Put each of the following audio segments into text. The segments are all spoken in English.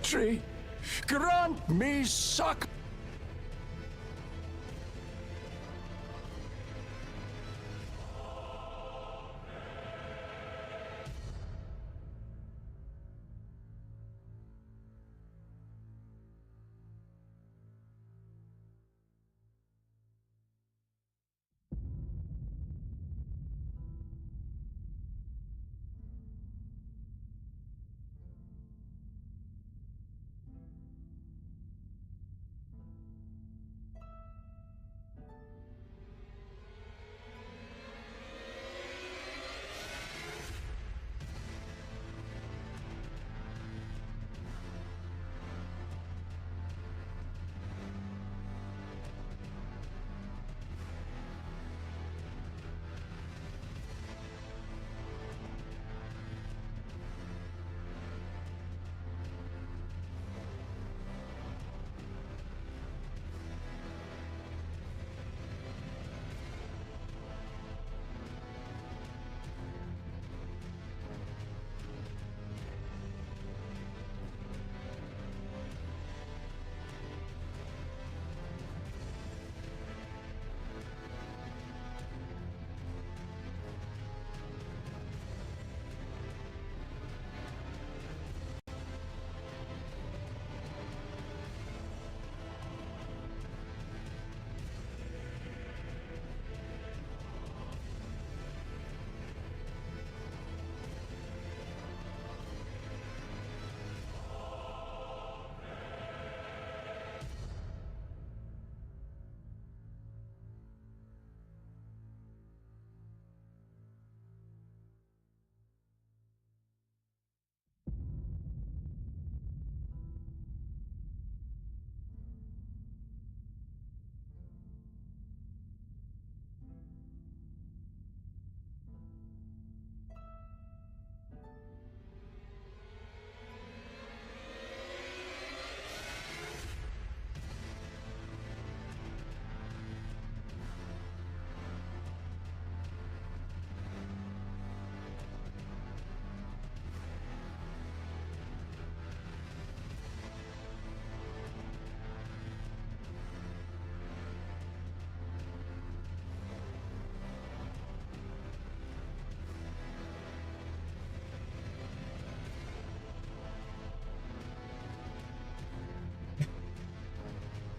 tree. Grant me succor.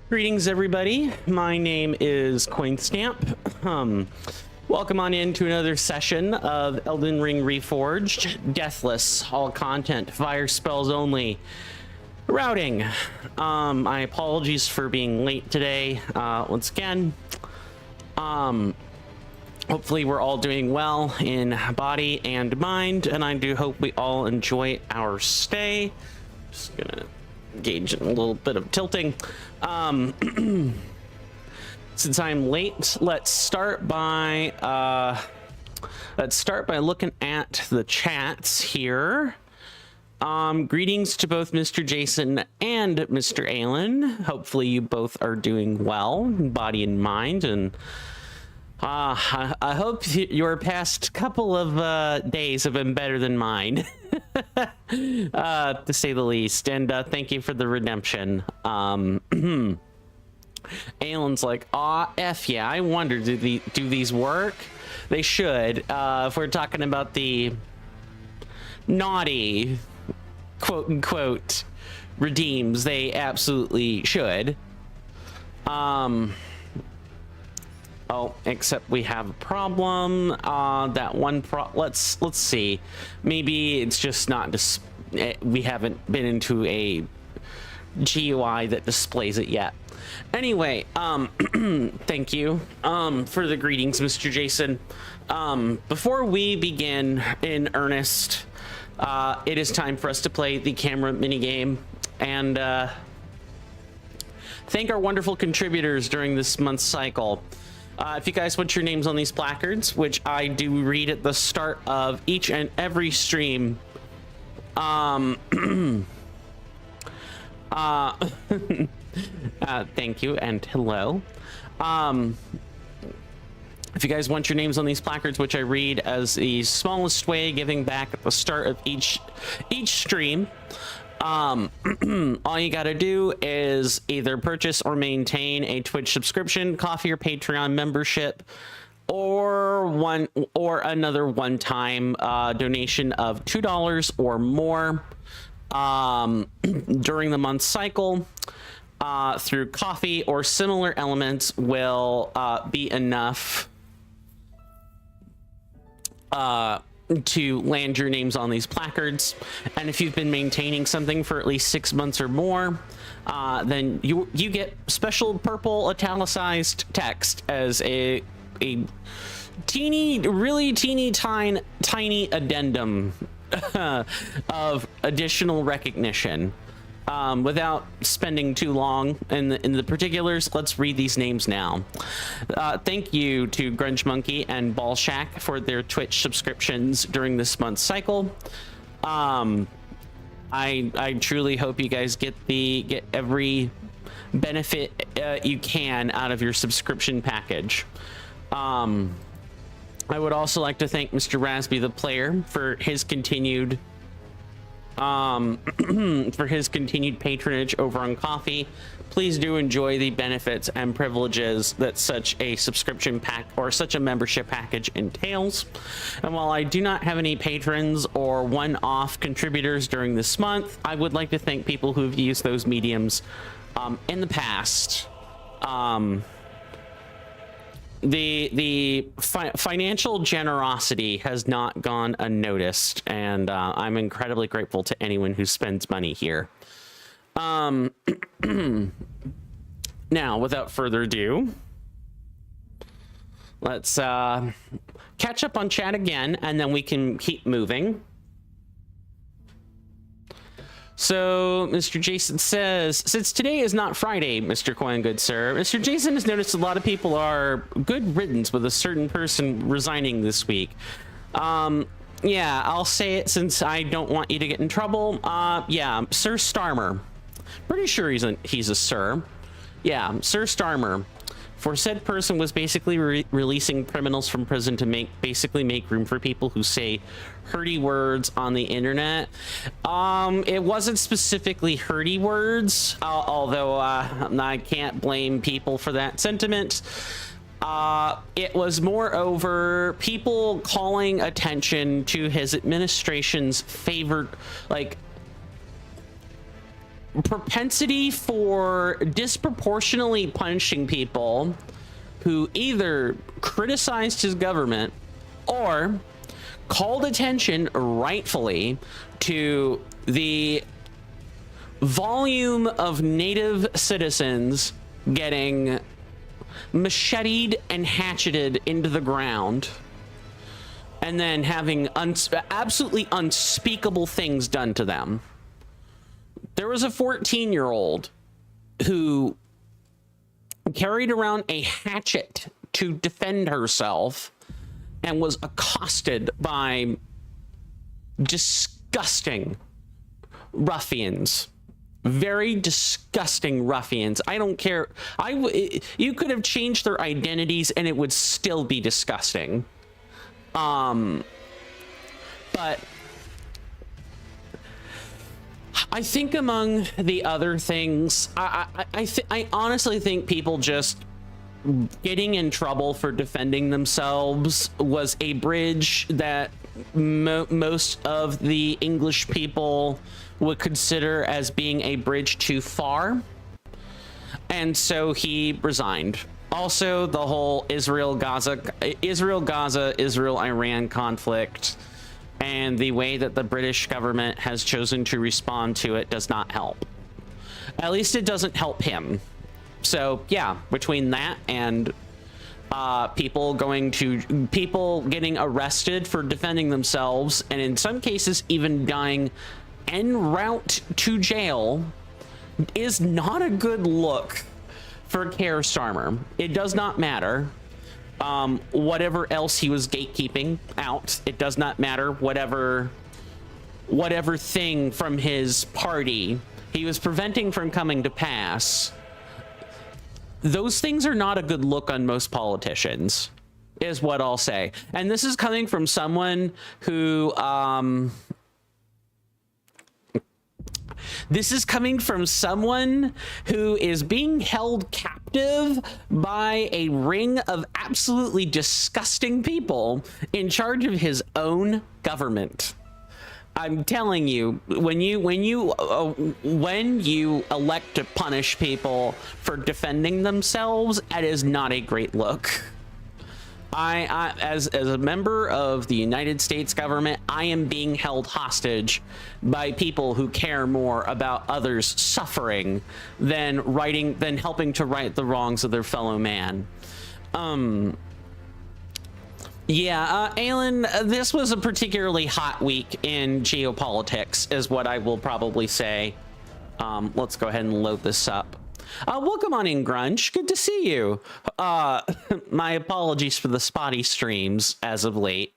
Greetings, everybody. My name is Coinstamp. Welcome on in to another session of Elden Ring Reforged. Deathless, all content, fire spells only. Routing. My apologies for being late today. Once again, hopefully we're all doing well in body and mind, and I do hope we all enjoy our stay. Just gonna engage in a little bit of tilting. Since I'm late, let's start by looking at the chats here. Greetings to both Mr. Jason and Mr. Alan. Hopefully you both are doing well, body and mind, and I hope your past couple of days have been better than mine, to say the least. And thank you for the redemption. Alan's like, aw, F yeah, I wonder, do these work? They should. If we're talking about the naughty, quote-unquote, redeems, they absolutely should. Oh, except we have a problem. That one let's see. Maybe it's just not we haven't been into a GUI that displays it yet. Anyway, thank you for the greetings, Mr. Jason. Before we begin in earnest, it is time for us to play the camera minigame and thank our wonderful contributors during this month's cycle. If you guys want your names on these placards, which I do read at the start of each and every stream, thank you and hello. If you guys want your names on these placards, which I read as the smallest way giving back at the start of each stream, All you gotta do is either purchase or maintain a Twitch subscription, Coffee or Patreon membership, or another one-time donation of $2 or more during the month cycle through coffee or similar elements will be enough to land your names on these placards. And if you've been maintaining something for at least 6 months or more, then you get special purple italicized text as a really teeny tiny addendum of additional recognition. Without spending too long in the particulars, let's read these names now. Thank you to Grunge Monkey and Ball Shack for their Twitch subscriptions during this month's cycle. I truly hope you guys get every benefit you can out of your subscription package. I would also like to thank Mr. Rasby the player for his continued patronage over on Coffee. Please do enjoy the benefits and privileges that such a subscription pack or such a membership package entails. And while I do not have any patrons or one-off contributors during this month, I would like to thank people who've used those mediums in the past. The financial generosity has not gone unnoticed, and I'm incredibly grateful to anyone who spends money here. Now, without further ado, let's catch up on chat again, and then we can keep moving. So, Mr. Jason says, since today is not Friday, Mr. Coin, good sir, Mr. Jason has noticed a lot of people are good riddance with a certain person resigning this week. Yeah, I'll say it since I don't want you to get in trouble. Yeah, Sir Starmer. Pretty sure he's a sir. Yeah, Sir Starmer. For said person was basically releasing criminals from prison to basically make room for people who say hurty words on the internet. It wasn't specifically hurty words, although I can't blame people for that sentiment. It was moreover people calling attention to his administration's favored, propensity for disproportionately punishing people who either criticized his government or called attention rightfully to the volume of native citizens getting macheted and hatcheted into the ground and then having absolutely unspeakable things done to them. There was a 14-year-old who carried around a hatchet to defend herself and was accosted by disgusting ruffians. Very disgusting ruffians. I don't care. You could have changed their identities and it would still be disgusting. But I think among the other things, I honestly think people just getting in trouble for defending themselves was a bridge that most of the English people would consider as being a bridge too far. And so he resigned. Also, the whole Israel-Gaza, Israel-Iran conflict and the way that the British government has chosen to respond to it does not help. At least it doesn't help him. So yeah, between that and people getting arrested for defending themselves, and in some cases even dying en route to jail, is not a good look for Keir Starmer. It does not matter whatever else he was gatekeeping out. It does not matter whatever thing from his party he was preventing from coming to pass. Those things are not a good look on most politicians, is what I'll say. And this is coming from someone who This is coming from someone who is being held captive by a ring of absolutely disgusting people in charge of his own government. I'm telling you, when you elect to punish people for defending themselves, that is not a great look. As a member of the United States government, I am being held hostage by people who care more about others suffering than helping to right the wrongs of their fellow man. Yeah, Alan, this was a particularly hot week in geopolitics, is what I will probably say. Let's go ahead and load this up. Welcome on in, Grunge. Good to see you. My apologies for the spotty streams as of late.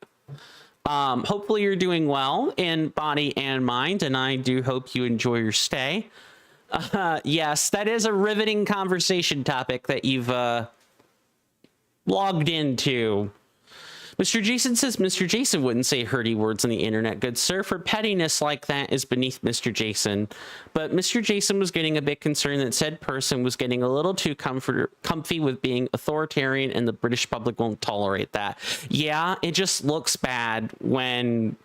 Hopefully you're doing well in body and mind, and I do hope you enjoy your stay. Yes, that is a riveting conversation topic that you've logged into. Mr. Jason says Mr. Jason wouldn't say hurty words on the internet, good sir, for pettiness like that is beneath Mr. Jason. But Mr. Jason was getting a bit concerned that said person was getting a little too comfy with being authoritarian, and the British public won't tolerate that. Yeah, it just looks bad when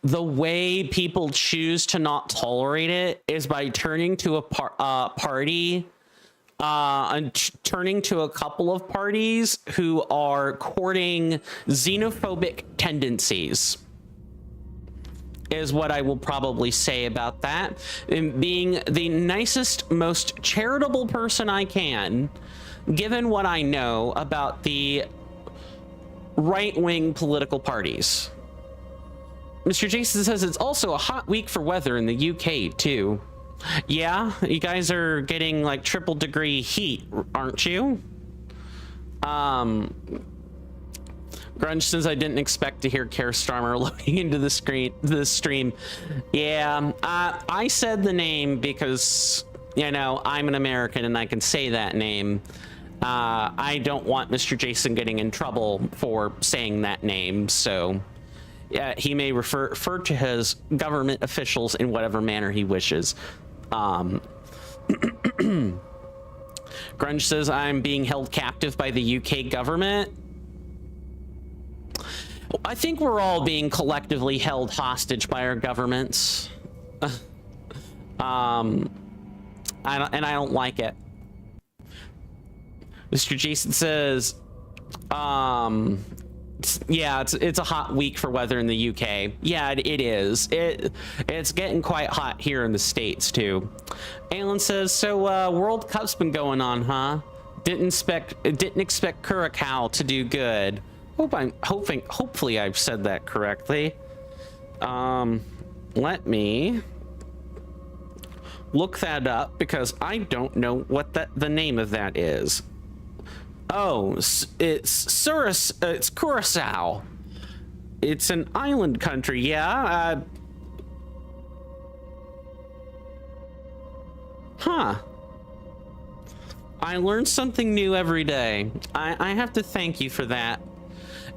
the way people choose to not tolerate it is by turning to a party and turning to a couple of parties who are courting xenophobic tendencies, is what I will probably say about that. And being the nicest, most charitable person I can, given what I know about the right-wing political parties. Mr. Jason says it's also a hot week for weather in the UK too. Yeah, you guys are getting like triple degree heat, aren't you? Grunge says I didn't expect to hear Care Starmer loading into the stream. Yeah, I said the name because, you know, I'm an American and I can say that name. I don't want Mr. Jason getting in trouble for saying that name, so yeah, he may refer to his government officials in whatever manner he wishes. Grunge says I'm being held captive by the UK government. I think we're all being collectively held hostage by our governments. I don't like it. Mr. Jason says, yeah, it's a hot week for weather in the UK. Yeah, it is. It's getting quite hot here in the States too. Alan says, so World Cup's been going on, huh? Didn't expect Curacao to do good. Hopefully I've said that correctly. Let me look that up because I don't know what the name of that is. Oh, it's Curacao. It's an island country, yeah. Huh. I learn something new every day. I have to thank you for that,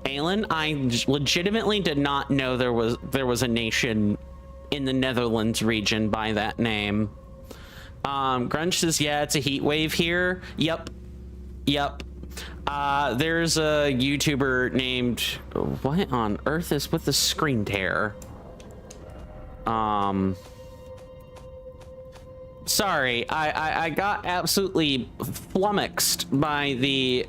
Alan. I legitimately did not know there was a nation in the Netherlands region by that name. Grunge says, yeah, it's a heat wave here. Yep. There's a YouTuber named, what on earth is with the screen tear? Sorry, I got absolutely flummoxed by the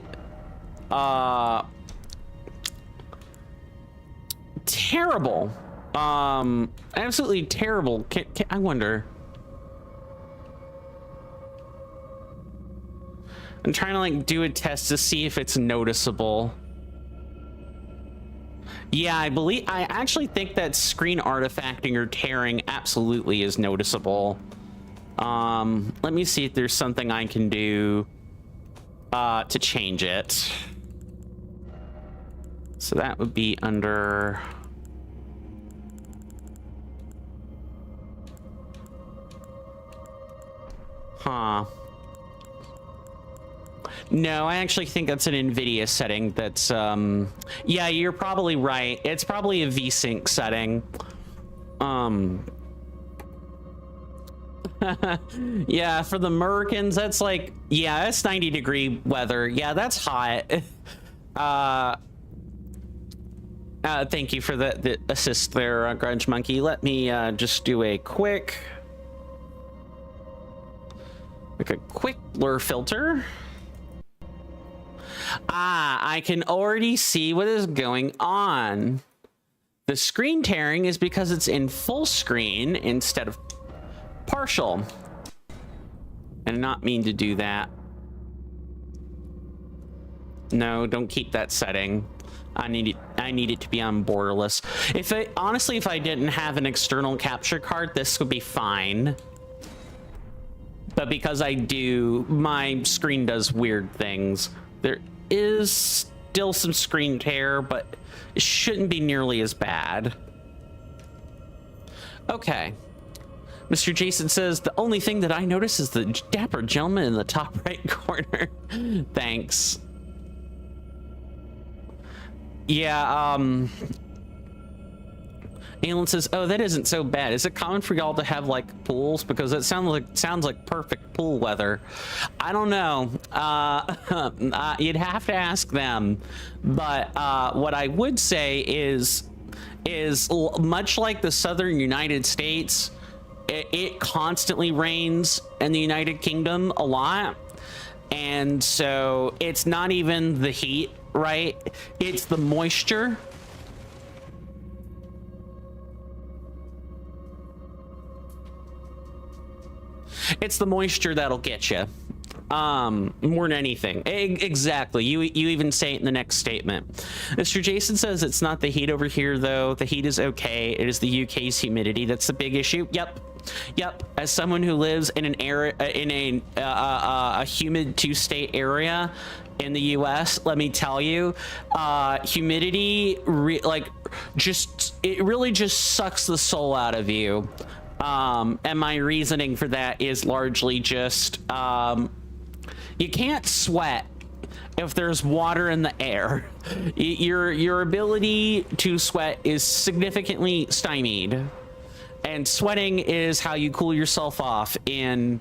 terrible, absolutely terrible. I wonder. I'm trying to like do a test to see if it's noticeable. Yeah, I actually think that screen artifacting or tearing absolutely is noticeable. Let me see if there's something I can do to change it. So that would be under No, I actually think that's an NVIDIA setting. That's yeah, you're probably right. It's probably a VSync setting. Yeah, for the Americans, that's like, yeah, that's 90-degree weather. Yeah, that's hot. Thank you for the assist there, Grudge Monkey. Let me just do a quick blur filter. I can already see what is going on. The screen tearing is because it's in full screen instead of partial. I did not mean to do that. No, don't keep that setting. I need it to be on borderless. Honestly, if I didn't have an external capture card, this would be fine. But because I do, my screen does weird things. There is still some screen tear, but it shouldn't be nearly as bad. Okay. Mr. Jason says, the only thing that I notice is the dapper gentleman in the top right corner. Thanks. Yeah, Alan says, oh, that isn't so bad. Is it common for y'all to have like pools? Because it sounds like perfect pool weather. I don't know. You'd have to ask them. But what I would say is much like the southern United States, it constantly rains in the United Kingdom a lot. And so it's not even the heat, right? It's the moisture. It's the moisture that'll get you, more than anything. Exactly. You even say it in the next statement. Mr. Jason says it's not the heat over here, though. The heat is okay. It is the UK's humidity that's the big issue. Yep. As someone who lives in an area, in a humid two-state area in the U.S., let me tell you, humidity it really just sucks the soul out of you. And my reasoning for that is largely just you can't sweat if there's water in the air. Your ability to sweat is significantly stymied, and sweating is how you cool yourself off in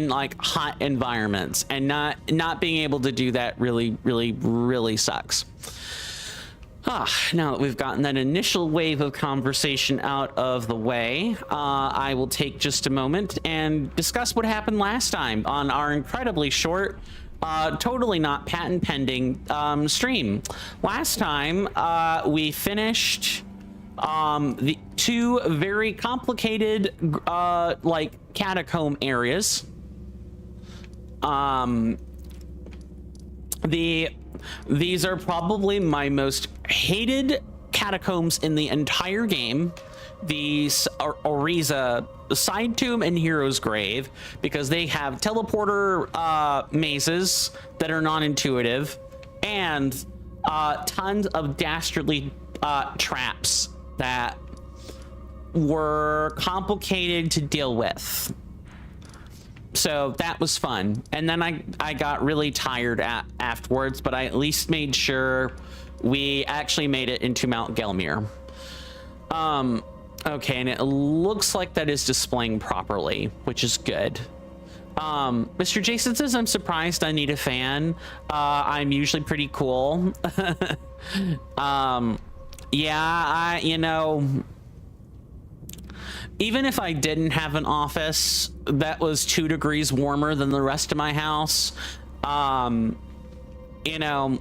like hot environments, and not being able to do that really sucks. Now that we've gotten that initial wave of conversation out of the way, I will take just a moment and discuss what happened last time on our incredibly short, totally not patent pending stream. Last time, we finished the two very complicated like catacomb areas. These are probably my most hated catacombs in the entire game. These are Oriza Side Tomb and Hero's Grave, because they have teleporter mazes that are non-intuitive, and tons of dastardly traps that were complicated to deal with. So that was fun. And then I got really tired afterwards, but I at least made sure we actually made it into Mount Gelmir. Okay, and it looks like that is displaying properly, which is good. Mr. Jason says, I'm surprised I need a fan. I'm usually pretty cool. Yeah, you know, even if I didn't have an office that was 2 degrees warmer than the rest of my house, you know,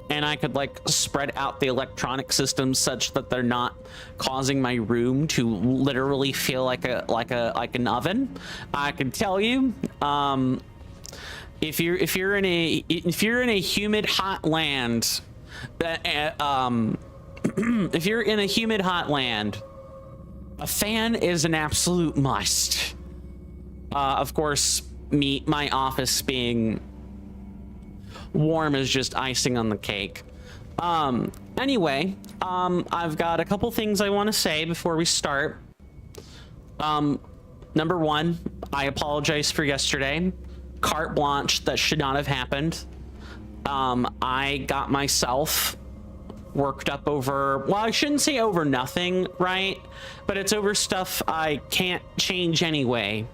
and I could like spread out the electronic systems such that they're not causing my room to literally feel like an oven, I can tell you, if you're in a humid hot land, if you're in a humid hot land, a fan is an absolute must. Of course, my office being warm is just icing on the cake. Anyway, I've got a couple things I want to say before we start. Number one, I apologize for yesterday. Carte blanche, that should not have happened. I got myself worked up over, well, I shouldn't say over nothing, right? But it's over stuff I can't change anyway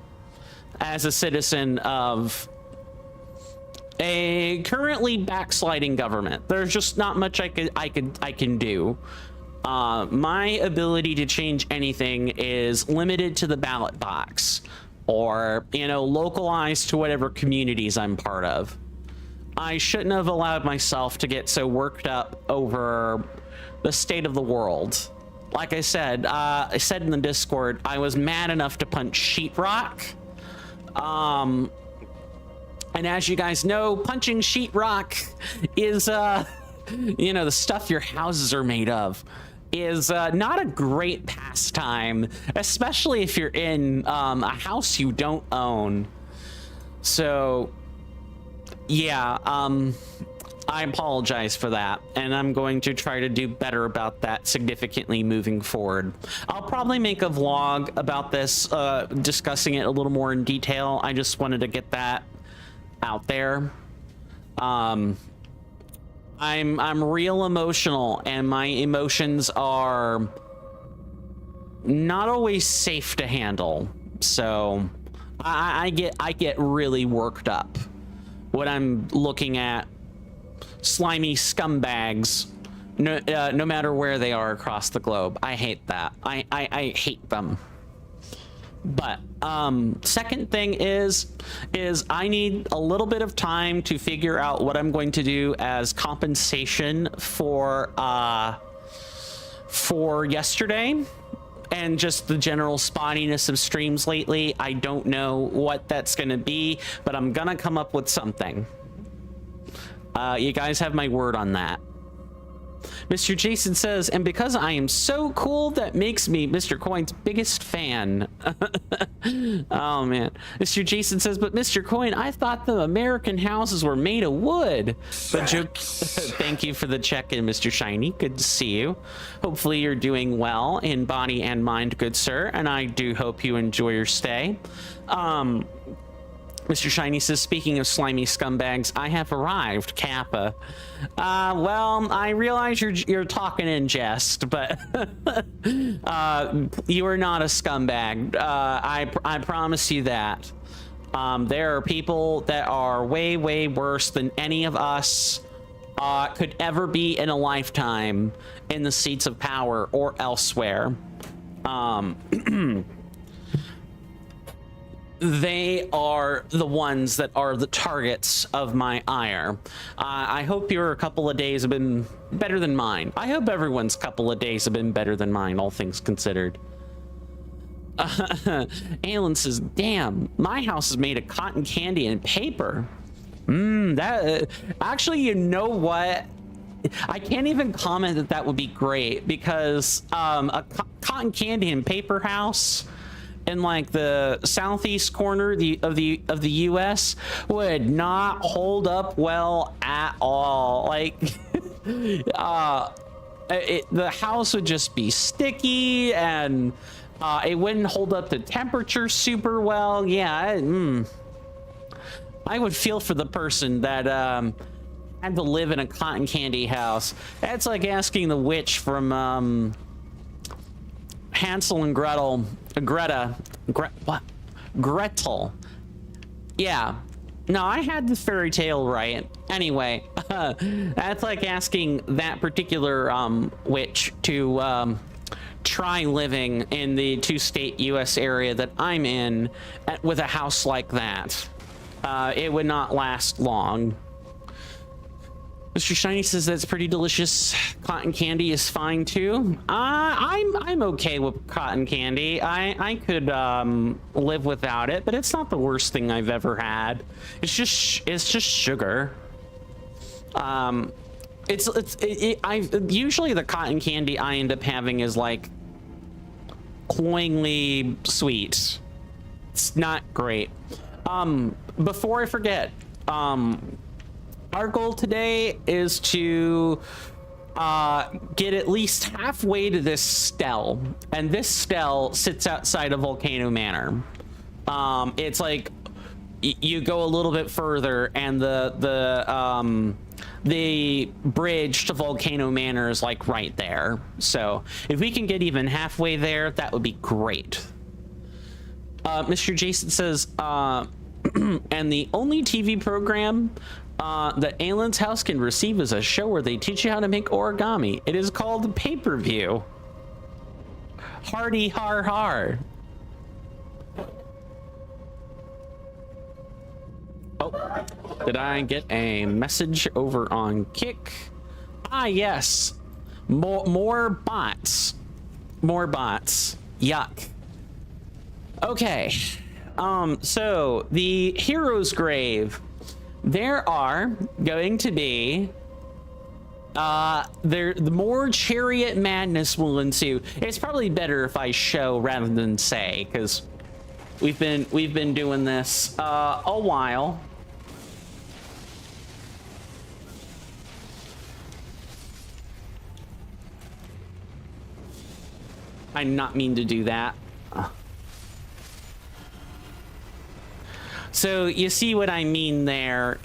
as a citizen of a currently backsliding government. There's just not much I can do. My ability to change anything is limited to the ballot box, or, you know, localized to whatever communities I'm part of. I shouldn't have allowed myself to get so worked up over the state of the world. Like I said in the Discord, I was mad enough to punch sheetrock. And as you guys know, punching sheetrock is, you know, the stuff your houses are made of, is not a great pastime, especially if you're in a house you don't own. So, yeah, I apologize for that, and I'm going to try to do better about that significantly moving forward. I'll probably make a vlog about this, discussing it a little more in detail. I just wanted to get that out there. I'm real emotional, and my emotions are not always safe to handle. So I get really worked up when I'm looking at slimy scumbags, no matter where they are across the globe. I hate that. I hate them. But second thing is I need a little bit of time to figure out what I'm going to do as compensation for yesterday and just the general spottiness of streams lately. I don't know what that's gonna be, but I'm gonna come up with something. You guys have my word on that. Mr. Jason says, and because I am so cool, that makes me Mr. Coin's biggest fan. Oh man. Mr. Jason says, but Mr. Coin, I thought the American houses were made of wood. But joke. Thank you for the check-in, Mr. Shiny. Good to see you. Hopefully you're doing well in body and mind, good sir. And I do hope you enjoy your stay. Mr. Shiny says, speaking of slimy scumbags, I have arrived, Kappa. Well, I realize you're talking in jest, but you are not a scumbag. I promise you that. There are people that are way, way worse than any of us could ever be in a lifetime in the seats of power or elsewhere. They are the ones that are the targets of my ire. I hope your couple of days have been better than mine. I hope everyone's couple of days have been better than mine, all things considered. Alan says, damn, my house is made of cotton candy and paper. Actually, you know what? I can't even comment that would be great, because a cotton candy and paper house in like the southeast corner of the US would not hold up well at all. Like the house would just be sticky, and it wouldn't hold up the temperature super well. Yeah, I would feel for the person that had to live in a cotton candy house. That's like asking the witch from Hansel and Gretel. Gretel. Yeah. No, I had the fairy tale right. Anyway, that's like asking that particular witch to try living in the two-state US area that I'm in with a house like that. It would not last long. Mr. Shiny says that's pretty delicious. Cotton candy is fine too. I'm okay with cotton candy. I could live without it, but it's not the worst thing I've ever had. It's just sugar. Usually the cotton candy I end up having is like cloyingly sweet. It's not great. Before I forget, our goal today is to get at least halfway to this stele, and this stele sits outside of Volcano Manor. It's like you go a little bit further, and the the bridge to Volcano Manor is like right there. So if we can get even halfway there, that would be great. Mr. Jason says, and the only TV program that Aylin's house can receive is a show where they teach you how to make origami. It is called Pay-Per-View. Hardy har har. Oh, did I get a message over on Kick? Ah, yes. More bots. More bots. Yuck. Okay. So the hero's grave. There are going to be the more chariot madness will ensue. It's probably better if I show rather than say, because we've been doing this a while. I did not mean to do that. So you see what I mean there.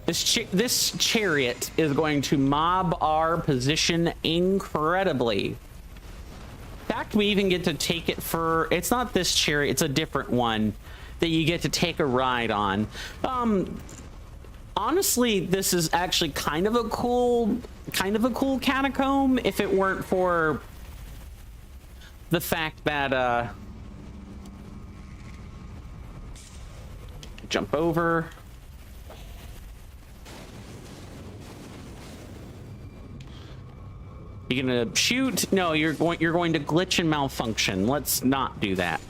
This chariot is going to mob our position incredibly. In fact, we even get to take it for, it's not this chariot, it's a different one that you get to take a ride on. Honestly, this is actually kind of a cool catacomb if it weren't for the fact that jump over. You're gonna shoot? No, you're going to glitch and malfunction. Let's not do that.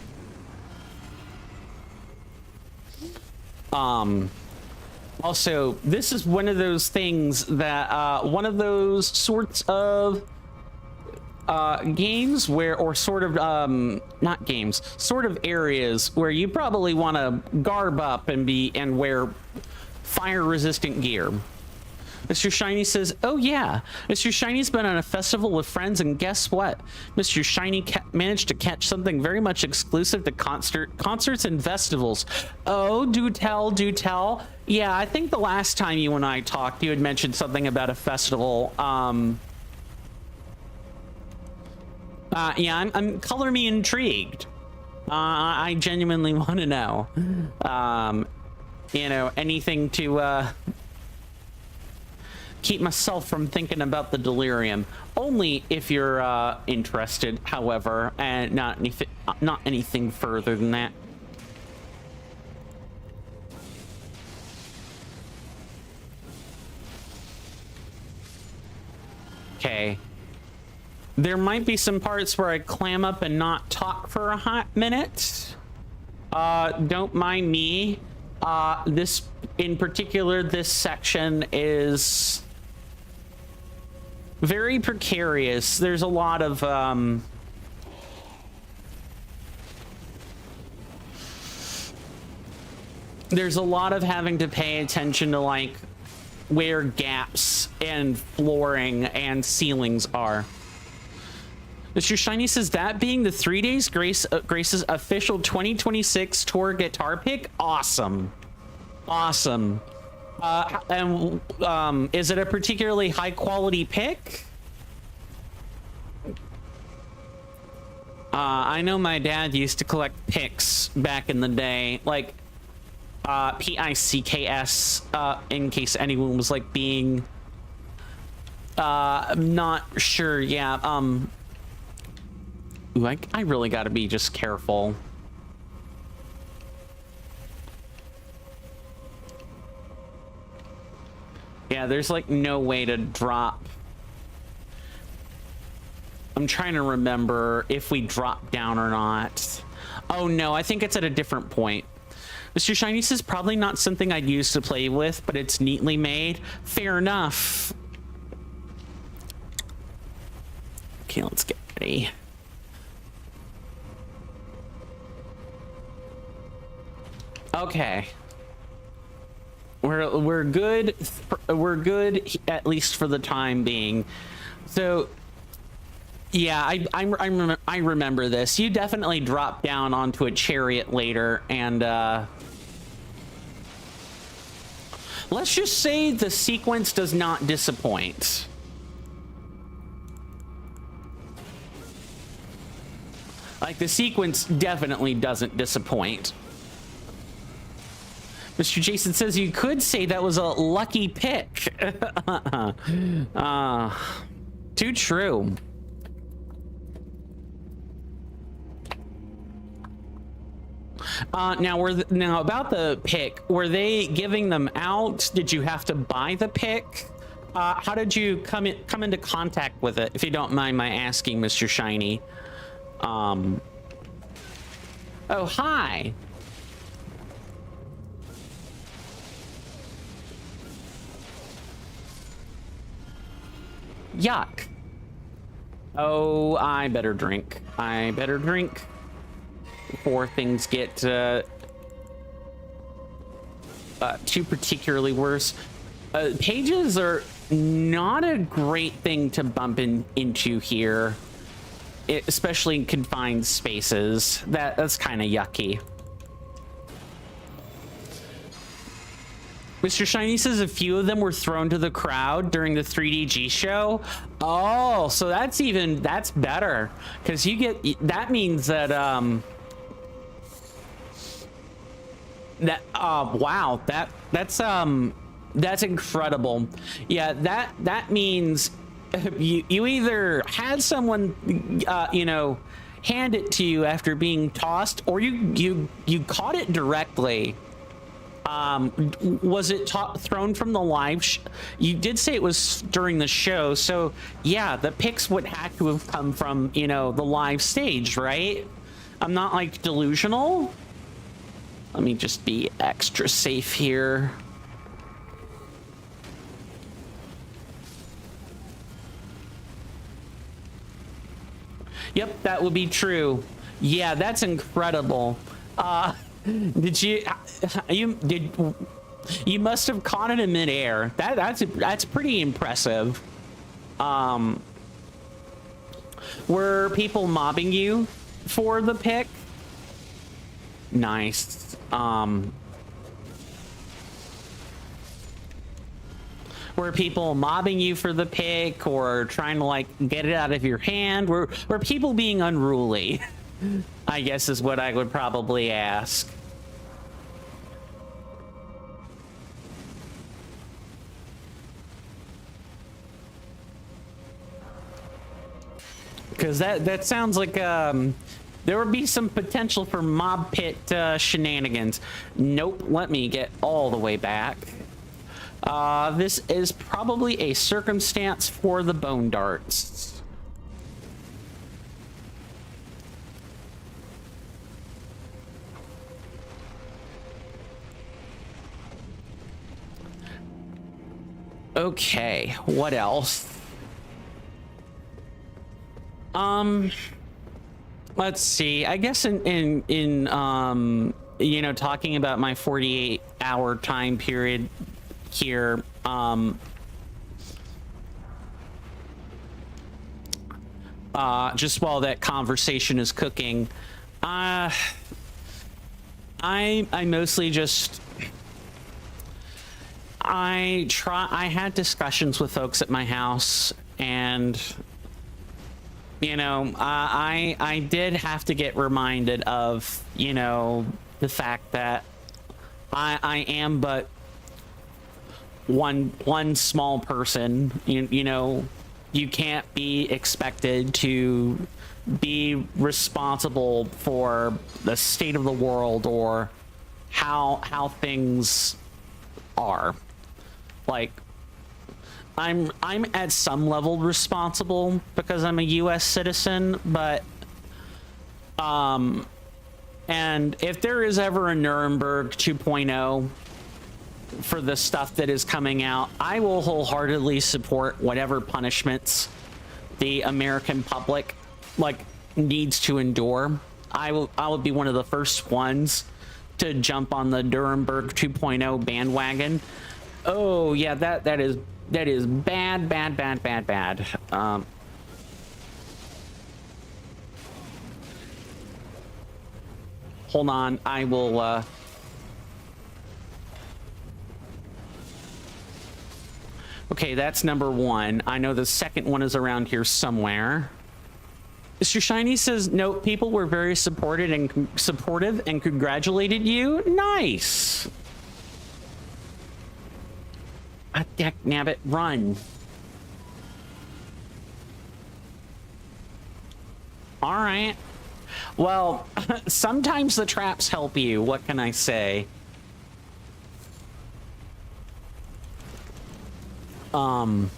Also, this is one of those things that one of those sorts of games where, or sort of not games, sort of areas where you probably want to garb up and wear fire resistant gear. Mr. Shiny says, oh yeah, Mr. Shiny's been on a festival with friends, and guess what? Mr. Shiny managed to catch something very much exclusive to concerts and festivals. Oh, do tell, do tell. Yeah, I think the last time you and I talked, you had mentioned something about a festival. Yeah, I'm color me intrigued. I genuinely want to know. You know, anything to keep myself from thinking about the delirium. Only if you're interested, however, and not anything further than that. Okay. There might be some parts where I clam up and not talk for a hot minute. Don't mind me. This, in particular, this section is very precarious. There's a lot of having to pay attention to like where gaps and flooring and ceilings are. Mr. Shiny says, that being the 3 days Grace's official 2026 tour guitar pick, awesome. Awesome. And is it a particularly high quality pick? I know my dad used to collect picks back in the day, like P-I-C-K-S, in case anyone was like being not sure. Yeah. Ooh, I really gotta be just careful. Yeah, there's like no way to drop. I'm trying to remember if we drop down or not. Oh no, I think it's at a different point. Mr. Shiny says, probably not something I'd use to play with, but it's neatly made. Fair enough. Okay, let's get ready. Okay. We're good. We're good, at least for the time being. So, yeah, I remember this. You definitely drop down onto a chariot later, and let's just say the sequence does not disappoint. Like, the sequence definitely doesn't disappoint. Mr. Jason says you could say that was a lucky pick. Too true. Now about the pick, were they giving them out? Did you have to buy the pick? How did you come into contact with it, if you don't mind my asking, Mr. Shiny? Oh, hi. Yuck. Oh, I better drink. I better drink before things get too particularly worse. Pages are not a great thing to bump into here, especially in confined spaces. That's kind of yucky. Mr. Shiny says a few of them were thrown to the crowd during the 3DG show. Oh, so that's better, because that means that wow, that's incredible. Yeah, that means you either had someone hand it to you after being tossed, or you caught it directly. Was it thrown from the live you did say it was during the show, so yeah, the pics would have to have come from the live stage, right? I'm not like delusional. Let me just be extra safe here. Yep, that would be true. Yeah, that's incredible. You must have caught it in midair. That's pretty impressive. Were people mobbing you for the pick? Nice. Were people mobbing you for the pick, or trying to like get it out of your hand? Were people being unruly? I guess is what I would probably ask. Because that sounds like there would be some potential for mob pit shenanigans. Nope, let me get all the way back. This is probably a circumstance for the bone darts. Okay, what else? Let's see. I guess in talking about my 48-hour time period here, just while that conversation is cooking, I mostly just I had discussions with folks at my house, and I did have to get reminded of the fact that I am but one small person. You can't be expected to be responsible for the state of the world or how things are. Like, I'm at some level responsible because I'm a US citizen, but and if there is ever a Nuremberg 2.0 for the stuff that is coming out, I will wholeheartedly support whatever punishments the American public needs to endure. I will be one of the first ones to jump on the Nuremberg 2.0 bandwagon. Oh yeah, that is bad. Hold on, I will Okay, that's number one. I know the second one is around here somewhere. Mr. Shiny says, no, people were very supportive and congratulated you. Nice. Ah, deck nabbit, run. All right. Well, sometimes the traps help you. What can I say? Mr.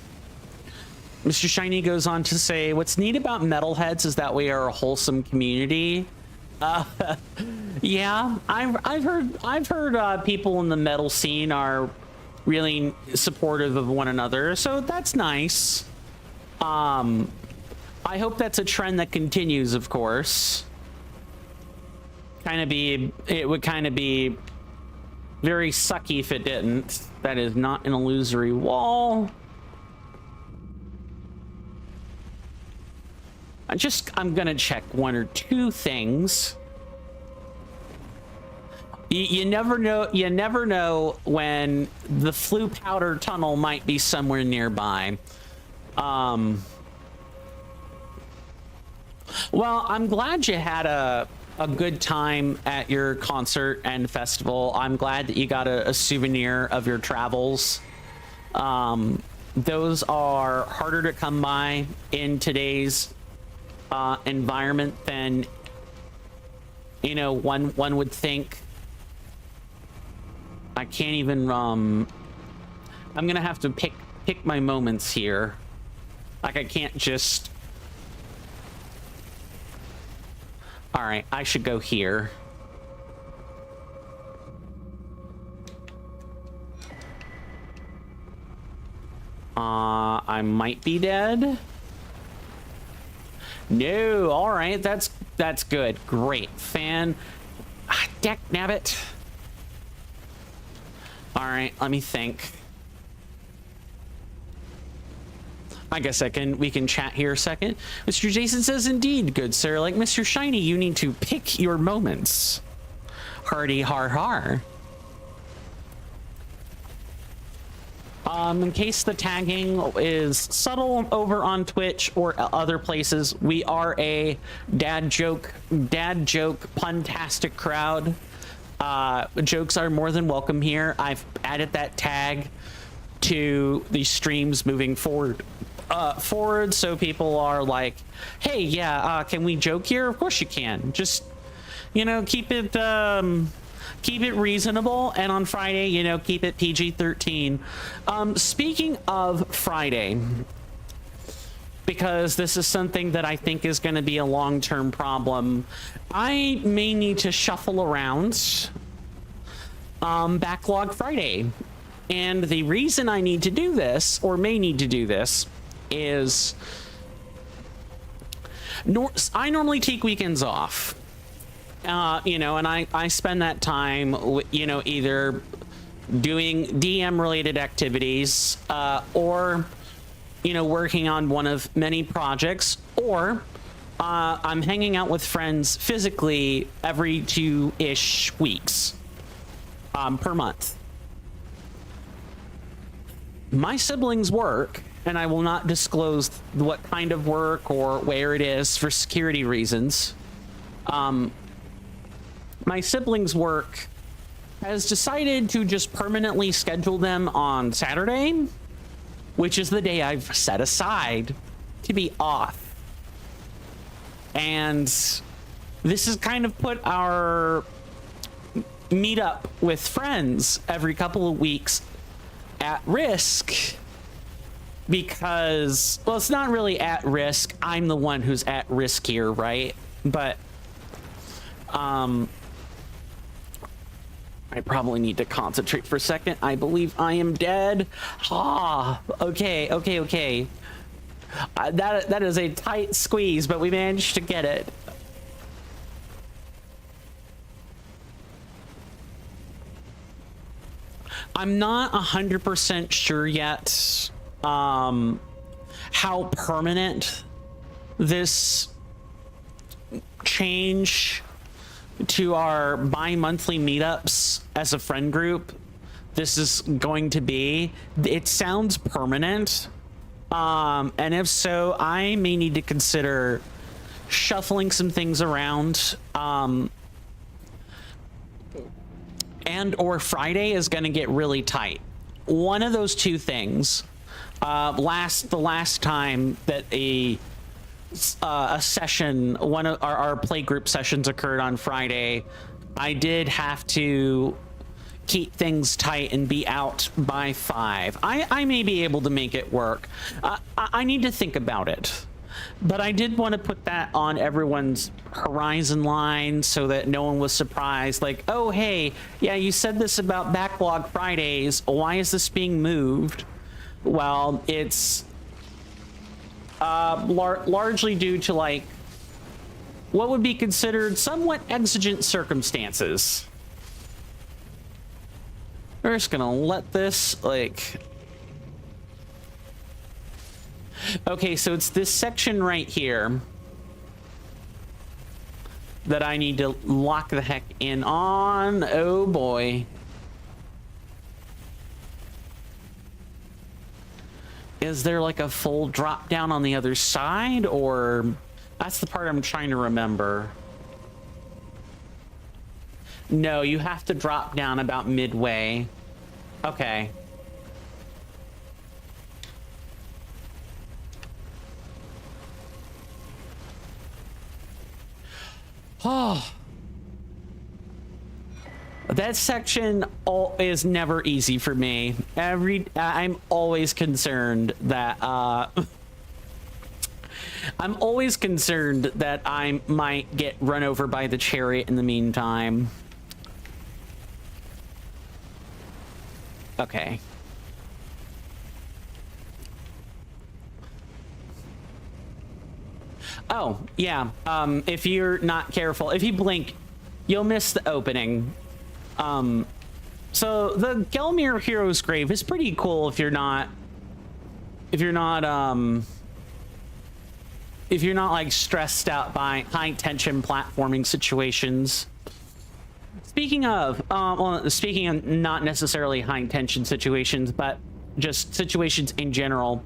Shiny goes on to say, what's neat about metalheads is that we are a wholesome community. Yeah, I've heard people in the metal scene are really supportive of one another, so that's nice. I hope that's a trend that continues, of course. It would kind of be very sucky if it didn't. That is not an illusory wall. I'm gonna check one or two things. You never know when the flue powder tunnel might be somewhere nearby. Well, I'm glad you had a good time at your concert and festival. I'm glad that you got a souvenir of your travels. Those are harder to come by in today's environment than, you know, one would think. I can't even I'm gonna have to pick my moments here. Like, I can't just... All right, I should go here. I might be dead. No, all right, that's good. Great. Deck nabbit. All right, let me think. I guess we can chat here a second. Mr. Jason says, indeed, good sir. Like Mr. Shiny, you need to pick your moments. Hardy har har. In case the tagging is subtle over on Twitch or other places, we are a dad joke puntastic crowd. Jokes are more than welcome here. I've added that tag to the streams moving forward, so people are like, hey, yeah, can we joke here? Of course you can. Just, you know, keep it reasonable, and on Friday, you know, keep it PG-13. Speaking of Friday, because this is something that I think is going to be a long-term problem, I may need to shuffle around Backlog Friday. And the reason I need to do this, or may need to do this, is I normally take weekends off. You know, and I spend that time, you know, either doing DM related activities, or, you know, working on one of many projects, or I'm hanging out with friends physically every 2-ish weeks per month. My siblings work, and I will not disclose what kind of work or where it is for security reasons. My siblings' work has decided to just permanently schedule them on Saturday, which is the day I've set aside to be off. And this has kind of put our meetup with friends every couple of weeks at risk, because, well, it's not really at risk. I'm the one who's at risk here, right? But I probably need to concentrate for a second. I believe I am dead. Okay. That is a tight squeeze, but we managed to get it. I'm not 100% sure yet how permanent this change to our bi-monthly meetups as a friend group this is going to be. It sounds permanent. And if so, I may need to consider shuffling some things around. And or Friday is going to get really tight. One of those two things. The last time that a session, one of our play group sessions occurred on Friday, I did have to keep things tight and be out by 5. I may be able to make it work. I need to think about it. But I did want to put that on everyone's horizon line so that no one was surprised. Like, oh, hey, yeah, you said this about Backlog Fridays. Why is this being moved? Well, it's largely due to, like, what would be considered somewhat exigent circumstances. We're just gonna let this, like... Okay, so it's this section right here that I need to lock the heck in on. Oh boy. Is there like a full drop down on the other side, or that's the part I'm trying to remember. No, you have to drop down about midway. Okay. Oh, that section is never easy for me. I'm always concerned that I'm always concerned that I might get run over by the chariot in the meantime. Okay. Oh, yeah. If you're not careful, if you blink, you'll miss the opening. So the Gelmir Hero's Grave is pretty cool if you're not like stressed out by high tension platforming situations. Speaking of not necessarily high tension situations, but just situations in general,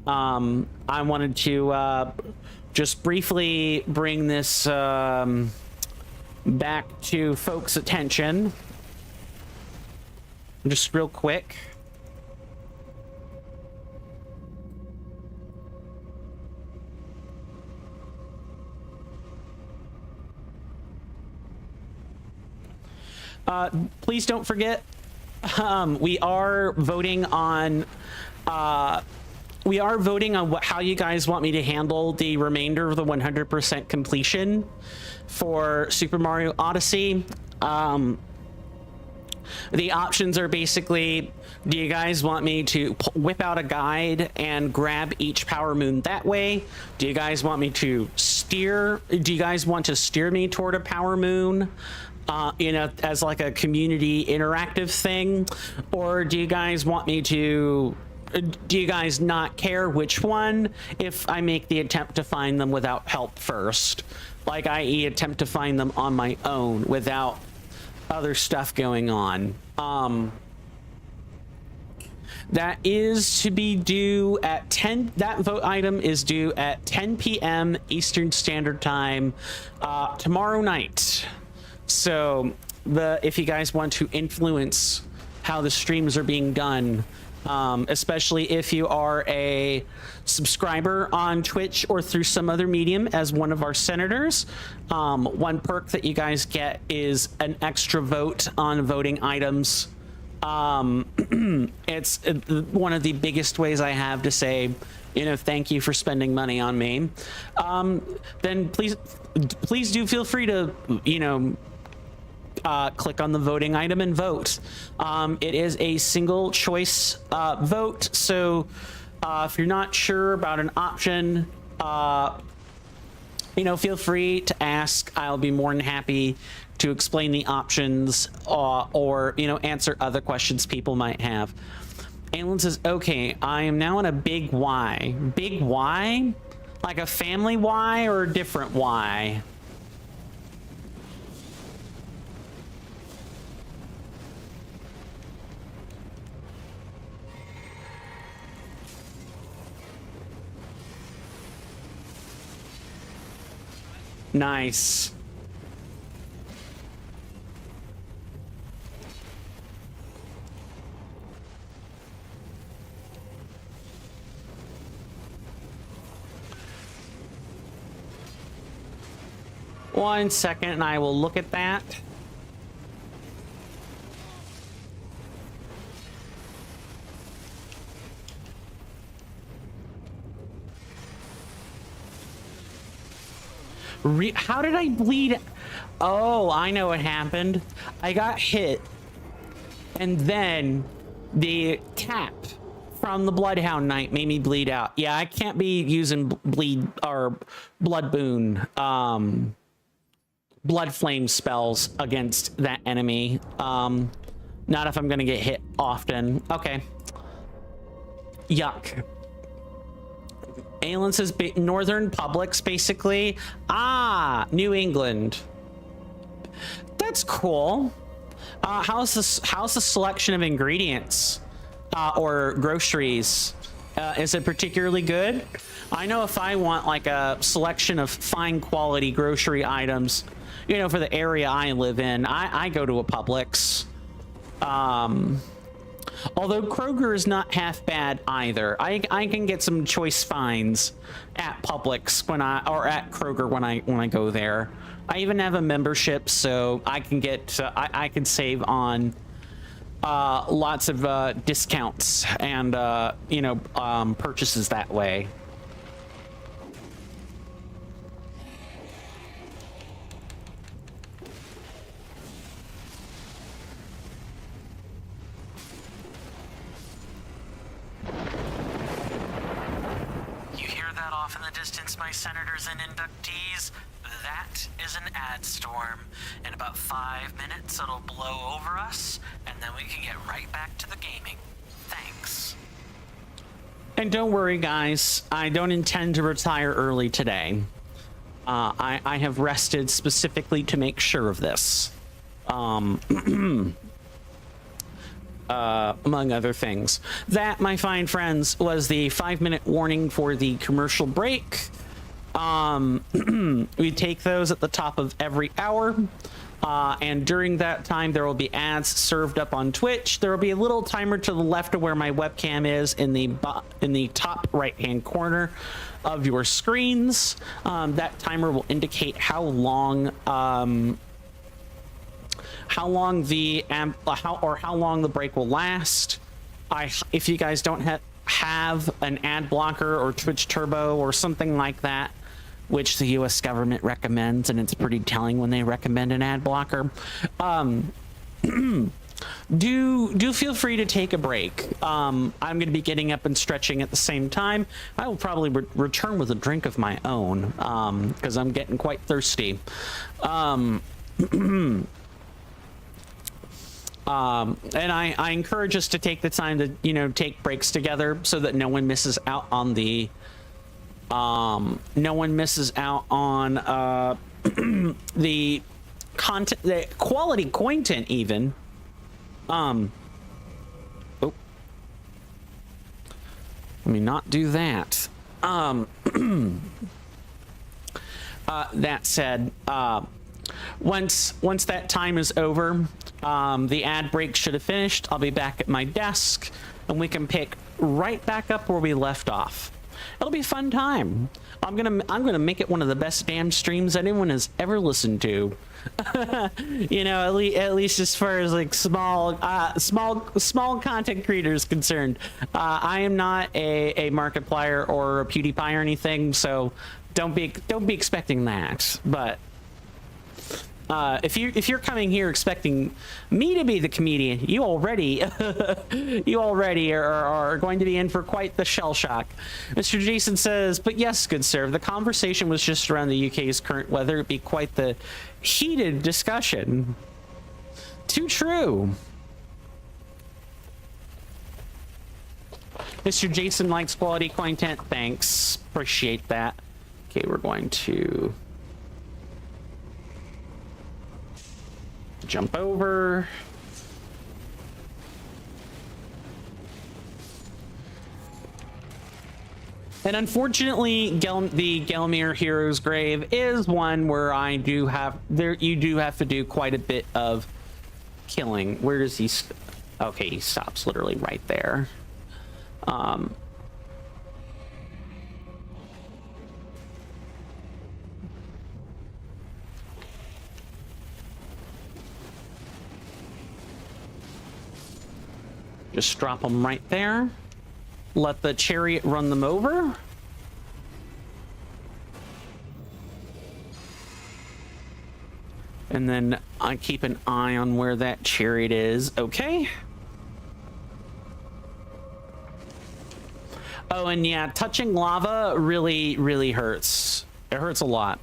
I wanted to just briefly bring this back to folks' attention. Just real quick. Please don't forget, we are voting on how you guys want me to handle the remainder of the 100% completion for Super Mario Odyssey. The options are basically, do you guys want me to whip out a guide and grab each power moon that way? Do you guys want me to steer? Do you guys want to steer me toward a power moon? As like a community interactive thing? Or do you guys want me to, do you guys not care which one if I make the attempt to find them without help first? Like, i.e. attempt to find them on my own without other stuff going on. That is to be due at 10, that vote item is due at 10 p.m. Eastern Standard Time tomorrow night. So if you guys want to influence how the streams are being done, especially if you are a subscriber on Twitch or through some other medium as one of our senators, one perk that you guys get is an extra vote on voting items. It's one of the biggest ways I have to say, thank you for spending money on me. Then please do feel free to, click on the voting item and vote. It is a single choice vote, so if you're not sure about an option, feel free to ask. I'll be more than happy to explain the options or answer other questions people might have. Alan says, okay, I am now in a big Y. Big Y? Like a family Y or a different Y? Nice. One second, and I will look at that. How did I bleed? Oh, I know what happened. I got hit, and then the tap from the Bloodhound Knight made me bleed out. Yeah, I can't be using bleed or blood boon, blood flame spells against that enemy. Not if I'm gonna get hit often. Okay. Yuck. Aelin says Northern Publix, basically. Ah, New England. That's cool. How's the selection of ingredients or groceries? Is it particularly good? I know if I want like a selection of fine quality grocery items, you know, for the area I live in, I go to a Publix. Although Kroger is not half bad either. I can get some choice finds at Publix or at Kroger when I go there. I even have a membership, so I can get I can save on lots of discounts and you know, purchases that way. Off in the distance, my senators and inductees, that is an ad storm. In about 5 minutes, it'll blow over us, and then we can get right back to the gaming. Thanks. And don't worry, guys. I don't intend to retire early today. I have rested specifically to make sure of this. Among other things. That, my fine friends, was the 5-minute warning for the commercial break. We take those at the top of every hour. And during that time, there will be ads served up on Twitch. There will be a little timer to the left of where my webcam is in the top right-hand corner of your screens. That timer will indicate how long the break will last. If you guys don't have an ad blocker or Twitch Turbo or something like that, which the US government recommends, and it's pretty telling when they recommend an ad blocker, do feel free to take a break. I'm going to be getting up and stretching at the same time. I will probably return with a drink of my own because I'm getting quite thirsty. And I encourage us to take the time to, you know, take breaks together so that no one misses out on the the content, the quality content even. Oh, let me not do that. That said, once that time is over, the ad break should have finished. I'll be back at my desk and we can pick right back up where we left off. It'll be a fun time. I'm gonna make it one of the best damn streams anyone has ever listened to. You know, at least as far as like small content creators concerned. I am not a Markiplier or a PewDiePie or anything, so don't be expecting that. But if you're coming here expecting me to be the comedian, you already are going to be in for quite the shell shock. Mr. Jason says, but yes, good sir, if the conversation was just around the UK's current weather, it'd be quite the heated discussion. Too true. Mr. Jason likes quality content. Thanks. Appreciate that. Okay, we're going to jump over. And unfortunately, the Gelmir Hero's Grave is one where I do have you do have to do quite a bit of killing. Where does he? Okay, he stops literally right there. Just drop them right there. Let the chariot run them over. And then I keep an eye on where that chariot is. Okay. Oh, and yeah, touching lava really, really hurts. It hurts a lot.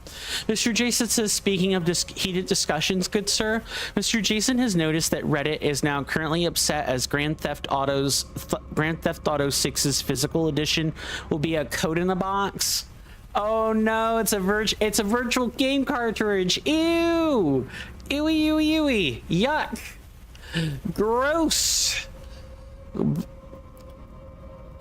Mr. Jason says, speaking of heated discussions, good sir, Mr. Jason has noticed that Reddit is now currently upset as Grand Theft Auto 6's physical edition will be a code in the box. Oh no, it's a virtual game cartridge. Ew. Ewy, ewy, ewy. Yuck. Gross. And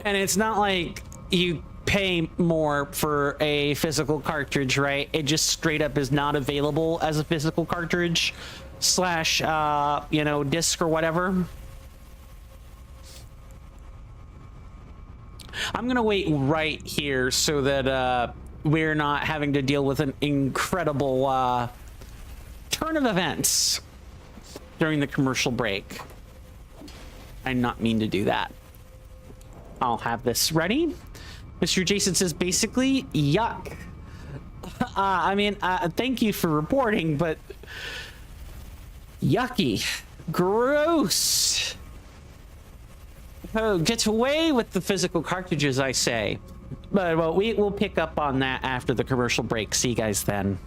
it's not like you pay more for a physical cartridge, right? It just straight up is not available as a physical cartridge slash you know, disc or whatever. I'm gonna wait right here so that we're not having to deal with an incredible turn of events during the commercial break. I did not mean to do that. I'll have this ready. Mr. Jason says, basically, yuck. I mean, thank you for reporting, but yucky. Gross. Oh, get away with the physical cartridges, I say. But well, we'll pick up on that after the commercial break. See you guys then.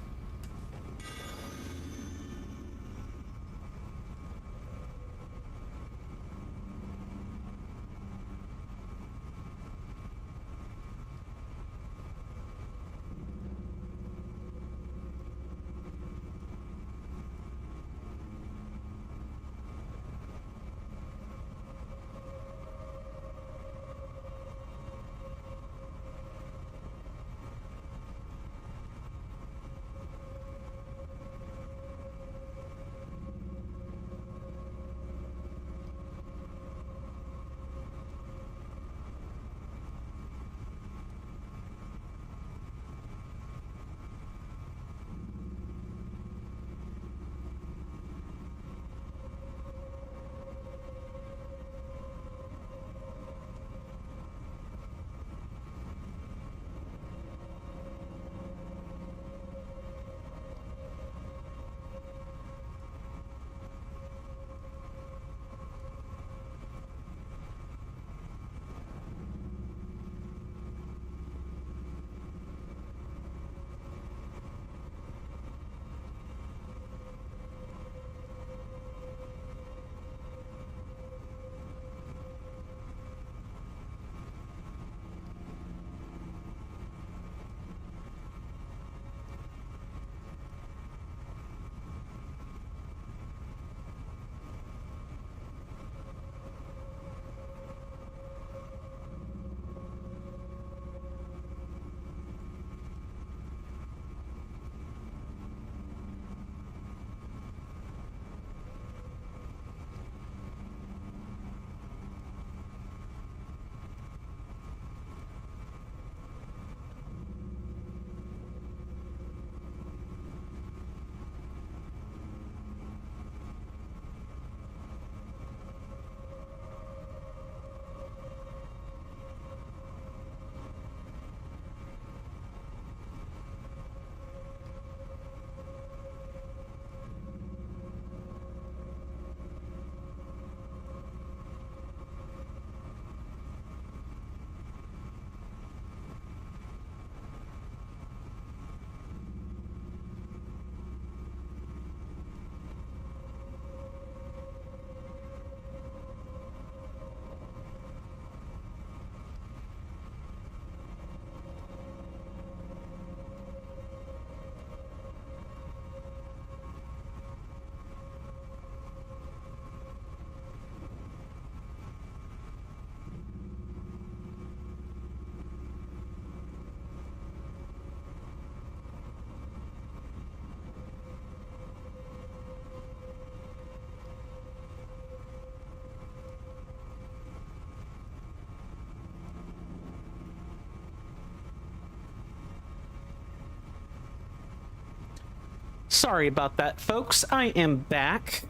sorry about that, folks. I am back.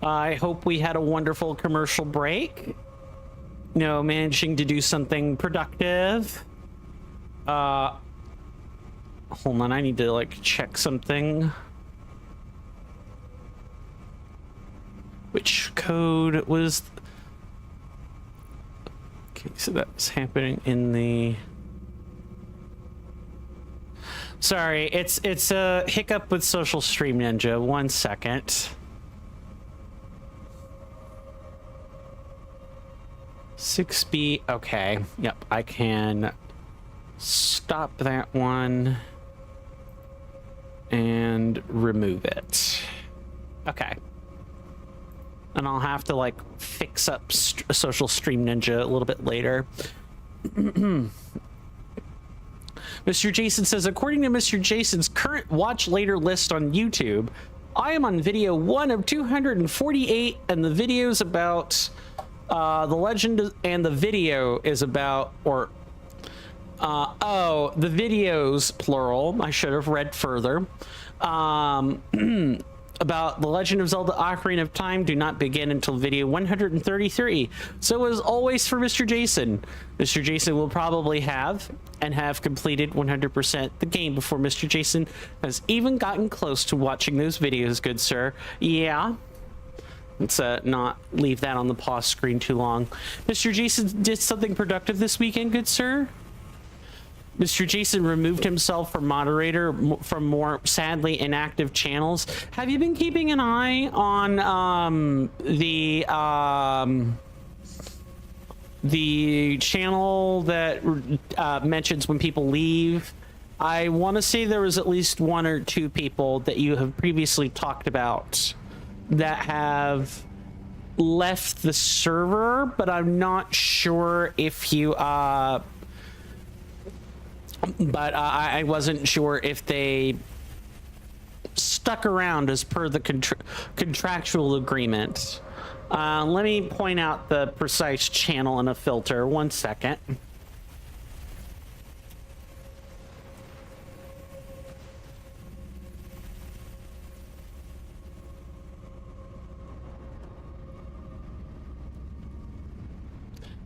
I hope we had a wonderful commercial break. You know, managing to do something productive. Hold on, I need to like check something. Which code was... Okay, so that's happening in the... Sorry, it's a hiccup with Social Stream Ninja. 1 second. 6B, okay. Yep, I can stop that one and remove it. Okay. And I'll have to like fix up Social Stream Ninja a little bit later. Mr. Jason says, according to Mr. Jason's current watch later list on YouTube, I am on video 1 of 248, and the video's about the legend, and the video is about, or oh, the videos plural. I should have read further. About The Legend of Zelda Ocarina of Time do not begin until video 133. So as always for Mr. Jason, Mr. Jason will probably have completed 100% the game before Mr. Jason has even gotten close to watching those videos, good sir. Yeah. Let's not leave that on the pause screen too long. Mr. Jason did something productive this weekend, good sir. Mr. Jason removed himself from moderator from more sadly inactive channels. Have you been keeping an eye on the channel that mentions when people leave? I want to say there was at least 1 or 2 people that you have previously talked about that have left the server, but I'm not sure if you I wasn't sure if they stuck around as per the contractual agreement. Let me point out the precise channel in a filter. 1 second.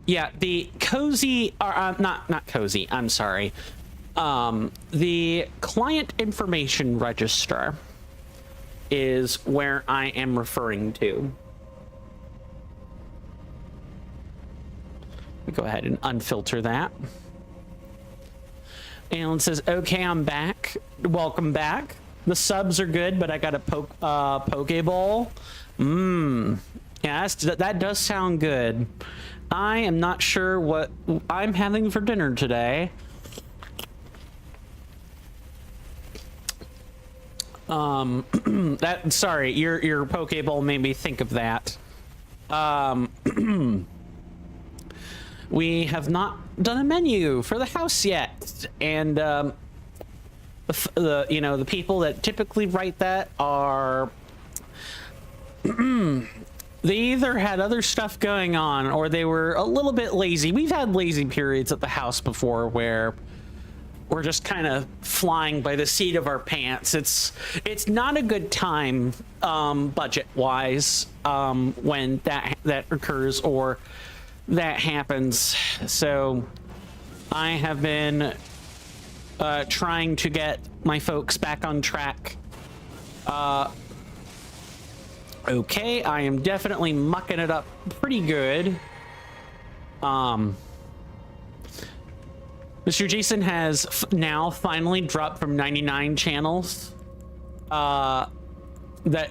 Yeah, the cozy, or not cozy, I'm sorry. The client information register is where I am referring to. Go ahead and unfilter that. Alan says, okay, I'm back. Welcome back. The subs are good, but I got a Pokeball. Yeah, that does sound good. I am not sure what I'm having for dinner today. Sorry, your Pokeball made me think of that. We have not done a menu for the house yet, and the people that typically write that are they either had other stuff going on or they were a little bit lazy. We've had lazy periods at the house before where we're just kind of flying by the seat of our pants. It's not a good time budget wise when that occurs or that happens. So I have been trying to get my folks back on track. Okay, I am definitely mucking it up pretty good. Mr. Jason has now finally dropped from 99 channels to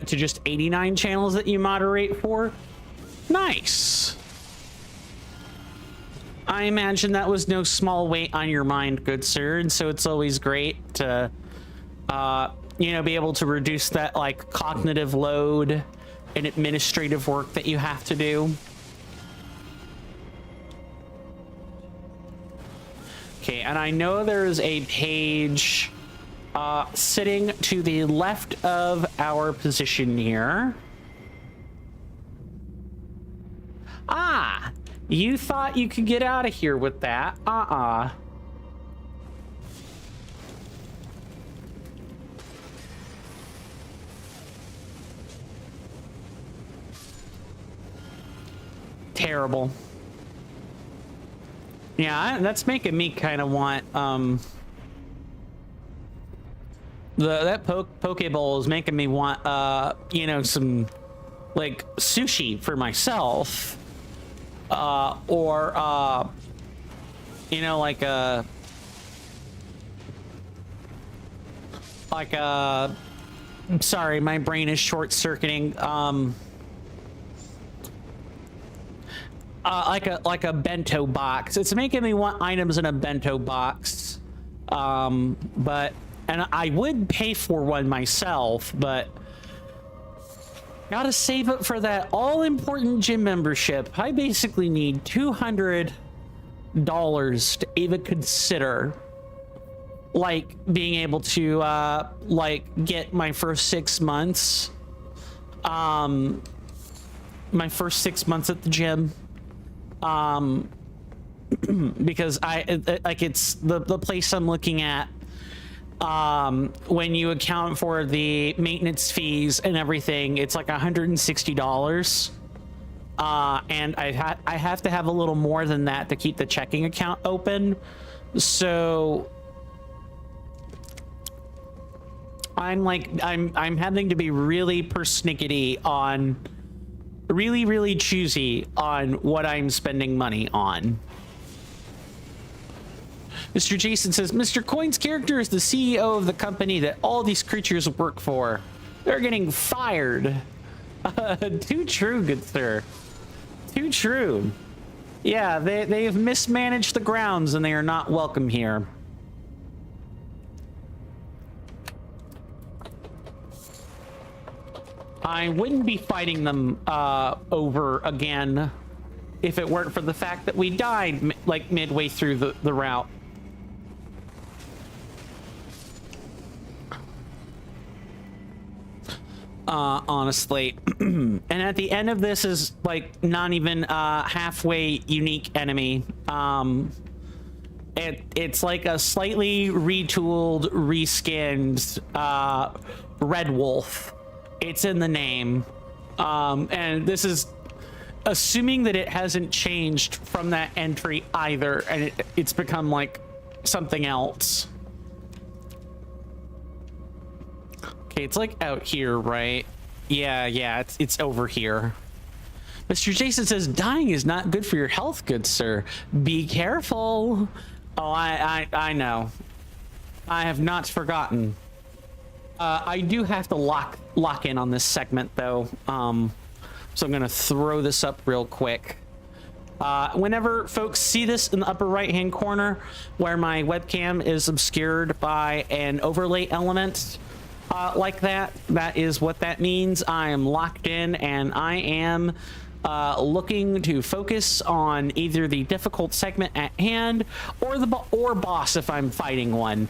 just 89 channels that you moderate for. Nice. I imagine that was no small weight on your mind, good sir, and so it's always great to be able to reduce that like cognitive load and administrative work that you have to do. Okay, and I know there's a page sitting to the left of our position here. Ah, you thought you could get out of here with that? terrible. Yeah, that's making me kind of want that Pokeball is making me want you know, some like sushi for myself, or you know, like a I'm sorry, my brain is short-circuiting. Like a bento box. It's making me want items in a bento box. But and I would pay for one myself, but gotta save up for that all-important gym membership. I basically need $200 to even consider like being able to like get my first 6 months, my first 6 months at the gym, because I like, it's the place I'm looking at, when you account for the maintenance fees and everything, it's like $160, and I have to have a little more than that to keep the checking account open. So I'm having to be really persnickety on, really choosy on what I'm spending money on. Mr. Jason says, Mr. Coin's character is the CEO of the company that all these creatures work for. They're getting fired. Too true, good sir. Too true. Yeah, they've mismanaged the grounds and they are not welcome here. I wouldn't be fighting them over again if it weren't for the fact that we died like midway through the route. Honestly. And at the end of this is like not even halfway unique enemy. It's like a slightly retooled, reskinned Red Wolf. It's in the name. And this is assuming that it hasn't changed from that entry either, and it's become like something else. Okay, it's like out here, right? Yeah, it's over here. Mr. Jason says, dying is not good for your health, good sir. Be careful. Oh, I know. I have not forgotten. I do have to lock in on this segment, though. So I'm going to throw this up real quick. Whenever folks see this in the upper right-hand corner, where my webcam is obscured by an overlay element, like that is what that means. I am locked in and I am looking to focus on either the difficult segment at hand or boss if I'm fighting one,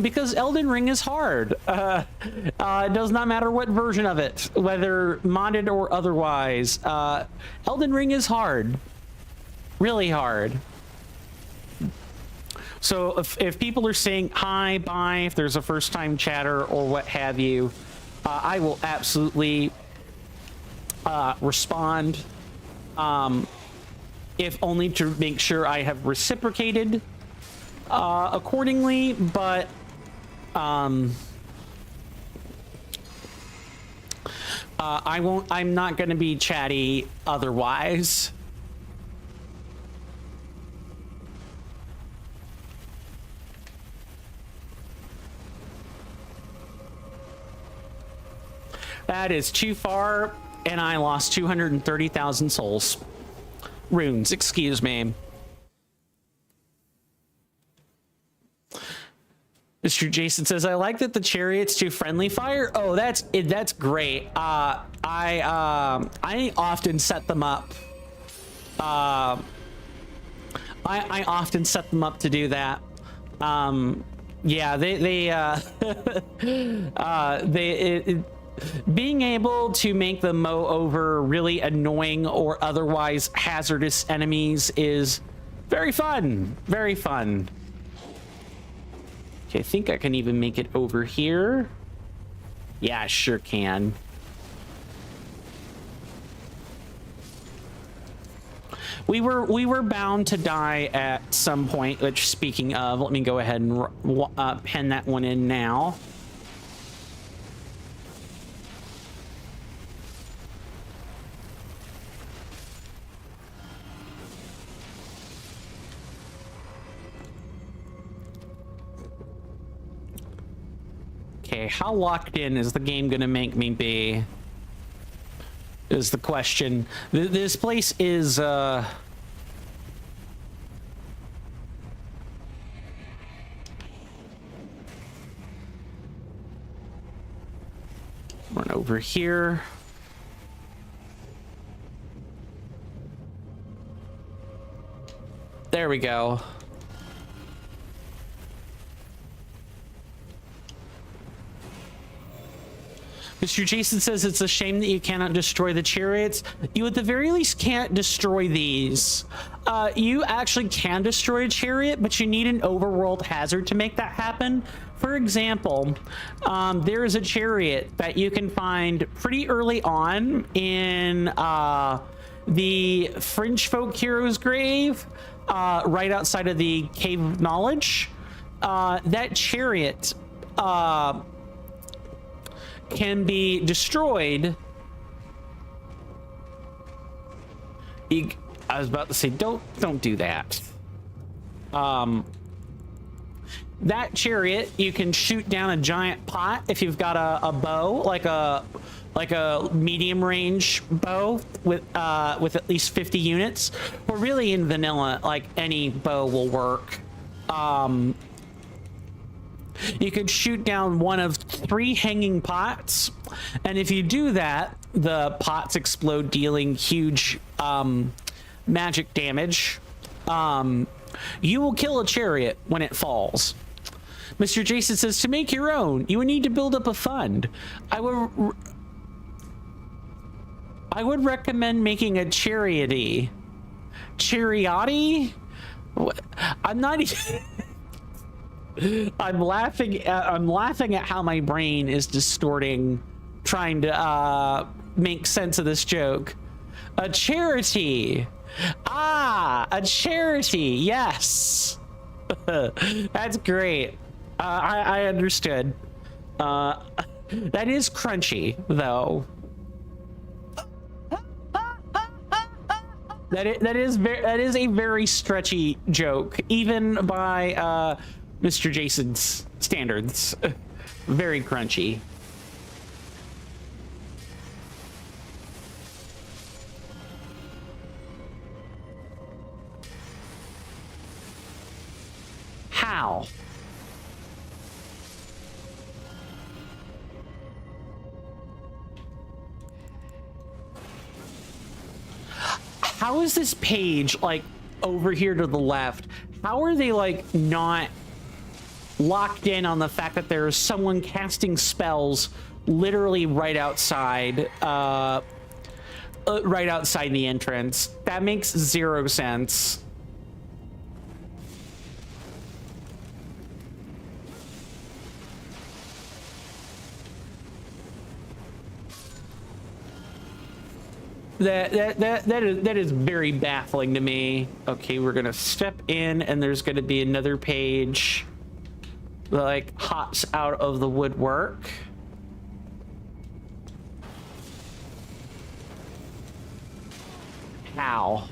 because Elden Ring is hard. It does not matter what version of it, whether modded or otherwise. Elden Ring is hard, really hard. So if people are saying hi, bye, if there's a first time chatter or what have you, I will absolutely respond, if only to make sure I have reciprocated accordingly, but I'm not going to be chatty otherwise. That is too far, and I lost 230,000 souls. Runes, excuse me. Mr. Jason says, I like that the chariot's too friendly fire. Oh, that's great. I often set them up. I often set them up to do that. Yeah, being able to make them mow over really annoying or otherwise hazardous enemies is very fun. Very fun. Okay, I think I can even make it over here. Yeah, I sure can. we were bound to die at some point, which, speaking of, let me go ahead and pen that one in now. Okay, how locked in is the game gonna make me be? Is the question. This place is, run over here. There we go. Mr. Jason says it's a shame that you cannot destroy the chariots. You at the very least can't destroy these. You actually can destroy a chariot, but you need an overworld hazard to make that happen. For example, there is a chariot that you can find pretty early on in the French folk hero's grave, right outside of the Cave of Knowledge. That chariot can be destroyed. I was about to say, don't do that. That chariot, you can shoot down a giant pot if you've got a bow, like a medium range bow with at least 50 units. Or really in vanilla, like any bow will work. You could shoot down one of 3 hanging pots, and if you do that, the pots explode, dealing huge magic damage. You will kill a chariot when it falls. Mr. Jason says, to make your own, you would need to build up a fund. I would recommend making a charioty. Charioty? I'm not even... I'm laughing at how my brain is distorting, trying to make sense of this joke. A charity. A charity. Yes. That's great. I understood. That is crunchy, though. That is a very stretchy joke, even by Mr. Jason's standards. Very crunchy. How? How is this page, like, over here to the left? How are they, like, not locked in on the fact that there is someone casting spells literally right outside the entrance? That makes 0 sense. That is very baffling to me. Okay, we're gonna step in, and there's gonna be another page that, like, hops out of the woodwork. How?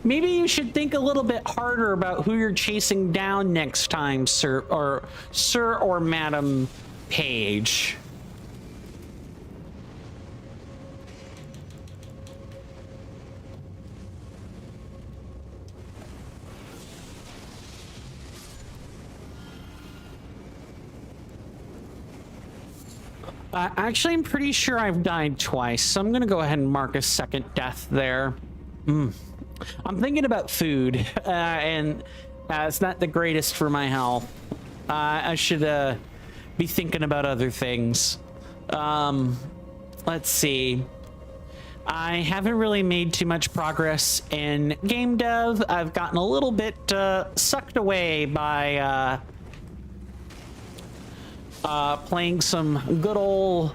Maybe you should think a little bit harder about who you're chasing down next time, sir or Madam Page. Actually, I'm pretty sure I've died twice, so I'm gonna go ahead and mark a second death there. I'm thinking about food, and it's not the greatest for my health. I should be thinking about other things. Let's see. I haven't really made too much progress in game dev. I've gotten a little bit sucked away by playing some good old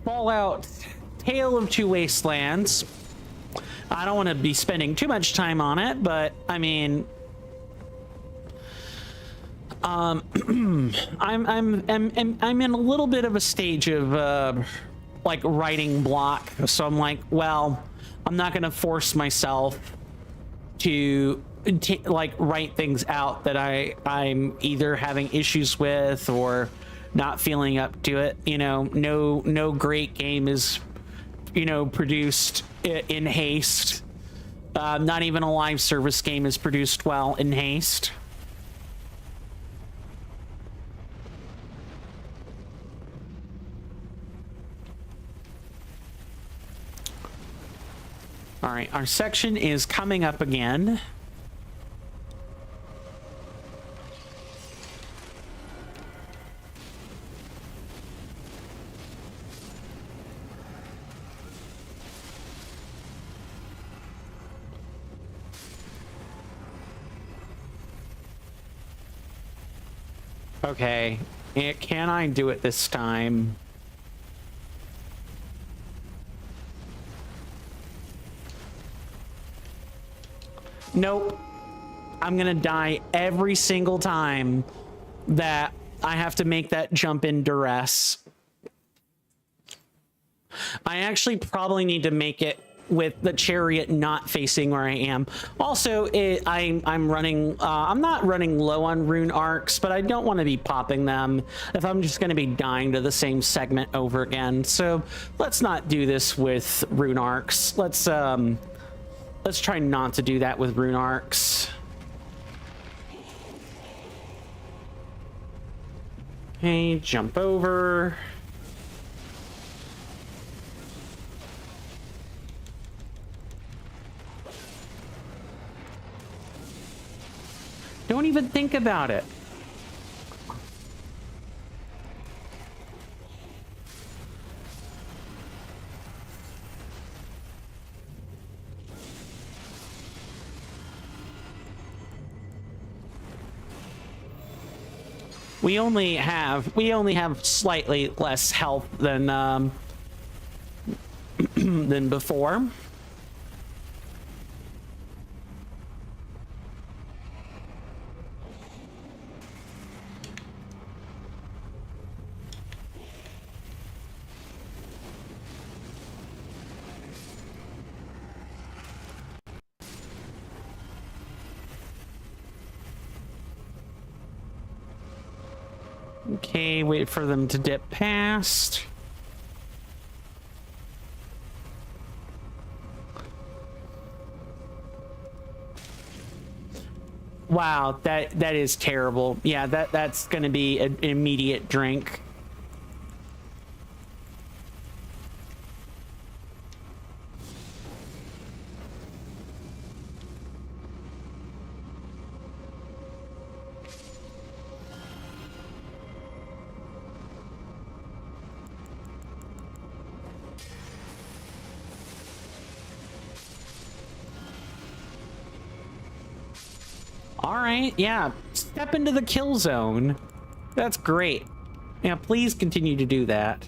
Fallout Tale of Two Wastelands. I don't want to be spending too much time on it, but I mean, I'm in a little bit of a stage of like writing block, so I'm like, well, I'm not gonna force myself to like write things out that I'm either having issues with or not feeling up to it. You know, no great game is, you know, produced in haste. Not even a live service game is produced well in haste. All right, our section is coming up again. Okay, can I do it this time? Nope. I'm gonna die every single time that I have to make that jump in duress. I actually probably need to make it with the chariot not facing where I am. Also, I'm running, I'm not running low on rune arcs, but I don't want to be popping them if I'm just going to be dying to the same segment over again. So let's not do this with rune arcs. Let's try not to do that with rune arcs. Okay, jump over. Don't even think about it. We only have slightly less health than than before. Okay, wait for them to dip past. Wow, that is terrible. Yeah, that's gonna be an immediate drink. All right, yeah, step into the kill zone. That's great. Yeah, please continue to do that.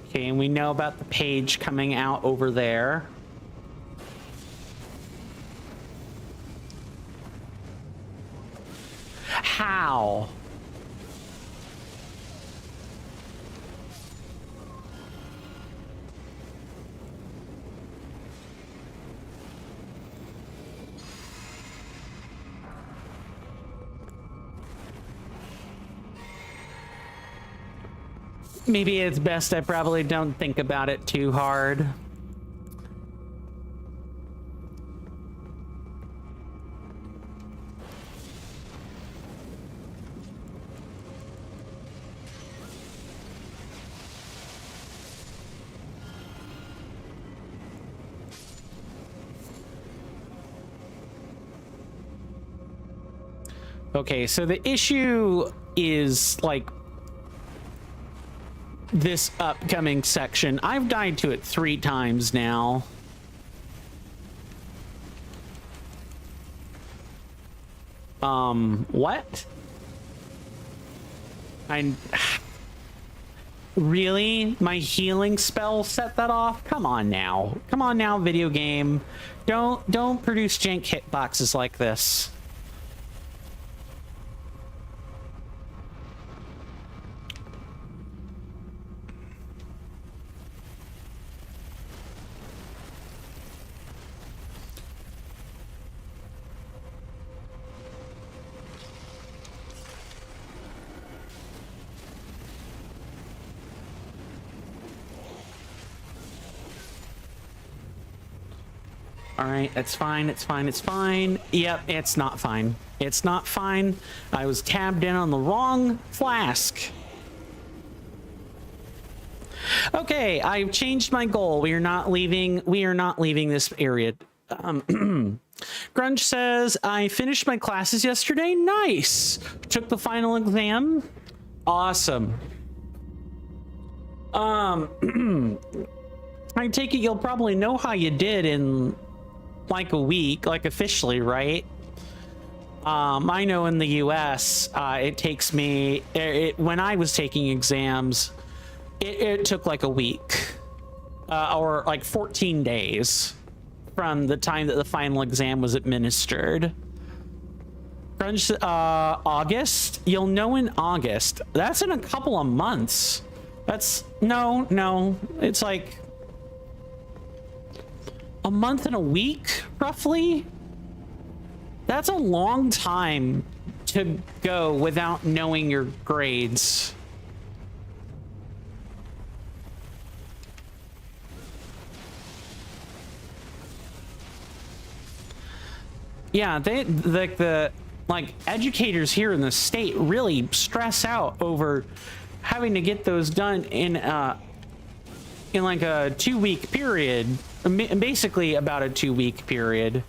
Okay, and we know about the page coming out over there. How? Maybe it's best I probably don't think about it too hard. Okay, so the issue is like this upcoming section. I've died to it 3 times now. What? Really? My healing spell set that off? Come on now. Come on now, video game. Don't produce jank hitboxes like this. All right, it's fine, it's fine, it's fine. Yep, it's not fine. It's not fine. I was tabbed in on the wrong flask. Okay, I've changed my goal. We are not leaving this area. Grunge says, I finished my classes yesterday. Nice. Took the final exam. Awesome. I take it you'll probably know how you did in like a week, like officially, right? I know in the US, it takes me, when I was taking exams, it took like a week, or like 14 days from the time that the final exam was administered. Grunge, August? You'll know in August. That's in a couple of months. That's, no, it's like a month and a week, roughly. That's a long time to go without knowing your grades. Yeah, like educators here in the state really stress out over having to get those done in like a 2-week period, basically about a 2-week period.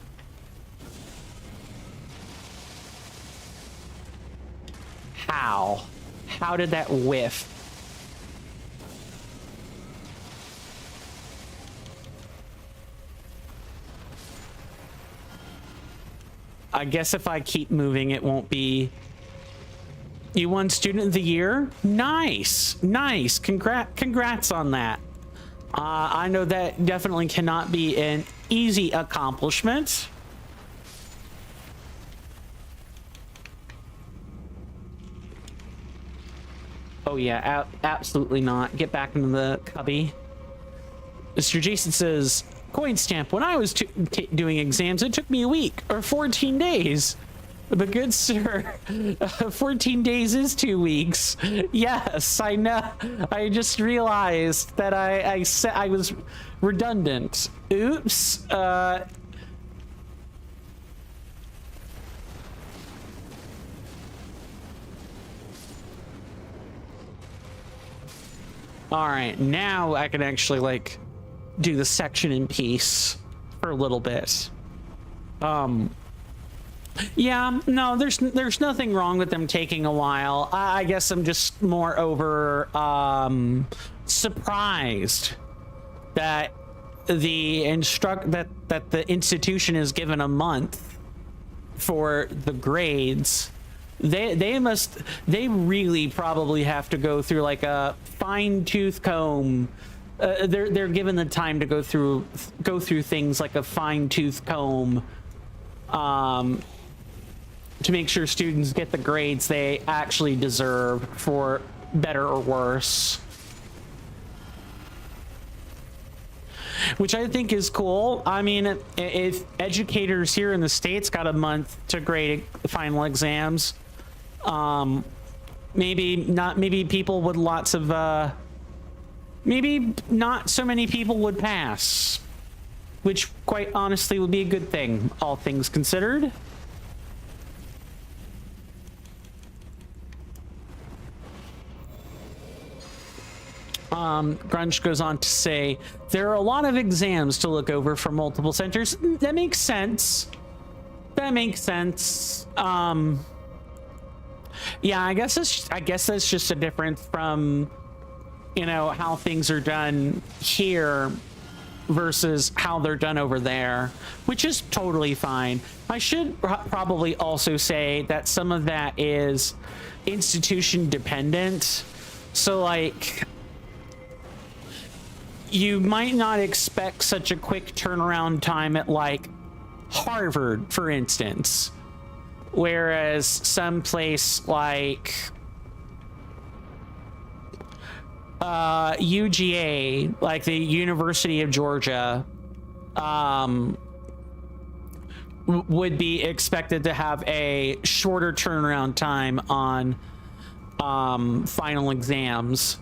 How did that whiff? I guess if I keep moving, it won't be. You won Student of the Year? Nice. Congrats on that. I know that definitely cannot be an easy accomplishment. Oh yeah, absolutely not. Get back into the cubby. Mr. Jason says, coin stamp, when I was doing exams, it took me a week or 14 days. But good sir, 14 days is 2 weeks. Yes, I know. I just realized that I said I was redundant. Oops. All right, now I can actually like do the section in peace for a little bit. Yeah, no, there's nothing wrong with them taking a while. I guess I'm just more over surprised that the that the institution is given a month for the grades. They really probably have to go through like a fine-tooth comb. They're given the time to go through things like a fine-tooth comb, to make sure students get the grades they actually deserve, for better or worse. Which I think is cool. I mean, if educators here in the States got a month to grade final exams, maybe people with lots of, maybe not so many people would pass, which quite honestly would be a good thing, all things considered. Grunge goes on to say, there are a lot of exams to look over for multiple centers. That makes sense. Yeah, I guess that's just a difference from you know, how things are done here versus how they're done over there, which is totally fine. I should probably also say that some of that is institution dependent. So like, you might not expect such a quick turnaround time at like Harvard, for instance, whereas some place like UGA, like the University of Georgia, would be expected to have a shorter turnaround time on final exams.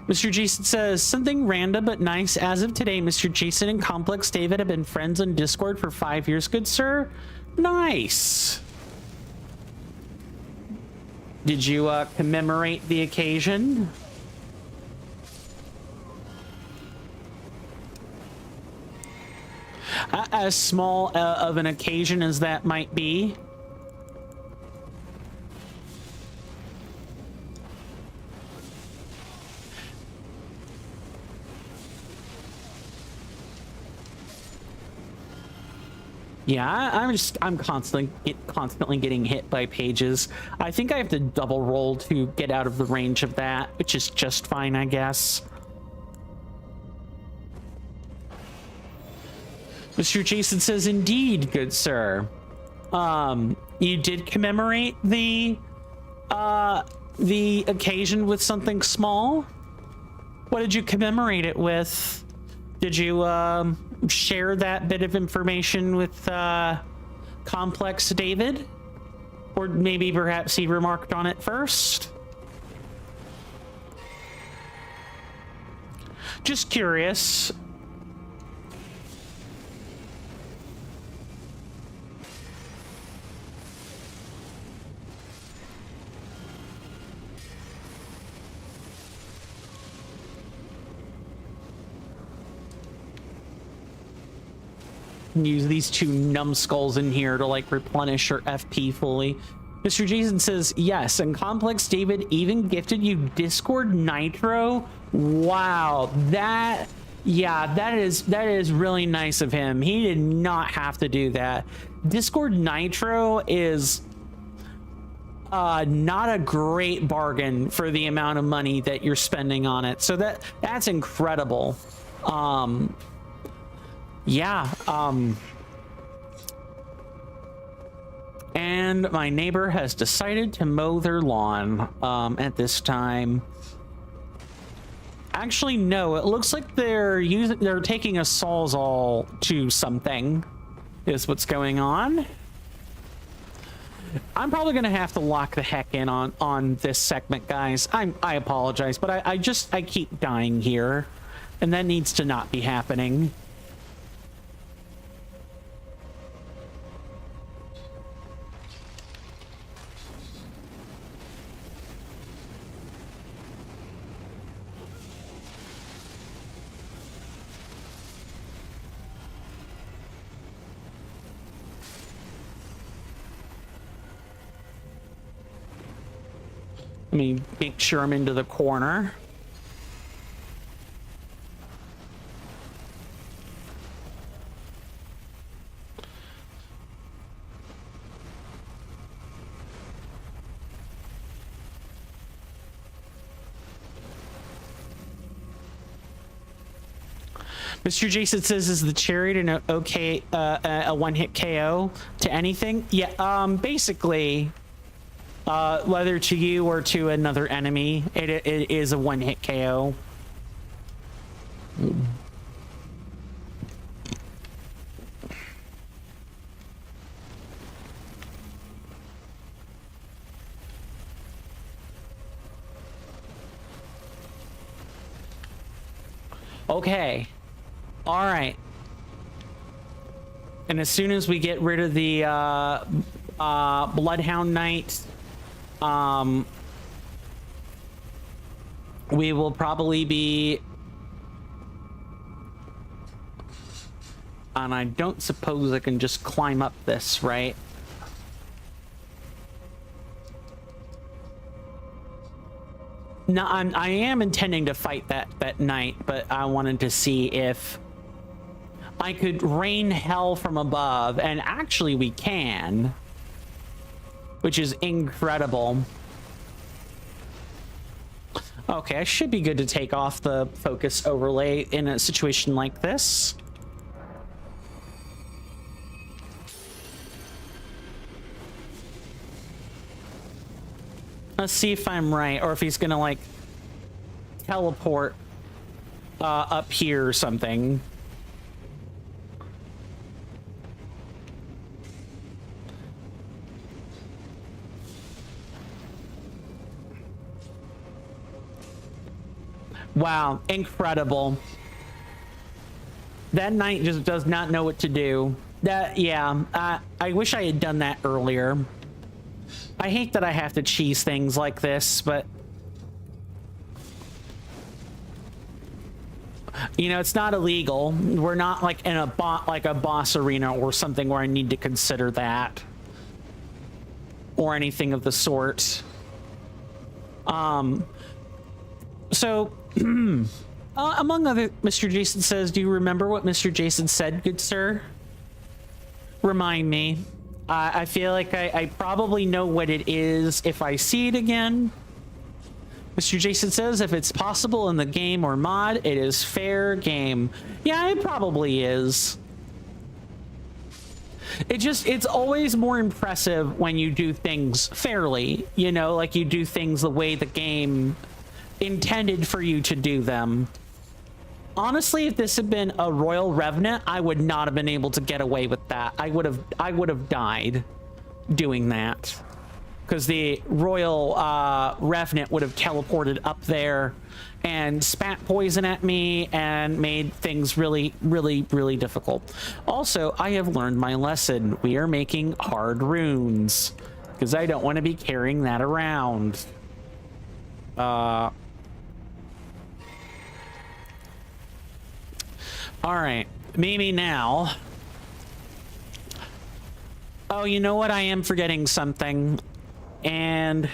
Mr. Jason says, something random but nice. As of today, Mr. Jason and Complex David have been friends on Discord for 5 years, good sir. Nice. Did you commemorate the occasion? As small of an occasion as that might be. Yeah, I'm constantly getting hit by pages. I think I have to double roll to get out of the range of that, which is just fine, I guess. Mr. Jason says, indeed, good sir. You did commemorate the occasion with something small? What did you commemorate it with? Did you share that bit of information with Complex David? Or maybe perhaps he remarked on it first? Just curious. Use these two numbskulls in here to like replenish your FP fully. Mr. Jason says, yes, and Complex David even gifted you Discord Nitro. Wow, that is really nice of him. He did not have to do that. Discord Nitro is not a great bargain for the amount of money that you're spending on it. So that's incredible. Yeah, and my neighbor has decided to mow their lawn at this time. Actually, no, it looks like they're taking a Sawzall to something is what's going on. I'm probably gonna have to lock the heck in on this segment, guys. I apologize, but I keep dying here, and that needs to not be happening. Let me make sure I'm into the corner. Mr. Jason says, is the chariot an okay a one-hit KO to anything? Yeah, basically, whether to you or to another enemy, it is a one-hit KO. Okay. All right. And as soon as we get rid of the Bloodhound Knight, we will probably be... And I don't suppose I can just climb up this, right? No, I am intending to fight that knight, but I wanted to see if I could rain hell from above, and actually we can, which is incredible. Okay, I should be good to take off the focus overlay in a situation like this. Let's see if I'm right, or if he's gonna like teleport up here or something. Wow, incredible. That knight just does not know what to do. Yeah, I wish I had done that earlier. I hate that I have to cheese things like this, but you know, it's not illegal. We're not like in a boss arena or something where I need to consider that or anything of the sort. So among other, Mr. Jason says, do you remember what Mr. Jason said, good sir? Remind me. I feel like I probably know what it is if I see it again. Mr. Jason says, if it's possible in the game or mod, it is fair game. Yeah, it probably is. It's always more impressive when you do things fairly, you know, like you do things the way the game intended for you to do them. Honestly, if this had been a Royal Revenant, I would not have been able to get away with that. I would have died doing that, because the Royal Revenant would have teleported up there and spat poison at me and made things really, really, really difficult. Also, I have learned my lesson. We are making hard runes, because I don't want to be carrying that around. All right, maybe now. Oh, you know what? I am forgetting something. And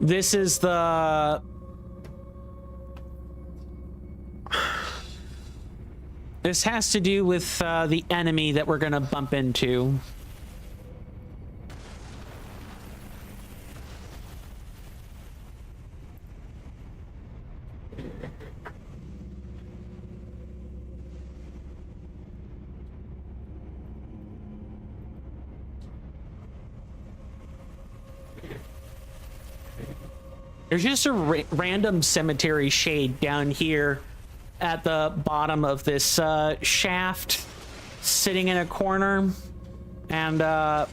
this is the... This has to do with the enemy that we're going to bump into. There's just a random cemetery shade down here at the bottom of this shaft, sitting in a corner, and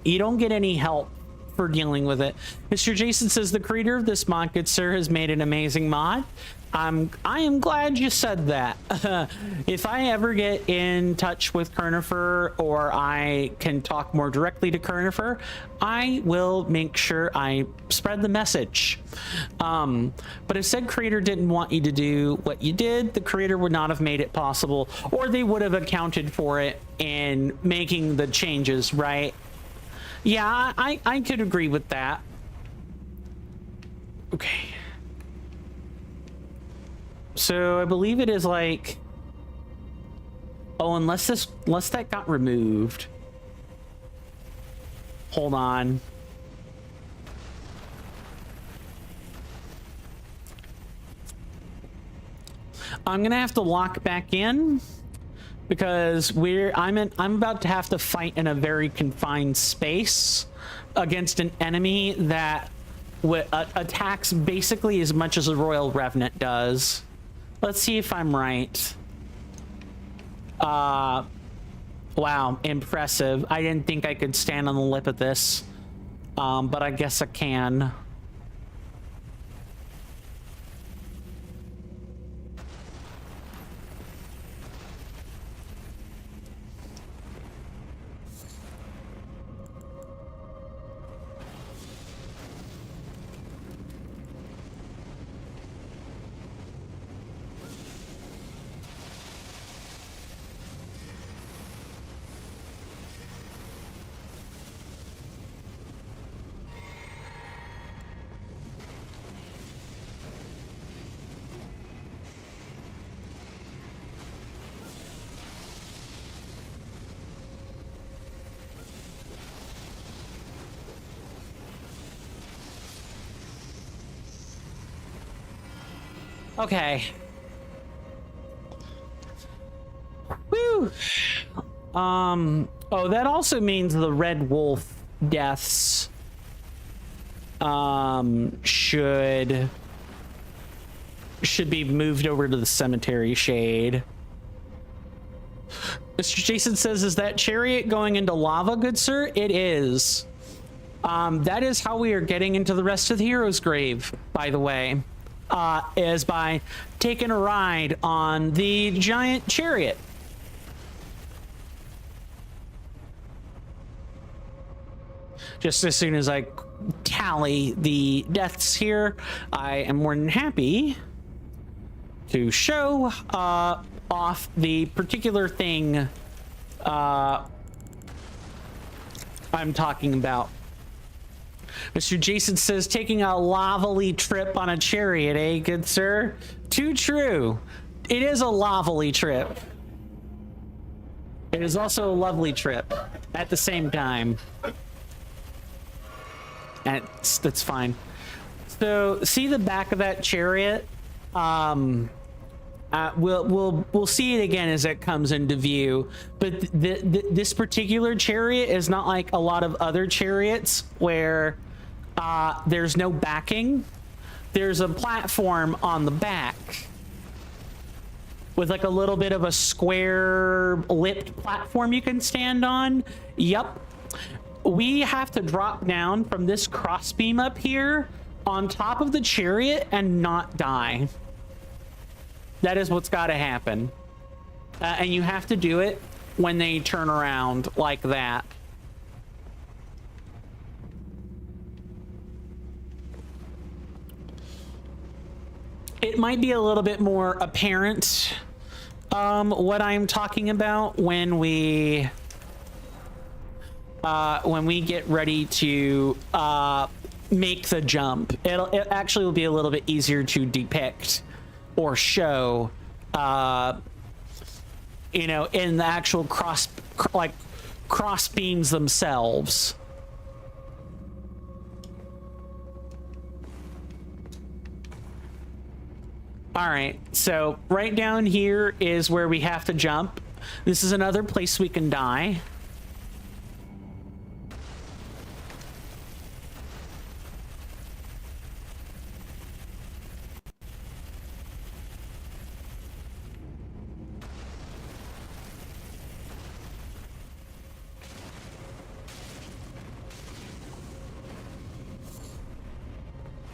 you don't get any help for dealing with it. Mr. Jason says the creator of this mod, good sir, has made an amazing mod. I am glad you said that. If I ever get in touch with Kernifer, or I can talk more directly to Kernifer, I will make sure I spread the message. But if said creator didn't want you to do what you did, the creator would not have made it possible, or they would have accounted for it in making the changes, right? Yeah, I could agree with that. Okay. So I believe it is like, oh, unless that got removed. Hold on. I'm gonna have to lock back in, because I'm about to have to fight in a very confined space against an enemy that attacks basically as much as a Royal Revenant does. Let's see if I'm right. Wow, impressive. I didn't think I could stand on the lip of this, but I guess I can. Okay. Woo. Oh, that also means the red wolf deaths should be moved over to the cemetery shade. Mr. Jason says, is that chariot going into lava, good sir? It is. That is how we are getting into the rest of the hero's grave, by the way, is by taking a ride on the giant chariot. Just as soon as I tally the deaths here, I am more than happy to show off the particular thing I'm talking about. Mr. Jason says, taking a lavally trip on a chariot, eh, good sir? Too true. It is a lavally trip. It is also a lovely trip at the same time. And that's fine. So, see the back of that chariot? We'll see it again as it comes into view. But this particular chariot is not like a lot of other chariots where there's no backing. There's a platform on the back with like a little bit of a square lipped platform you can stand on. Yup. We have to drop down from this crossbeam up here on top of the chariot and not die. That is what's got to happen. And you have to do it when they turn around like that. It might be a little bit more apparent what I'm talking about when we get ready to make the jump. It actually will be a little bit easier to depict or show, you know, in the actual cross beams themselves. All right, so right down here is where we have to jump. This is another place we can die.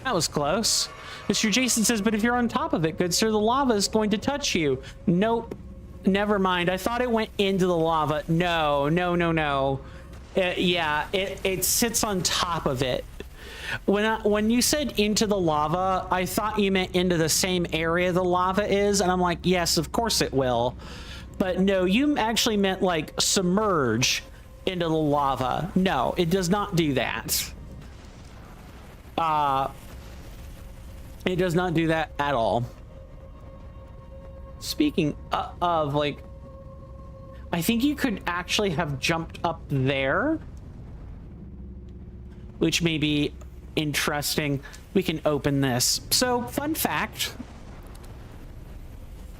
That was close. Mr. Jason says, but if you're on top of it, good sir, the lava is going to touch you. Nope. Never mind. I thought it went into the lava. No. Yeah, it sits on top of it. When you said into the lava, I thought you meant into the same area the lava is, and I'm like, yes, of course it will. But no, you actually meant like submerge into the lava. No, it does not do that. It does not do that at all. Speaking of, like, I think you could actually have jumped up there, which may be interesting. We can open this. So, fun fact.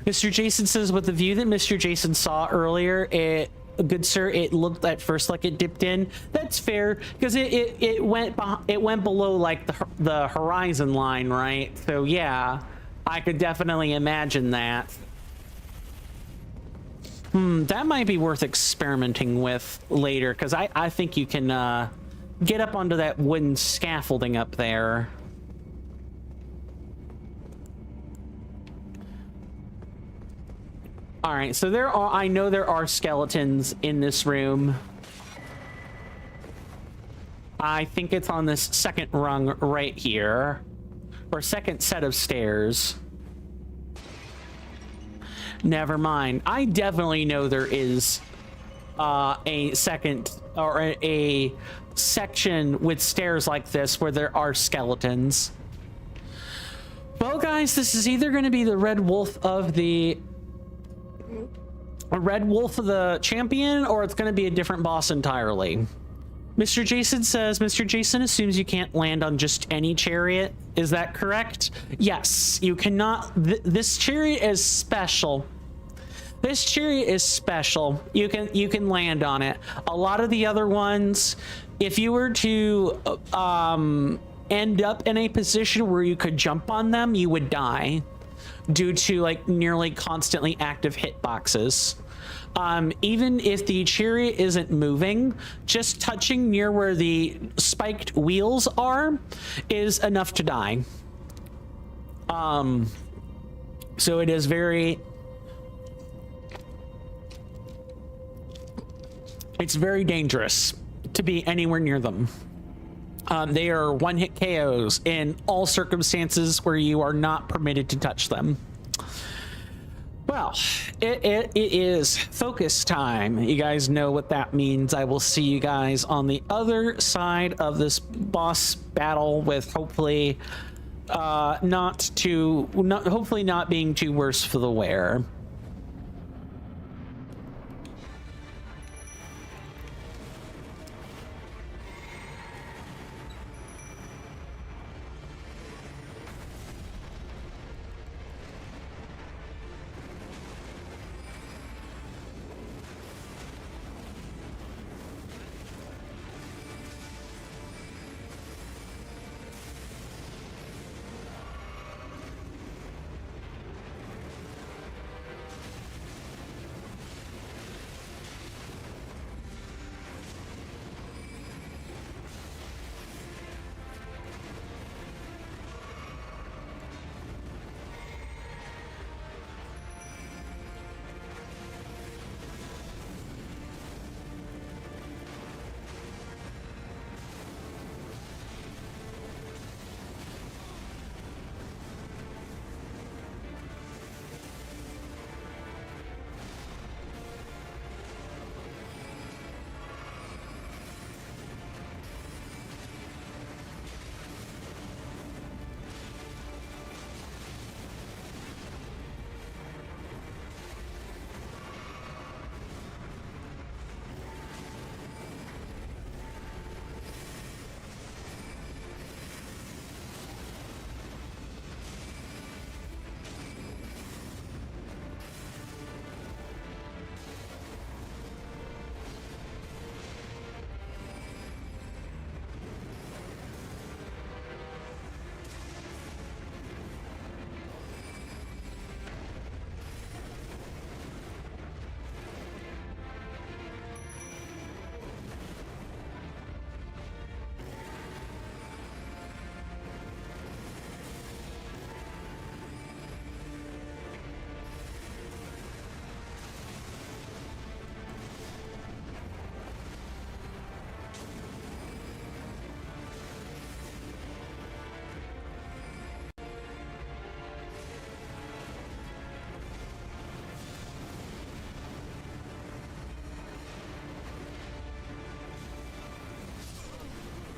Mr. Jason says, with the view that Mr. Jason saw earlier, good sir, it looked at first like it dipped in. That's fair, because it went below like the horizon line, right? So yeah, I could definitely imagine that. That might be worth experimenting with later, because I think you can get up onto that wooden scaffolding up there. All right, so I know there are skeletons in this room. I think it's on this second rung right here, or second set of stairs. Never mind. I definitely know there is a second or a section with stairs like this where there are skeletons. Well, guys, this is either going to be the Red Wolf of the champion, or it's going to be a different boss entirely. Mr. Jason says, Mr. Jason assumes you can't land on just any chariot. Is that correct? Yes, you cannot. This chariot is special. This chariot is special. You can land on it. A lot of the other ones, if you were to end up in a position where you could jump on them, you would die due to like nearly constantly active hitboxes. Even if the chariot isn't moving, just touching near where the spiked wheels are is enough to die. So it is it's very dangerous to be anywhere near them. They are one-hit KOs in all circumstances where you are not permitted to touch them. Well, it is focus time. You guys know what that means. I will see you guys on the other side of this boss battle with hopefully not being too worse for the wear.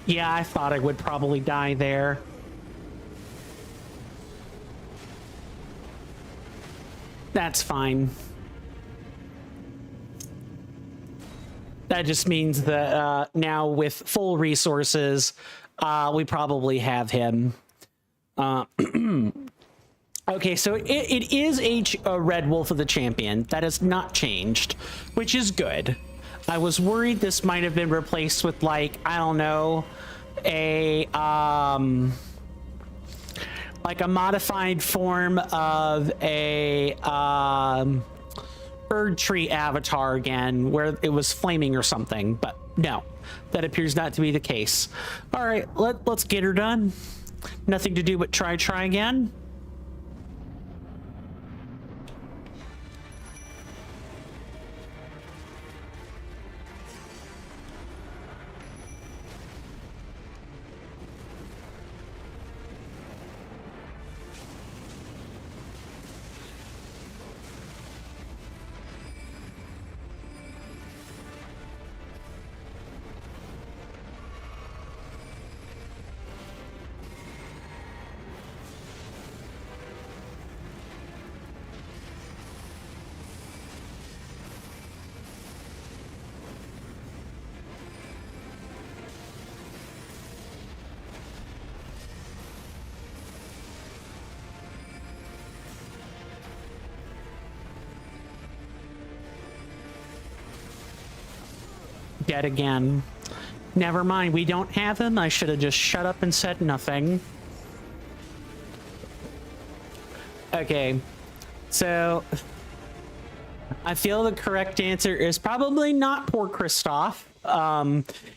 Yeah, I thought I would probably die there. That's fine. That just means that now with full resources, we probably have him. Okay, so it is a Red Wolf of the Champion. That has not changed, which is good. I was worried this might have been replaced with, like, I don't know, like a modified form of a Erd Tree avatar again, where it was flaming or something, but no, that appears not to be the case. All right, let's get her done. Nothing to do but try again. dead again. Never mind, we don't have him. I should have just shut up and said nothing. Okay, so I feel the correct answer is probably not poor Kristoff.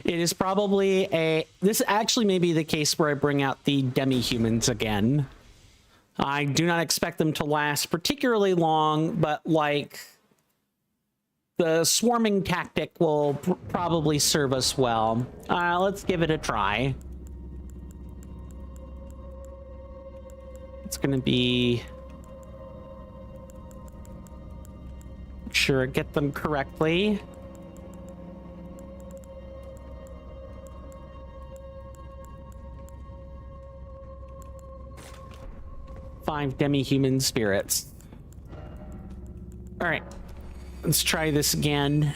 It is probably this actually may be the case where I bring out the demi-humans again. I do not expect them to last particularly long, but like the swarming tactic will probably serve us well. Let's give it a try. It's gonna be... Make sure I get them correctly. Five demi-human spirits. All right, let's try this again.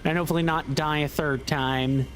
And hopefully not die a third time.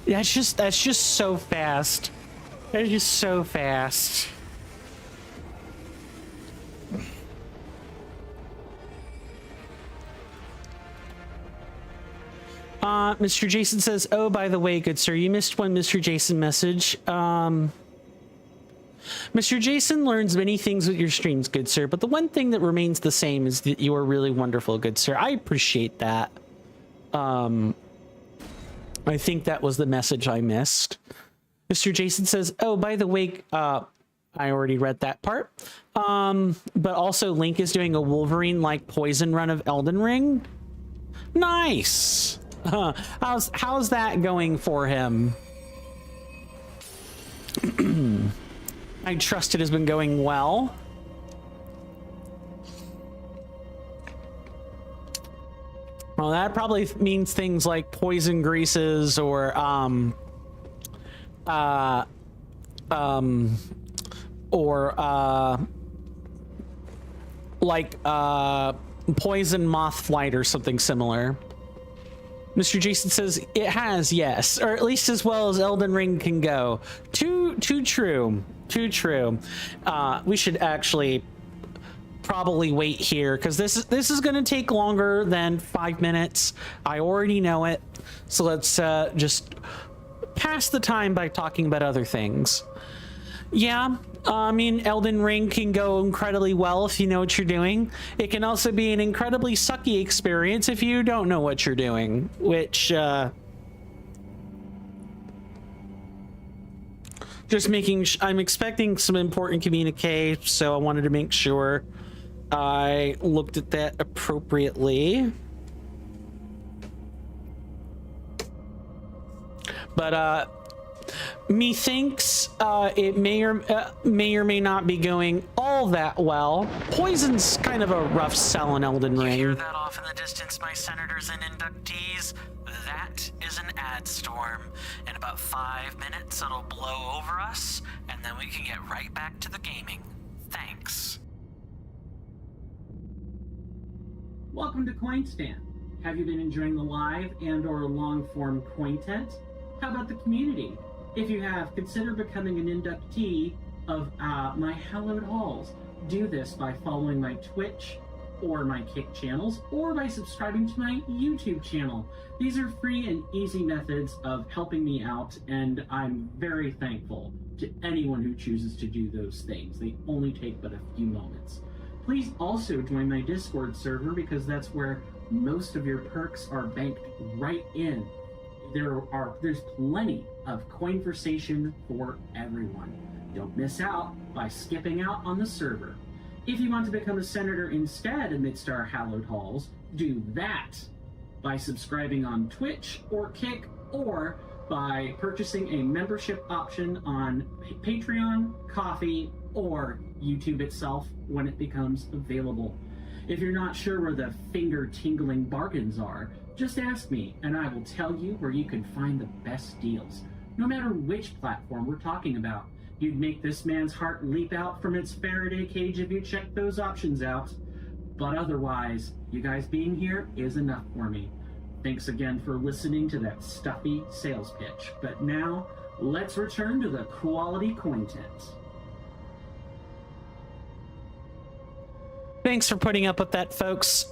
That's just so fast. That's just so fast. Mr. Jason says, "Oh, by the way, good sir, you missed one Mr. Jason message. Mr. Jason learns many things with your streams, good sir, but the one thing that remains the same is that you are really wonderful, good sir." I appreciate that. I think that was the message I missed. Mr. Jason says, "Oh, by the way, I already read that part. But also Link is doing a Wolverine-like poison run of Elden Ring. Nice. How's that going for him? I trust it has been going well. Well, that probably means things like poison greases or poison moth flight or something similar. Mr. Jason says it has, yes, or at least as well as Elden Ring can go. Too true. We should actually probably wait here because this is going to take longer than 5 minutes. I already know it, so let's just pass the time by talking about other things. Yeah, I mean, Elden Ring can go incredibly well if you know what you're doing. It can also be an incredibly sucky experience if you don't know what you're doing, which, just making, I'm expecting some important communique, so I wanted to make sure I looked at that appropriately. But, methinks it may or may not be going all that well. Poison's kind of a rough sell in Elden Ring. You hear that off in the distance, my senators and inductees? That is an ad storm. In about 5 minutes, it'll blow over us, and then we can get right back to the gaming. Thanks. Welcome to CoinStan. Have you been enjoying the live and or long-form content? How about the community? If you have, consider becoming an inductee of my hallowed halls. Do this by following my Twitch or my Kick channels, or by subscribing to my YouTube channel. These are free and easy methods of helping me out, and I'm very thankful to anyone who chooses to do those things. They only take but a few moments. Please also join my Discord server because that's where most of your perks are banked right in. There's plenty of conversation for everyone. Don't miss out by skipping out on the server. If you want to become a senator instead amidst our hallowed halls, do that by subscribing on Twitch or Kick, or by purchasing a membership option on Patreon, Coffee, or YouTube itself when it becomes available. If you're not sure where the finger-tingling bargains are, just ask me, and I will tell you where you can find the best deals. No matter which platform we're talking about, you'd make this man's heart leap out from its Faraday cage if you check those options out. But otherwise, you guys being here is enough for me. Thanks again for listening to that stuffy sales pitch. But now, let's return to the quality content. Thanks for putting up with that, folks.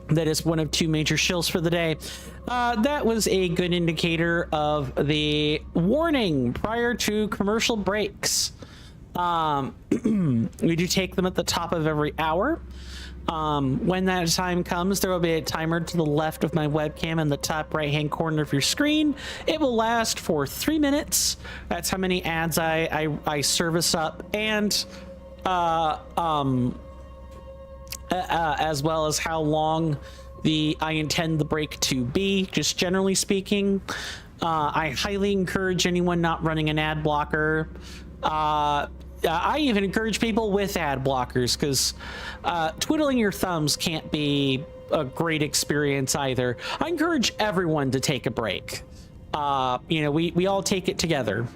That is one of two major shills for the day. That was a good indicator of the warning prior to commercial breaks. We do take them at the top of every hour. When that time comes, there will be a timer to the left of my webcam in the top right-hand corner of your screen. It will last for 3 minutes. That's how many ads I service up, and as well as how long I intend the break to be, just generally speaking. I highly encourage anyone not running an ad blocker. I even encourage people with ad blockers, because twiddling your thumbs can't be a great experience either. I encourage everyone to take a break. We all take it together.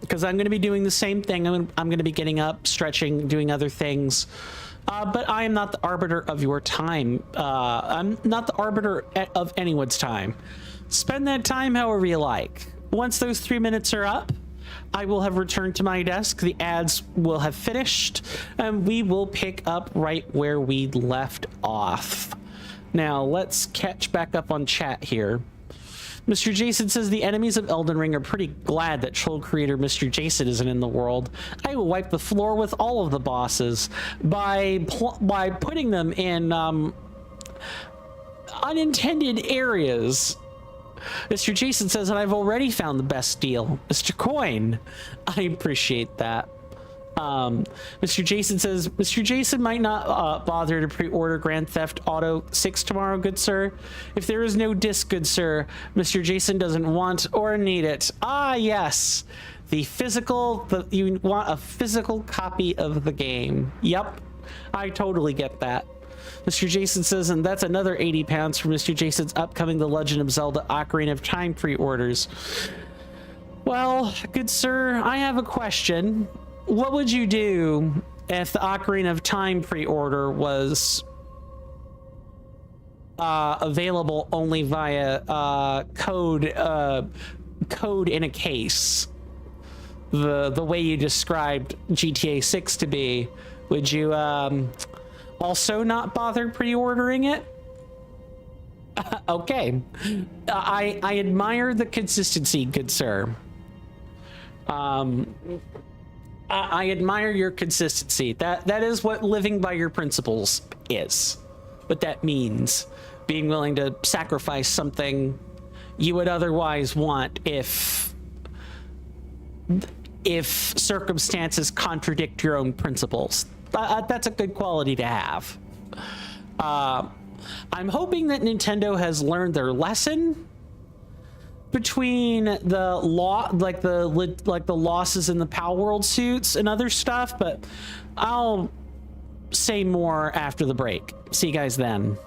Because I'm going to be doing the same thing. I'm going to be getting up, stretching, doing other things. But I am not the arbiter of your time. I'm not the arbiter of anyone's time. Spend that time however you like. Once those 3 minutes are up, I will have returned to my desk. The ads will have finished, and we will pick up right where we left off. Now, let's catch back up on chat here. Mr. Jason says the enemies of Elden Ring are pretty glad that troll creator Mr. Jason isn't in the world. I will wipe the floor with all of the bosses by putting them in unintended areas. Mr. Jason says that I've already found the best deal. Mr. Coin, I appreciate that. Mr. Jason says, Mr. Jason might not bother to pre-order Grand Theft Auto 6 tomorrow, good sir. If there is no disc, good sir, Mr. Jason doesn't want or need it. Ah, yes. You want a physical copy of the game. Yep. I totally get that. Mr. Jason says, and that's another 80 pounds for Mr. Jason's upcoming The Legend of Zelda Ocarina of Time pre-orders. Well, good sir, I have a question. What would you do if the Ocarina of Time pre-order was available only via code in a case? The way you described GTA 6 to be, would you also not bother pre-ordering it? Okay. I admire the consistency, good sir. I admire your consistency. That is what living by your principles is. What that means. Being willing to sacrifice something you would otherwise want if circumstances contradict your own principles. That's a good quality to have. I'm hoping that Nintendo has learned their lesson between the losses in the Pal World suits and other stuff, but I'll say more after the break. See you guys then.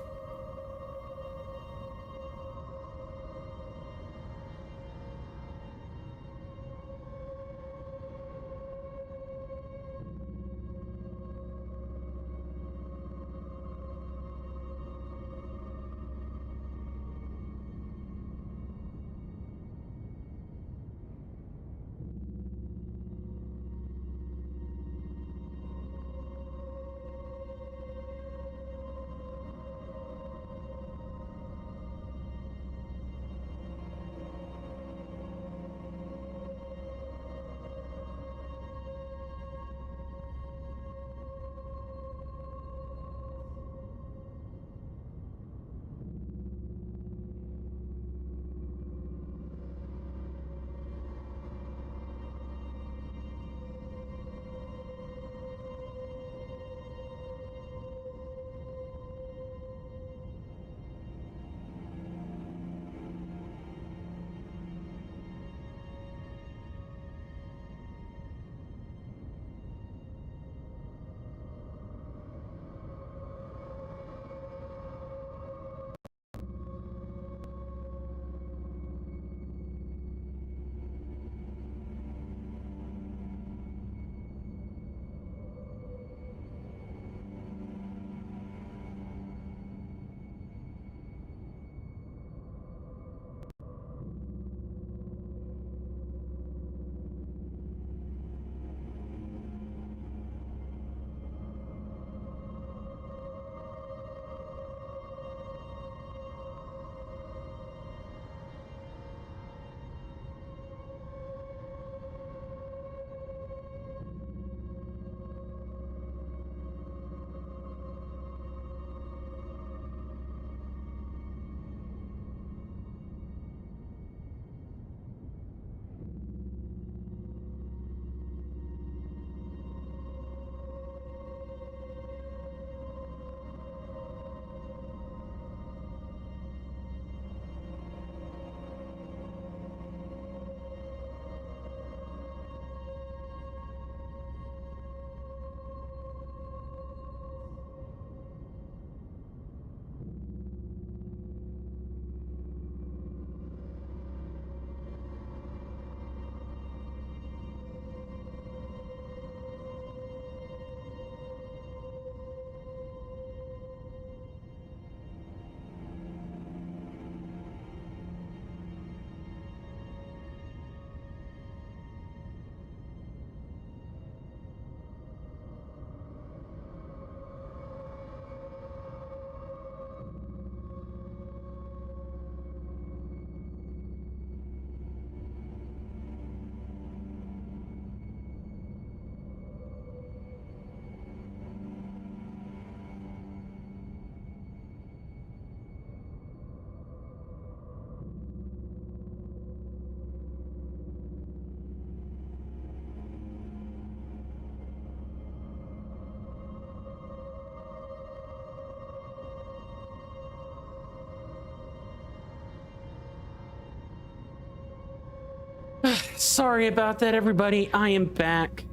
Sorry about that, everybody. I am back.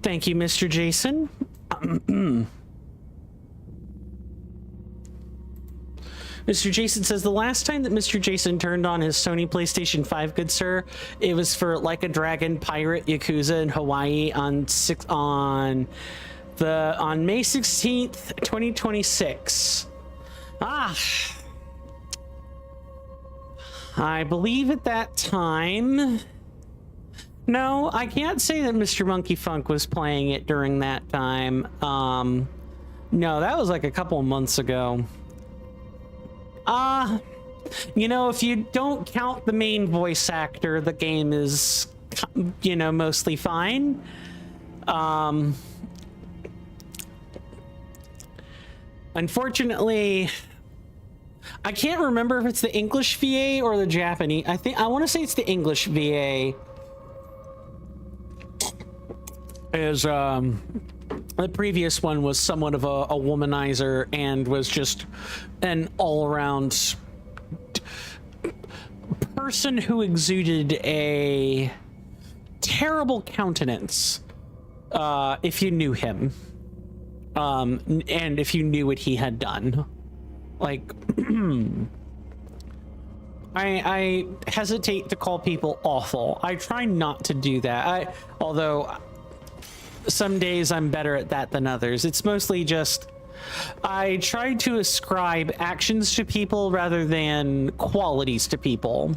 Thank you, Mr. Jason. Mr. Jason says the last time that Mr. Jason turned on his Sony PlayStation 5, good sir, it was for Like a Dragon Pirate Yakuza in Hawaii on May 16th, 2026. I believe at that time. No, I can't say that Mr. Monkey Funk was playing it during that time. No, that was like a couple of months ago. You know, if you don't count the main voice actor, the game is, you know, mostly fine. Unfortunately, I can't remember if it's the English VA or the Japanese. I want to say it's the English VA. As the previous one was somewhat of a womanizer and was just an all-around person who exuded a terrible countenance, if you knew him, and if you knew what he had done. Like, I hesitate to call people awful. I try not to do that. Although some days I'm better at that than others. It's mostly just I try to ascribe actions to people rather than qualities to people.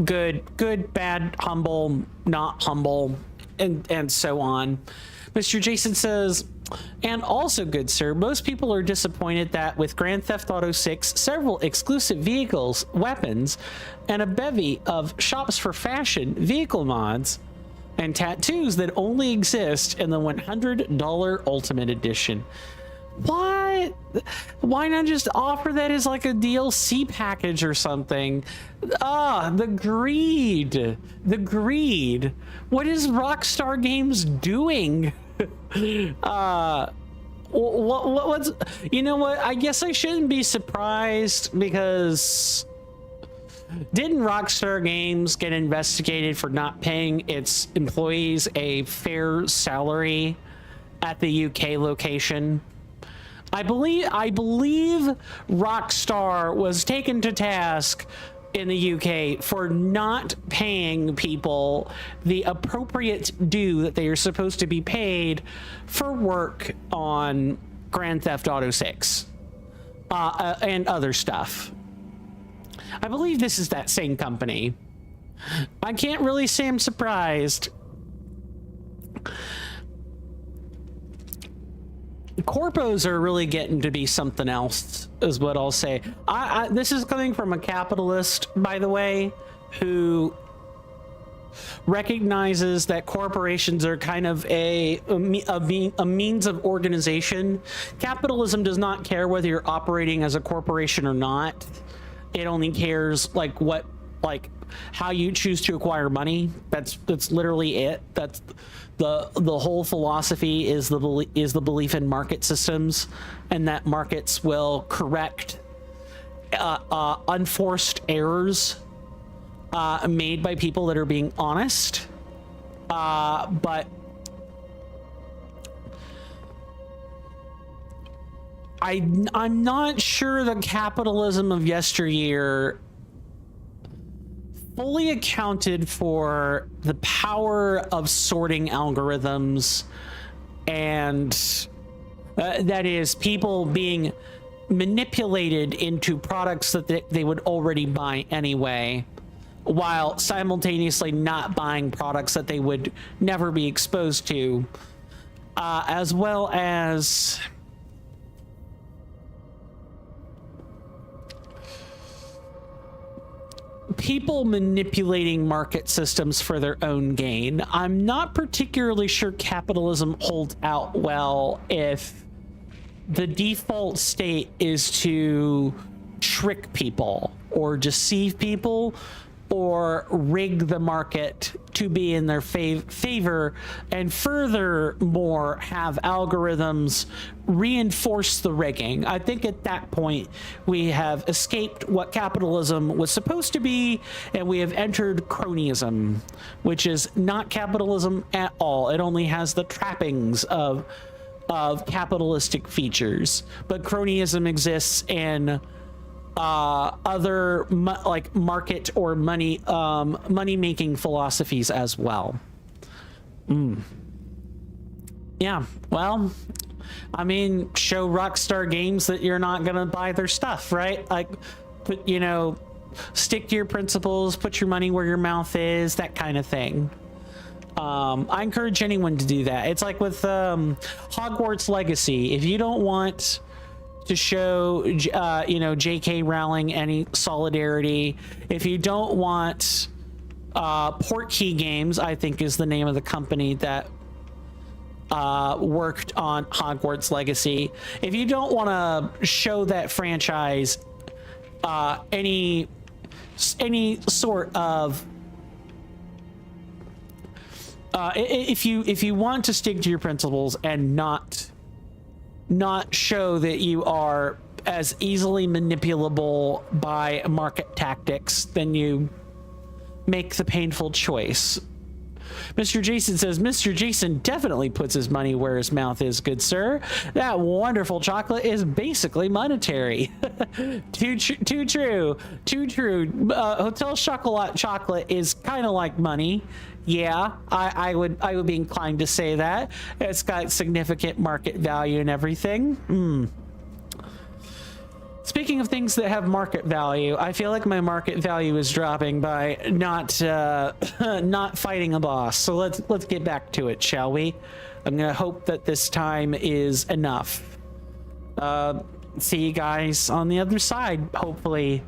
Good, bad, humble, not humble, and so on. Mr. Jason says, and also, good sir, most people are disappointed that with Grand Theft Auto 6, several exclusive vehicles, weapons, and a bevy of shops for fashion, vehicle mods, and tattoos that only exist in the $100 Ultimate Edition. What? Why not just offer that as like a DLC package or something? The greed. The greed. What is Rockstar Games doing? What's, you know what? I guess I shouldn't be surprised, because didn't Rockstar Games get investigated for not paying its employees a fair salary at the UK location? I believe Rockstar was taken to task in the UK for not paying people the appropriate due that they are supposed to be paid for work on Grand Theft Auto 6 and other stuff. I believe this is that same company. I can't really say I'm surprised. Corpos are really getting to be something else, is what I'll say. This is coming from a capitalist, by the way, who recognizes that corporations are kind of a means of organization. Capitalism does not care whether you're operating as a corporation or not. It only cares how you choose to acquire money. That's literally it. That's the whole philosophy is the belief in market systems, and that markets will correct unforced errors made by people that are being honest. But I'm not sure the capitalism of yesteryear fully accounted for the power of sorting algorithms, and that is people being manipulated into products that they would already buy anyway, while simultaneously not buying products that they would never be exposed to, as well as people manipulating market systems for their own gain. I'm not particularly sure capitalism holds out well if the default state is to trick people or deceive people or rig the market to be in their favor, and furthermore have algorithms reinforce the rigging. I think at that point we have escaped what capitalism was supposed to be, and we have entered cronyism, which is not capitalism at all. It only has the trappings of capitalistic features, but cronyism exists in other like market or money making philosophies as well. Yeah, well, I mean, show Rockstar Games that you're not gonna buy their stuff, right? Like, put, you know, stick to your principles, put your money where your mouth is, that kind of thing. I encourage anyone to do that. It's like with Hogwarts Legacy. If you don't want to show, you know, J.K. Rowling any solidarity, if you don't want, Portkey Games, I think is the name of the company that worked on Hogwarts Legacy. If you don't want to show that franchise any sort of if you want to stick to your principles and not show that you are as easily manipulable by market tactics, then you make the painful choice. Mr. Jason says, Mr. Jason definitely puts his money where his mouth is, good sir. That wonderful chocolate is basically monetary. Too true. Hotel chocolate is kind of like money. Yeah, I would be inclined to say that. It's got significant market value and everything. Speaking of things that have market value, I feel like my market value is dropping by not fighting a boss. So let's get back to it, shall we? I'm gonna hope that this time is enough. See you guys on the other side, hopefully.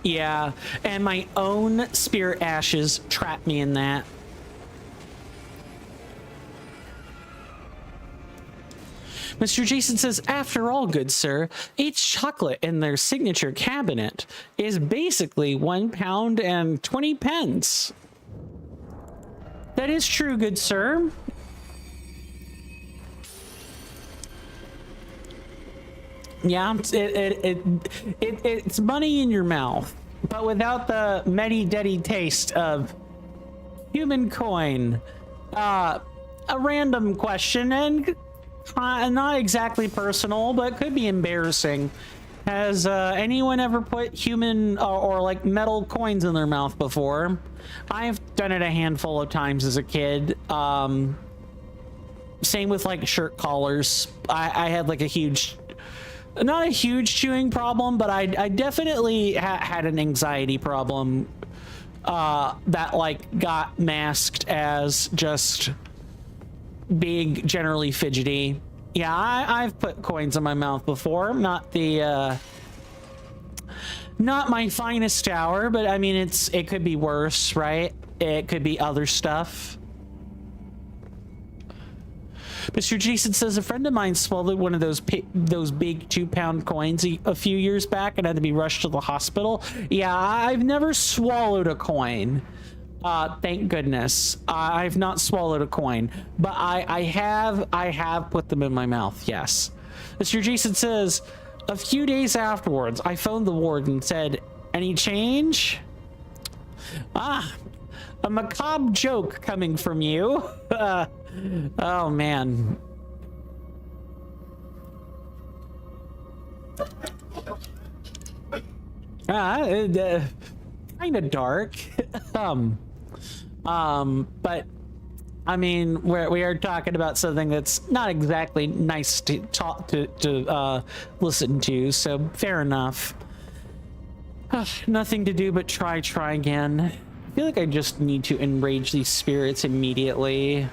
Yeah, and my own spirit ashes trap me in that. Mr. Jason says, after all, good sir, each chocolate in their signature cabinet is basically £1 and 20 pence. That is true, good sir. Yeah, it's money in your mouth, but without the medi-dedi taste of human coin. A random question, and not exactly personal, but could be embarrassing. Has anyone ever put human or like metal coins in their mouth before? I've done it a handful of times as a kid. Same with like shirt collars. I had like a huge... Not a huge chewing problem, but I definitely had an anxiety problem that like got masked as just being generally fidgety. Yeah, I've put coins in my mouth before. Not my finest hour, but I mean it could be worse, right? It could be other stuff. Mr. Jason says, a friend of mine swallowed one of those big 2-pound coins a few years back and had to be rushed to the hospital. Yeah, I've never swallowed a coin. Thank goodness. I've not swallowed a coin, but I have put them in my mouth. Yes. Mr. Jason says, a few days afterwards, I phoned the ward and said, any change? a macabre joke coming from you. Oh man. Kind of dark. But I mean, we are talking about something that's not exactly nice to talk to listen to, so fair enough. Nothing to do but try again. I feel like I just need to enrage these spirits immediately.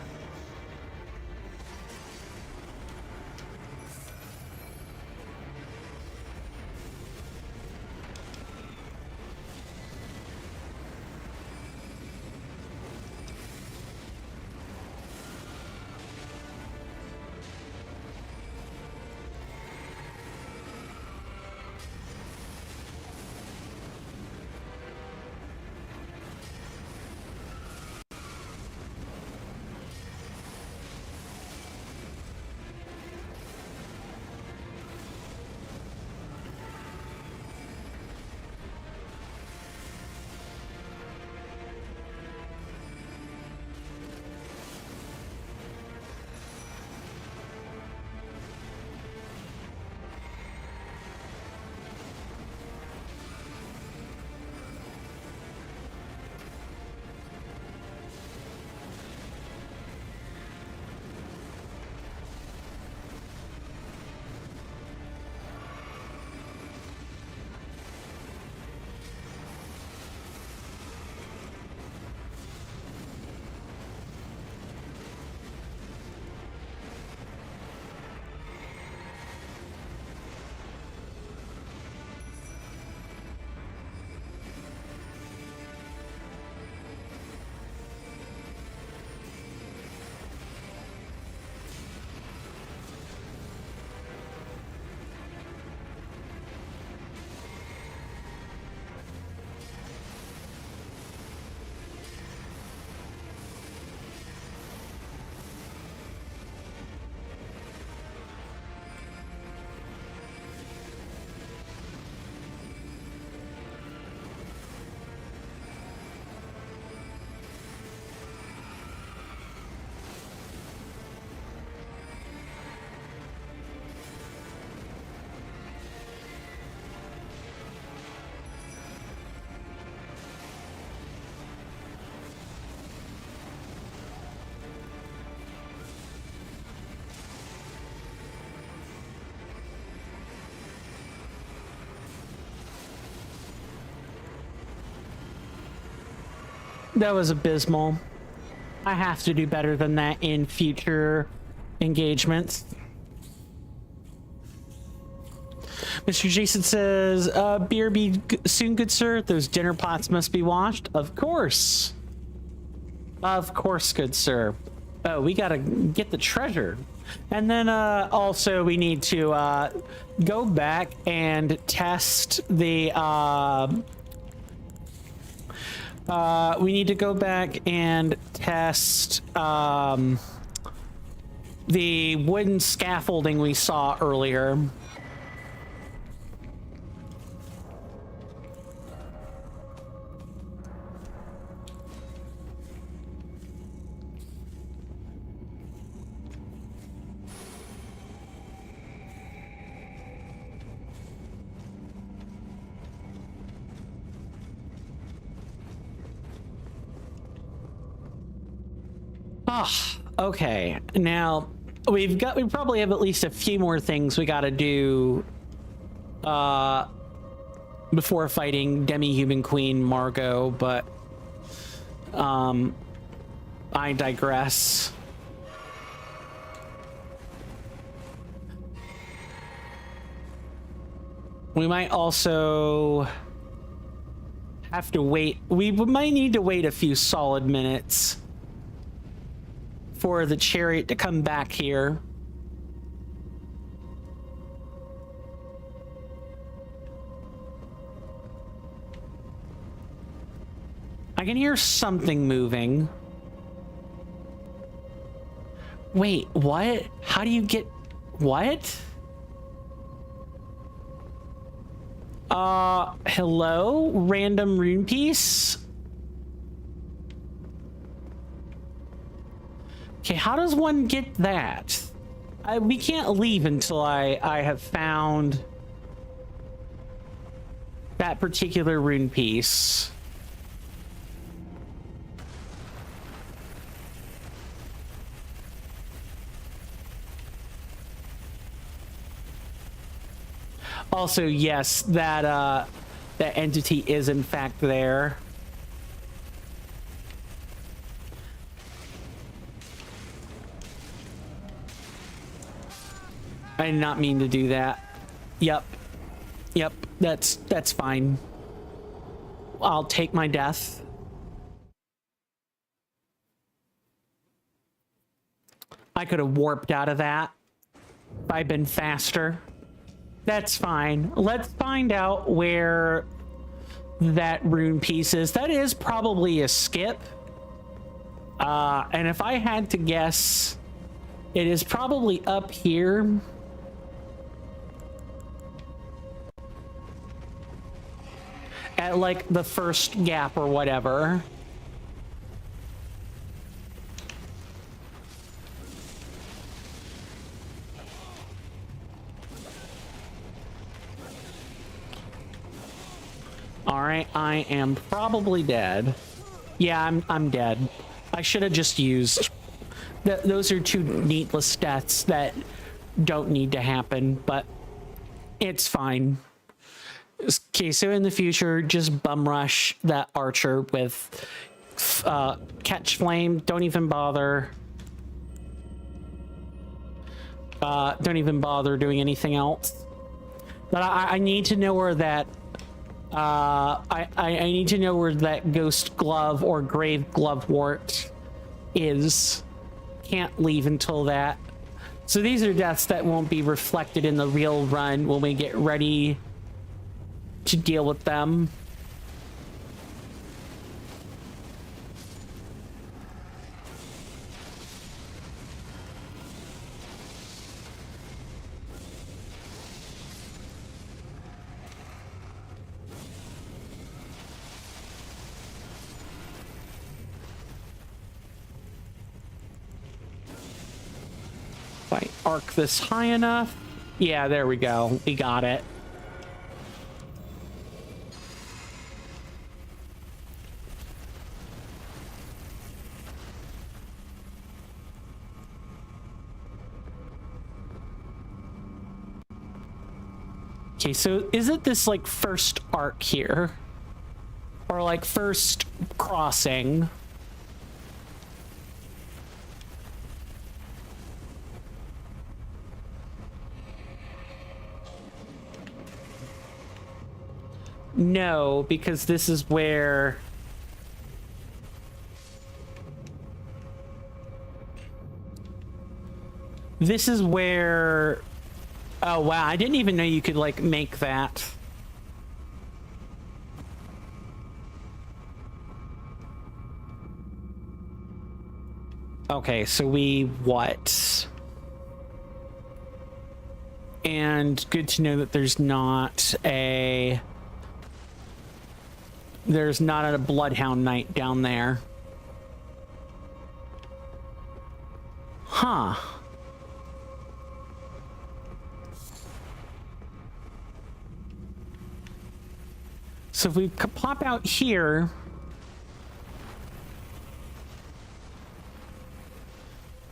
That was abysmal. I have to do better than that in future engagements. Mr. Jason says, beer be soon, good sir. Those dinner pots must be washed. Of course. Of course, good sir. Oh, we gotta get the treasure. And then also we need to go back and test the we need to go back and test the wooden scaffolding we saw earlier. Ah, okay. Now we probably have at least a few more things we got to do before fighting demi-human queen Margot, but I digress. We might also have to wait. We might need to wait a few solid minutes for the chariot to come back here. I can hear something moving. Wait, what? How do you get... What? Hello? Random rune piece? Okay, how does one get that? We can't leave until I have found that particular rune piece. Also, yes, that that entity is in fact there. I did not mean to do that. Yep. Yep, that's fine. I'll take my death. I could have warped out of that if I'd been faster. That's fine. Let's find out where that rune piece is. That is probably a skip. And if I had to guess, it is probably up here. At like the first gap or whatever. All right, I am probably dead. Yeah, I'm dead. I should have just used... Those are two needless deaths that don't need to happen, but it's fine. Okay, so in the future, just bum rush that archer with catch flame. Don't even bother. Don't even bother doing anything else. But I need to know where that... I need to know where that ghost glove or grave glovewort is. Can't leave until that. So these are deaths that won't be reflected in the real run when we get ready to deal with them. If I arc this high enough. Yeah, there we go. We got it. Okay, so is it this like first arc here? Or like first crossing? No, because this is where... This is where... Oh, wow. I didn't even know you could, like, make that. Okay, so we... What? And good to know that there's not a... There's not a Bloodhound Knight down there. Huh. So if we pop out here,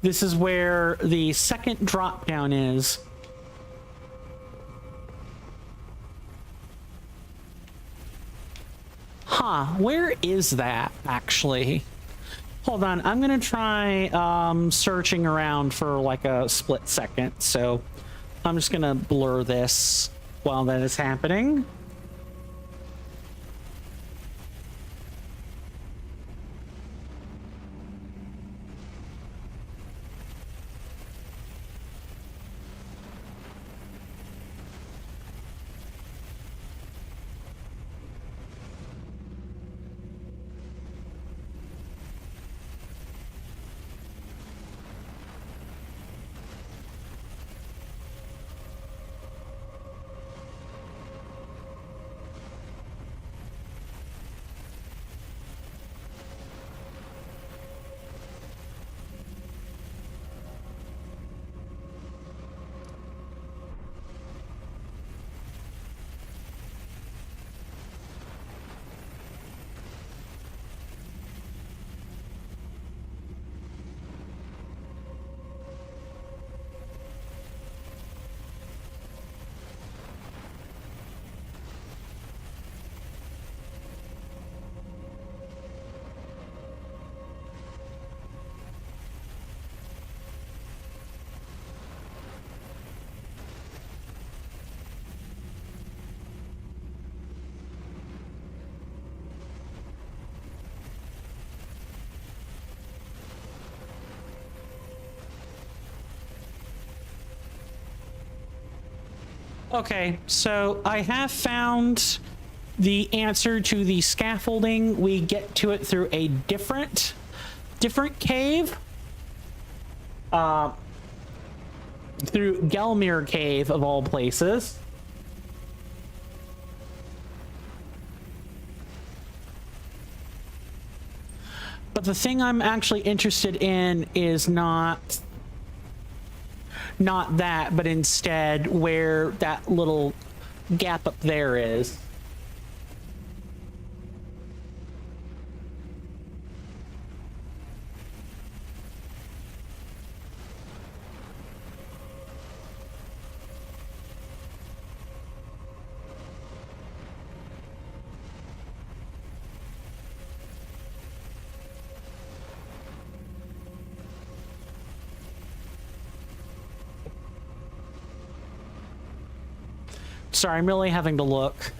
this is where the second drop down is. Huh, where is that actually? Hold on, I'm gonna try searching around for like a split second, so I'm just gonna blur this while that is happening. Okay, so I have found the answer to the scaffolding. We get to it through a different cave. Through Gelmir Cave, of all places. But the thing I'm actually interested in is not that, but instead where that little gap up there is. Sorry, I'm really having to look.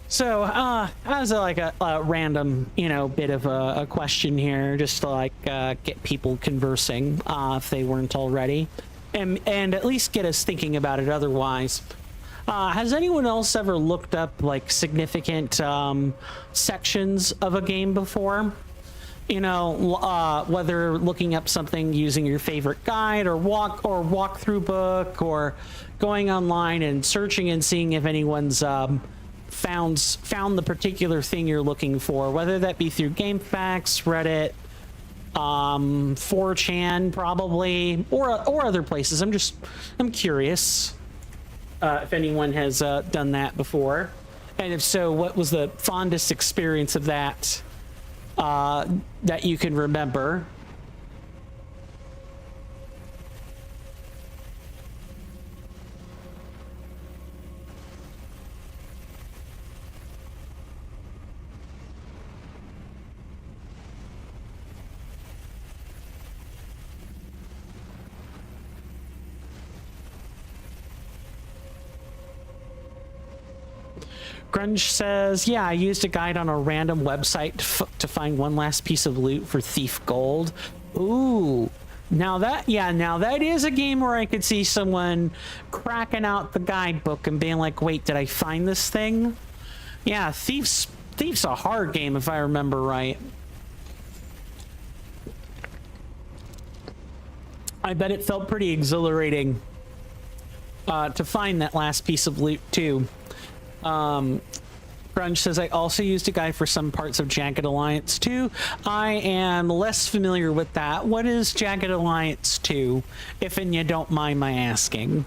So, as a random, bit of a question here, just to get people conversing, if they weren't already, and at least get us thinking about it otherwise. Has anyone else ever looked up significant sections of a game before? Whether looking up something using your favorite guide or walkthrough book, or going online and searching and seeing if anyone's found the particular thing you're looking for, whether that be through GameFAQs, Reddit, 4chan probably, or other places. I'm curious if anyone has done that before, and if so, what was the fondest experience of that that you can remember? Grunge says, yeah, I used a guide on a random website to find one last piece of loot for Thief Gold. Ooh, now that is a game where I could see someone cracking out the guidebook and being like, wait, did I find this thing? Yeah, Thief's a hard game if I remember right. I bet it felt pretty exhilarating to find that last piece of loot too. Grunge says, I also used a guide for some parts of Jagged Alliance 2. I am less familiar with that. What is Jagged Alliance 2, if and you don't mind my asking?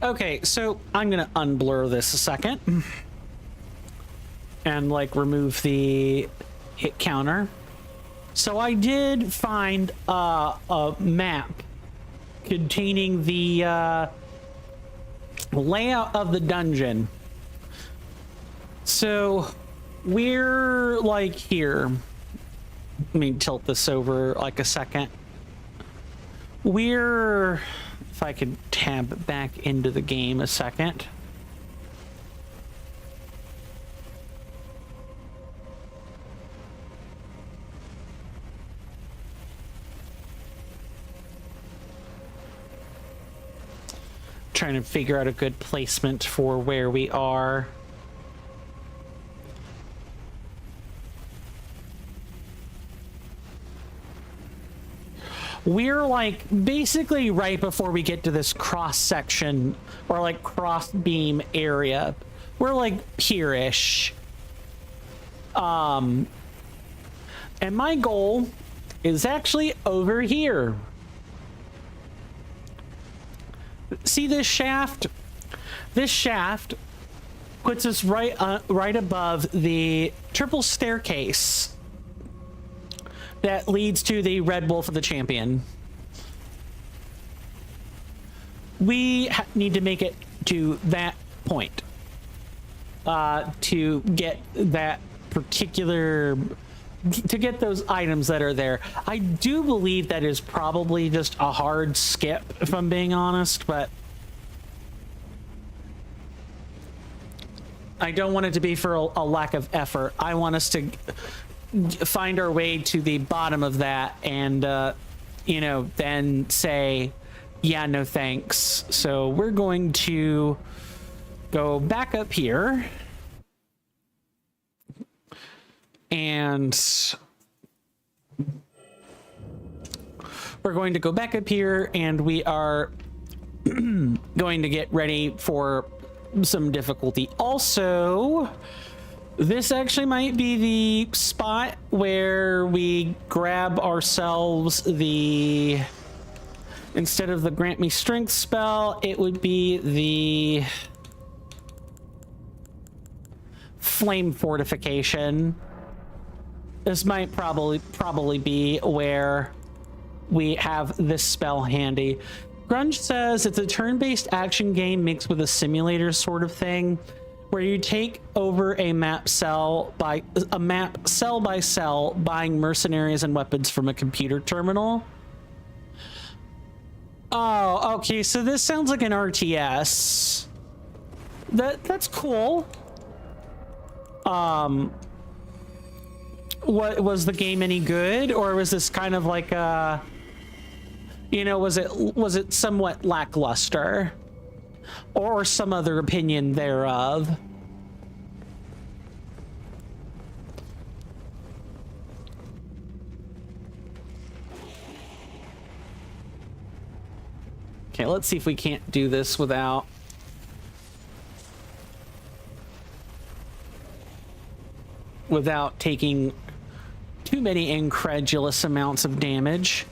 Okay, so I'm gonna unblur this a second and remove the hit counter. So I did find a map containing the layout of the dungeon. So we're here. Let me tilt this over a second. If I could tab back into the game a second. Trying to figure out a good placement for where we are. we're like basically right before we get to this cross section or like cross beam area. We're like here-ish. And my goal is actually over here. See this shaft? This shaft puts us right above the triple staircase that leads to the Red Wolf of the Champion. We need to make it to that point to get that particular, to get those items that are there. I do believe that is probably just a hard skip, if I'm being honest, but I don't want it to be for a lack of effort. I want us to find our way to the bottom of that and, you know, then say, yeah, no thanks. So we're going to go back up here. And we're going to go back up here and we are going to get ready for some difficulty. Also, this actually might be the spot where we grab ourselves the, instead of the grant me strength spell, it would be the flame fortification. This might probably be where we have this spell handy. Grunge says it's a turn-based action game mixed with a simulator sort of thing, where you take over a map cell by cell, buying mercenaries and weapons from a computer terminal. Oh, okay, so this sounds like an RTS. That's cool. What was the game any good, or was this kind of like a, you know, was it somewhat lackluster, or some other opinion thereof? Okay, let's see if we can't do this without taking too many incredulous amounts of damage.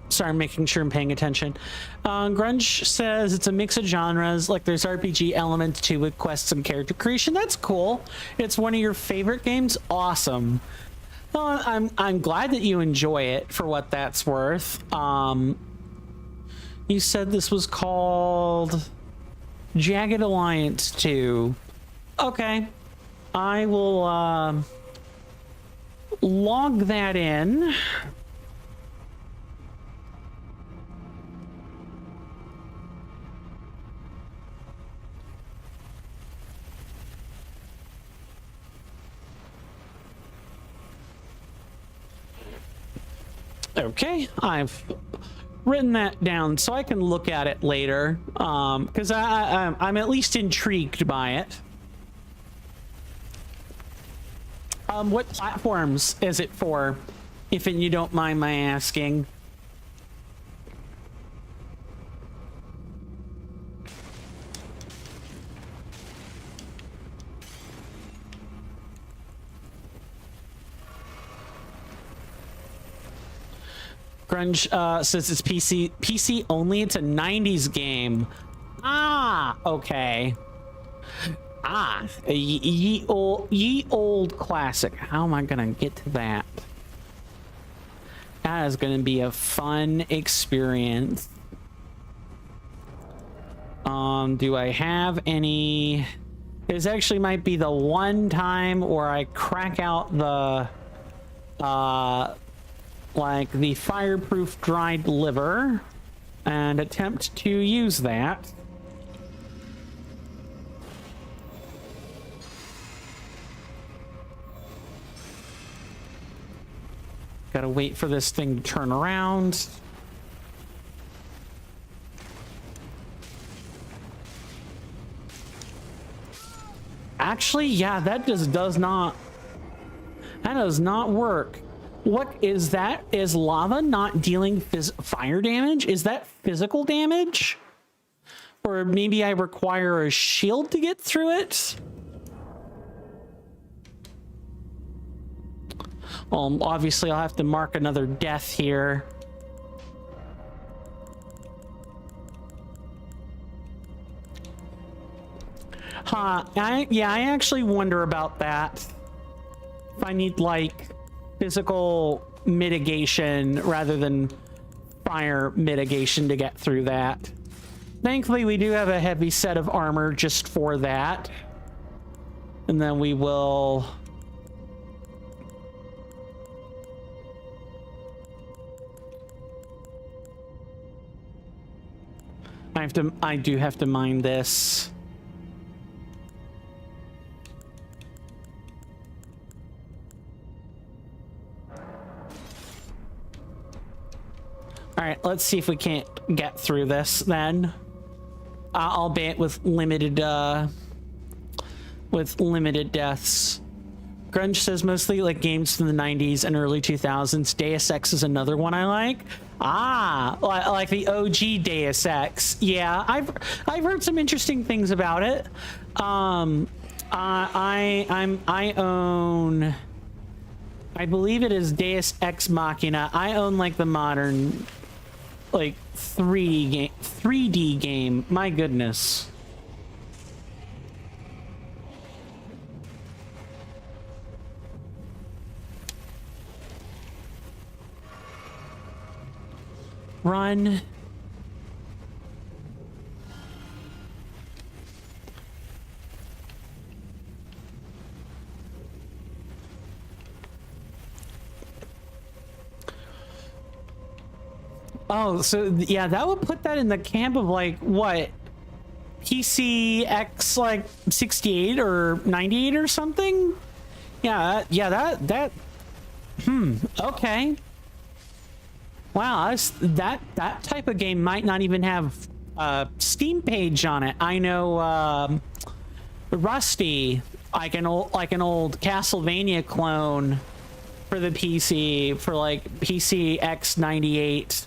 Sorry, I'm making sure I'm paying attention. Grunge says it's a mix of genres, like there's RPG elements too with quests and character creation. That's cool. It's one of your favorite games. Awesome. Well, I'm glad that you enjoy it for what that's worth. You said this was called Jagged Alliance 2. Okay. I will log that in. Okay, I've written that down so I can look at it later, because I'm at least intrigued by it. What platforms is it for, if you don't mind my asking? Grunge says it's PC only. It's a 90s game. Ah, okay. Ah, ye old classic. How am I gonna get to that? That is gonna be a fun experience. Do I have any? This actually might be the one time where I crack out the like the fireproof dried liver and attempt to use that. Gotta wait for this thing to turn around. Actually, yeah, that just does not... That does not work. What is that? Is lava not dealing fire damage? Is that physical damage? Or maybe I require a shield to get through it? Well, obviously I'll have to mark another death here. Huh, I actually wonder about that. If I need, like, physical mitigation rather than fire mitigation to get through that. Thankfully, we do have a heavy set of armor just for that. And then we will... I do have to mine this. All right, let's see if we can't get through this then. Albeit with limited deaths. Grunge says mostly like games from the 90s and early 2000s. Deus Ex is another one I like. Like the OG Deus Ex. Yeah, I've heard some interesting things about it. I own, I believe it is Deus Ex Machina. I own like the modern, like 3D game. My goodness. Run. Oh, so yeah, that would put that in the camp of like what? PCX like 68 or 98 or something? Yeah, that okay. Wow, that type of game might not even have a Steam page on it. I know Rusty, like an old Castlevania clone for the PC, for like PC X98,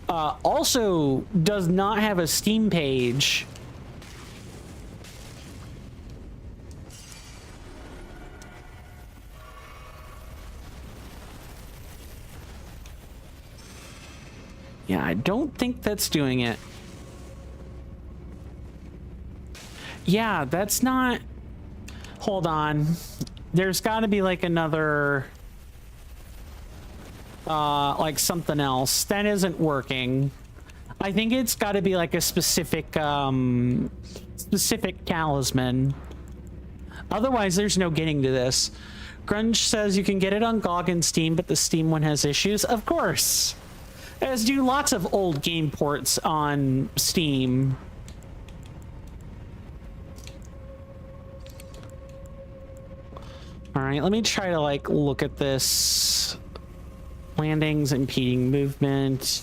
also does not have a Steam page. Yeah, I don't think that's doing it. Yeah, that's not... Hold on. There's got to be like another... like something else. That isn't working. I think it's got to be like a specific, specific talisman. Otherwise, there's no getting to this. Grunge says you can get it on GOG and Steam, but the Steam one has issues. Of course. As do lots of old game ports on Steam. All right, let me try to like look at this. Landings, impeding movement.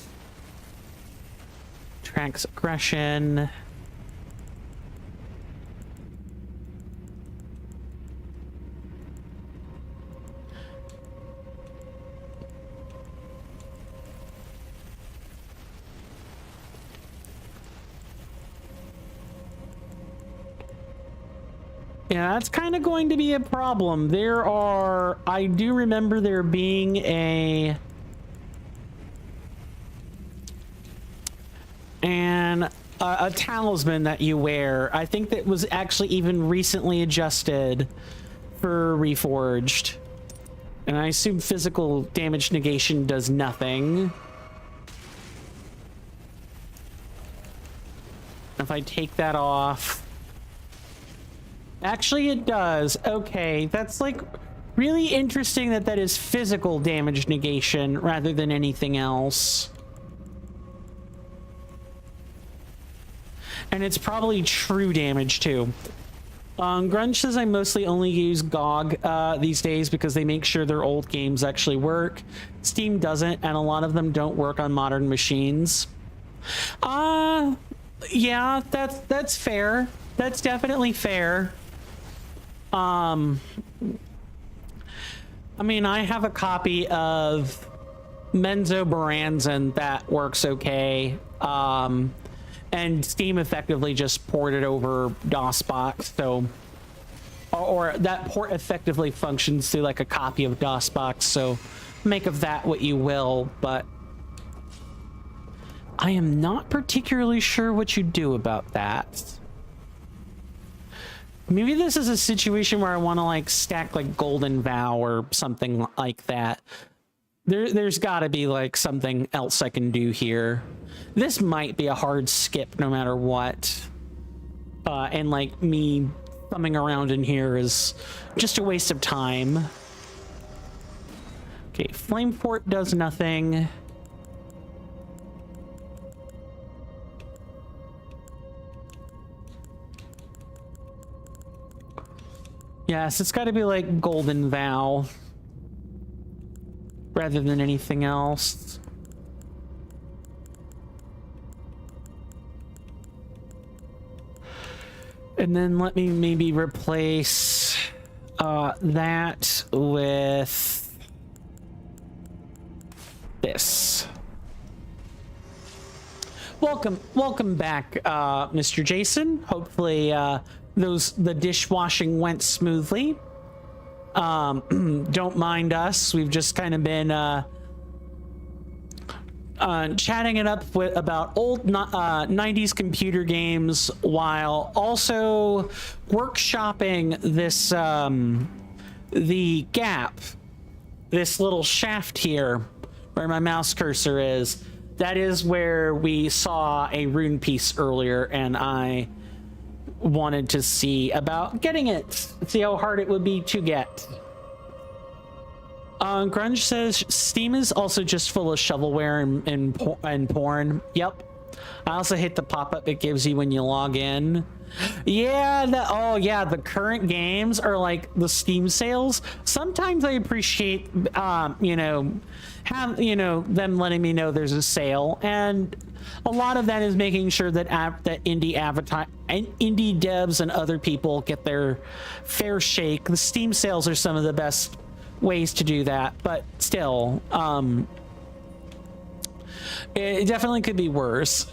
Tracks aggression. Yeah, that's kind of going to be a problem. I do remember there being a talisman that you wear. I think that was actually even recently adjusted for Reforged. And I assume physical damage negation does nothing. If I take that off... Actually, it does. Okay, that's like really interesting that that is physical damage negation rather than anything else. And it's probably true damage too. Grunge says I mostly only use GOG these days because they make sure their old games actually work. Steam doesn't, and a lot of them don't work on modern machines. Yeah, that's fair. That's definitely fair. I mean, I have a copy of Menzo Baranzan that works okay. And Steam effectively just ported over DOSBox, so or that port effectively functions through like a copy of DOSBox, so make of that what you will, but I am not particularly sure what you do about that. Maybe this is a situation where I want to like stack like Golden Vow or something like that. There's got to be like something else I can do here. This might be a hard skip no matter what. And like me thumbing around in here is just a waste of time. Okay, Flame Fort does nothing. Yes, it's got to be like Golden Vow rather than anything else. And then let me maybe replace that with this. Welcome back, Mr. Jason. Hopefully the dishwashing went smoothly. Don't mind us. We've just kind of been chatting it up about old 90s computer games while also workshopping this the gap, this little shaft here where my mouse cursor is. That is where we saw a rune piece earlier, and I wanted to see about getting it, see how hard it would be to get. Grunge says Steam is also just full of shovelware and porn. Yep. I also hate the pop-up it gives you when you log in. Yeah, the current games are like the Steam sales. Sometimes I appreciate them letting me know there's a sale, and a lot of that is making sure that indie devs and other people get their fair shake. The Steam sales are some of the best ways to do that, but still, it definitely could be worse.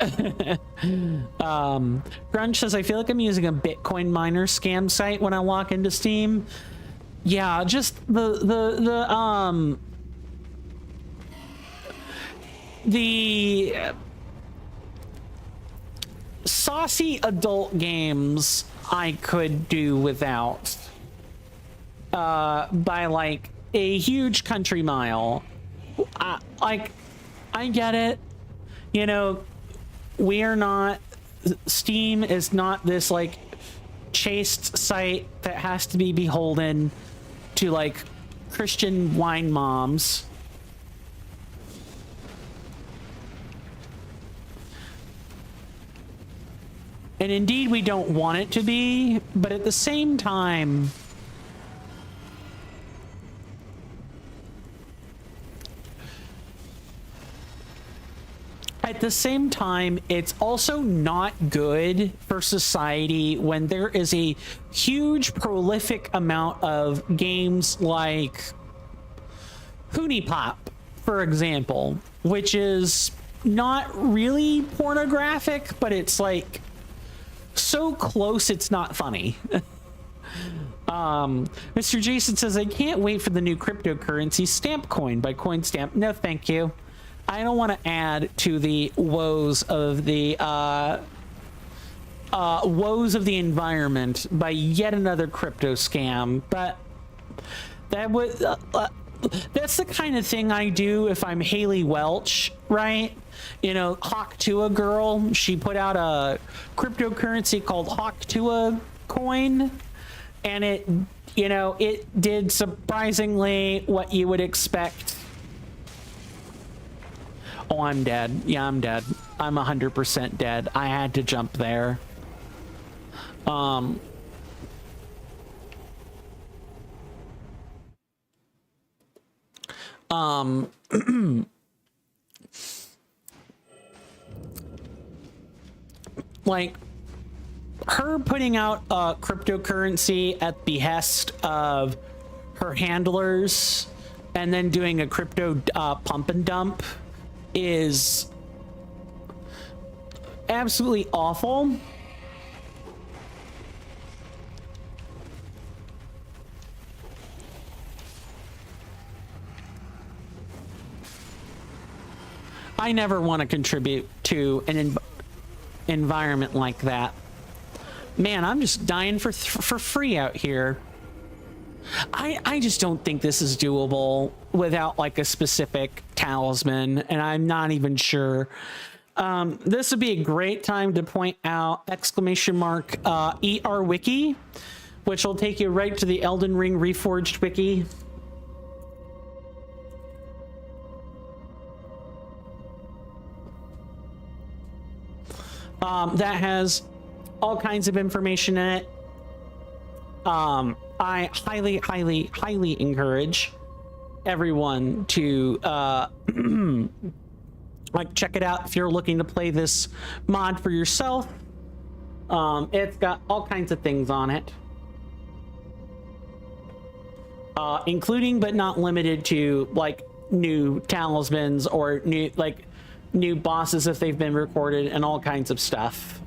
Grunge says, I feel like I'm using a Bitcoin miner scam site when I walk into Steam. Yeah, just the saucy adult games I could do without by like a huge country mile. I get it. You know, Steam is not this like chaste site that has to be beholden to like Christian wine moms. And indeed, we don't want it to be, but at the same time, it's also not good for society when there is a huge prolific amount of games like Hoonie Pop, for example, which is not really pornographic, but it's like so close it's not funny. Mr. Jason says, I can't wait for the new cryptocurrency stamp coin by CoinStamp. No, thank you. I don't want to add to the woes of the environment by yet another crypto scam, but that would that's the kind of thing I do if I'm Haley Welch, right? You know, Hawk Tua girl, she put out a cryptocurrency called Hawk Tua coin, and it did surprisingly what you would expect. Oh, I'm dead. Yeah, I'm dead. I'm 100% dead. I had to jump there. Like her putting out cryptocurrency at behest of her handlers and then doing a crypto pump and dump is absolutely awful. I never want to contribute to an environment like that. Man, I'm just dying for free out here. I just don't think this is doable without like a specific talisman, and I'm not even sure. This would be a great time to point out !ER wiki, which will take you right to the Elden Ring Reforged wiki. That has all kinds of information in it. I highly encourage everyone to like check it out if you're looking to play this mod for yourself. It's got all kinds of things on it, including but not limited to like new talismans or new bosses if they've been recorded and all kinds of stuff.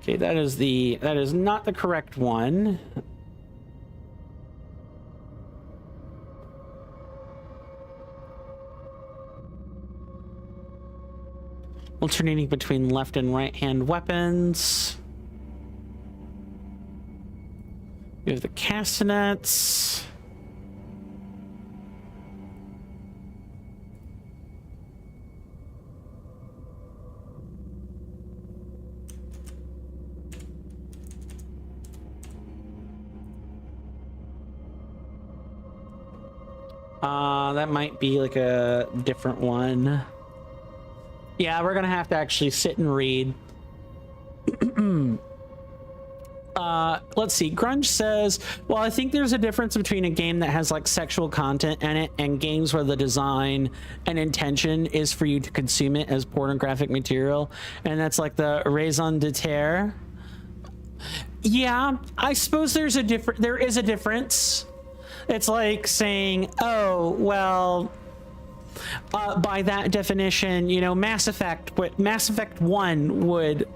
Okay, that is not the correct one. Alternating between left and right hand weapons. You have the castanets. That might be like a different one. Yeah, we're gonna have to actually sit and read. Let's see. Grunge says, well, I think there's a difference between a game that has like sexual content in it and games where the design and intention is for you to consume it as pornographic material. And that's like the raison d'etre. Yeah, I suppose there is a difference. It's like saying, oh, well, by that definition, you know, Mass Effect 1 would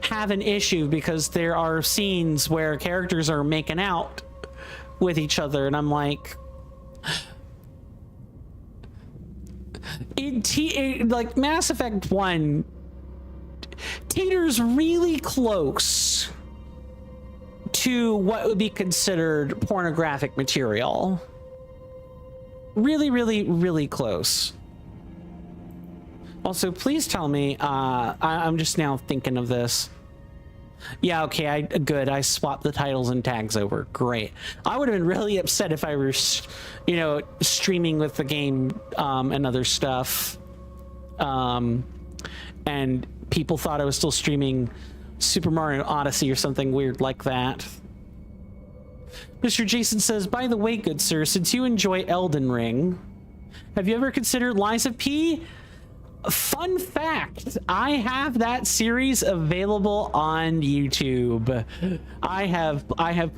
have an issue because there are scenes where characters are making out with each other, and I'm like, like Mass Effect 1 teeters really close to what would be considered pornographic material. Really close. Also, please tell me, I'm just now thinking of this. Yeah, okay, good. I swapped the titles and tags over. Great. I would have been really upset if I were, you know, streaming with the game and other stuff. And people thought I was still streaming Super Mario Odyssey or something weird like that. Mr. Jason says, by the way, good sir, since you enjoy Elden Ring, have you ever considered Lies of P? Fun fact, I have that series available on YouTube. I have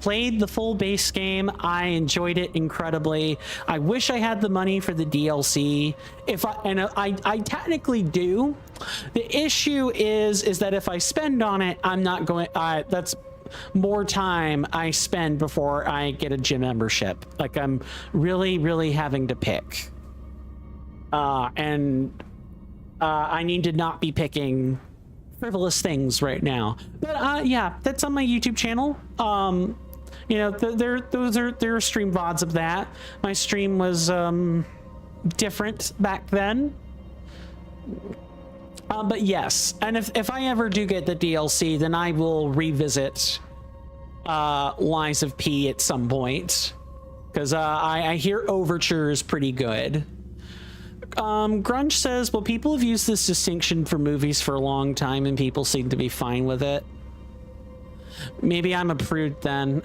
played the full base game. I enjoyed it incredibly. I wish I had the money for the DLC. I technically do. The issue is that if I spend on it, I'm not going. That's more time I spend before I get a gym membership. Like I'm really having to pick. I need to not be picking frivolous things right now. But yeah, that's on my YouTube channel. You know, there are stream VODs of that. My stream was different back then. But yes, and if I ever do get the DLC, then I will revisit Lies of P at some point, because I hear Overture is pretty good. Grunge says, well, people have used this distinction for movies for a long time and people seem to be fine with it. Maybe I'm a prude then.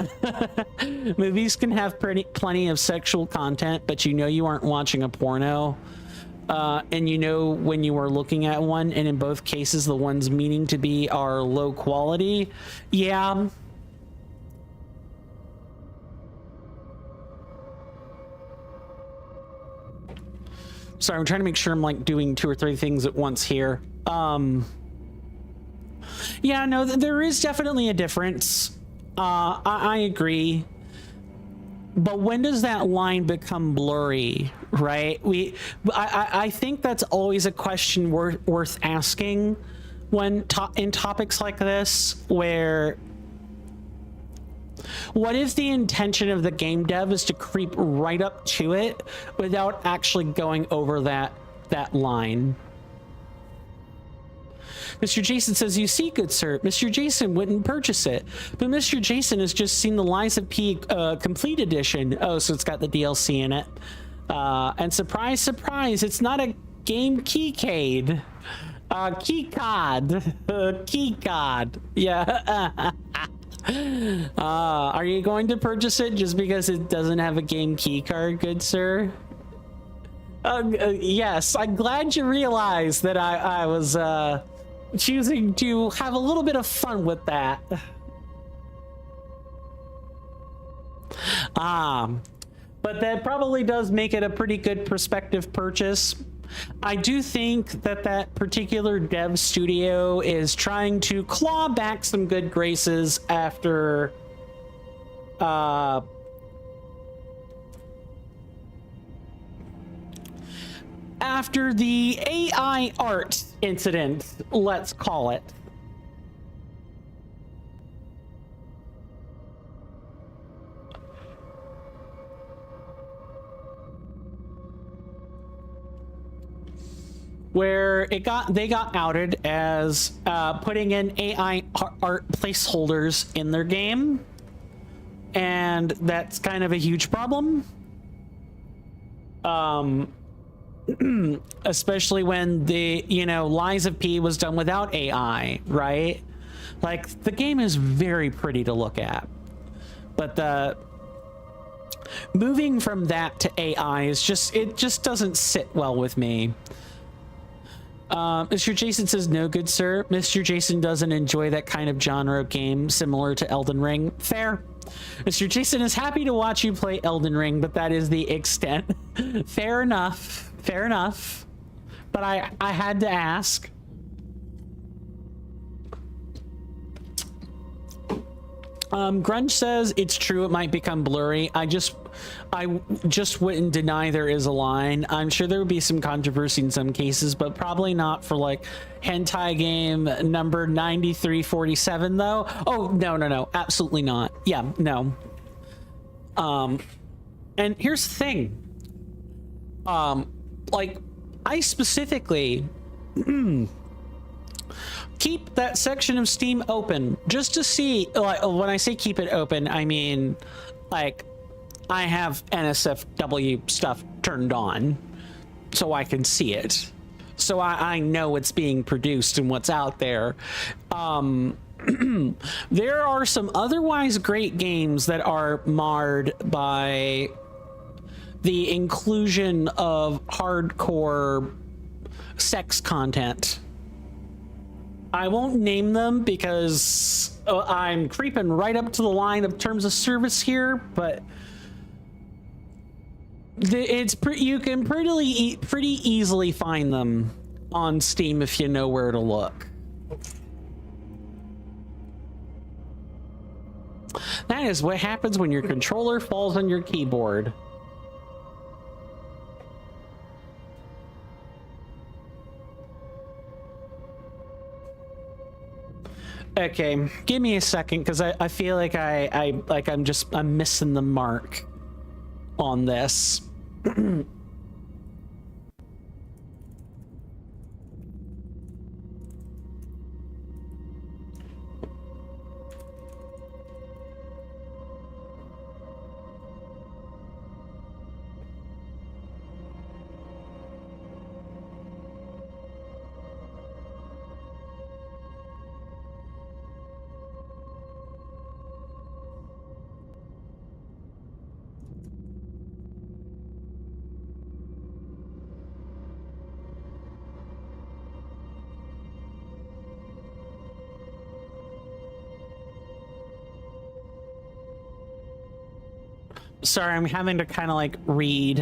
Movies can have plenty of sexual content, but you know you aren't watching a porno. And you know when you are looking at one, and in both cases, the ones meaning to be are low quality. Yeah. Sorry, I'm trying to make sure I'm like doing 2 or 3 things at once here. Yeah, no, there is definitely a difference. I agree. But when does that line become blurry, right? I think that's always a question worth asking when in topics like this, where what if the intention of the game dev is to creep right up to it without actually going over that line? Mr. Jason says, you see, good sir, Mr. Jason wouldn't purchase it. But Mr. Jason has just seen the Lies of P Complete Edition. Oh, so it's got the DLC in it. And surprise, surprise, it's not a game keycade. Keycard. Keycard. Yeah. Are you going to purchase it just because it doesn't have a game keycard, good sir? Yes, I'm glad you realized that I was choosing to have a little bit of fun with that. But that probably does make it a pretty good prospective purchase. I do think that particular dev studio is trying to claw back some good graces after the AI art incident, let's call it. Where they got outed as putting in AI art placeholders in their game, and that's kind of a huge problem. Especially when the Lies of P was done without AI, right? Like, the game is very pretty to look at, but the moving from that to AI is just doesn't sit well with me. Mr. Jason says, no, good sir. Mr. Jason doesn't enjoy that kind of genre game similar to Elden Ring. Fair. Mr. Jason is happy to watch you play Elden Ring, but that is the extent. Fair enough. Fair enough. But I had to ask. Grunge says it's true, it might become blurry. I just wouldn't deny there is a line. I'm sure there would be some controversy in some cases, but probably not for like hentai game number 9347 though. Oh, no, absolutely not. Yeah, no. And here's the thing. Like, I specifically keep that section of Steam open just to see, like, when I say keep it open, I mean, like, I have NSFW stuff turned on so I can see it. So I know what's being produced and what's out there. There are some otherwise great games that are marred by the inclusion of hardcore sex content. I won't name them because I'm creeping right up to the line of terms of service here, but you can pretty easily find them on Steam if you know where to look. That is what happens when your controller falls on your keyboard. Okay, give me a second, because I feel like I'm missing the mark on this. Sorry, I'm having to kind of like read.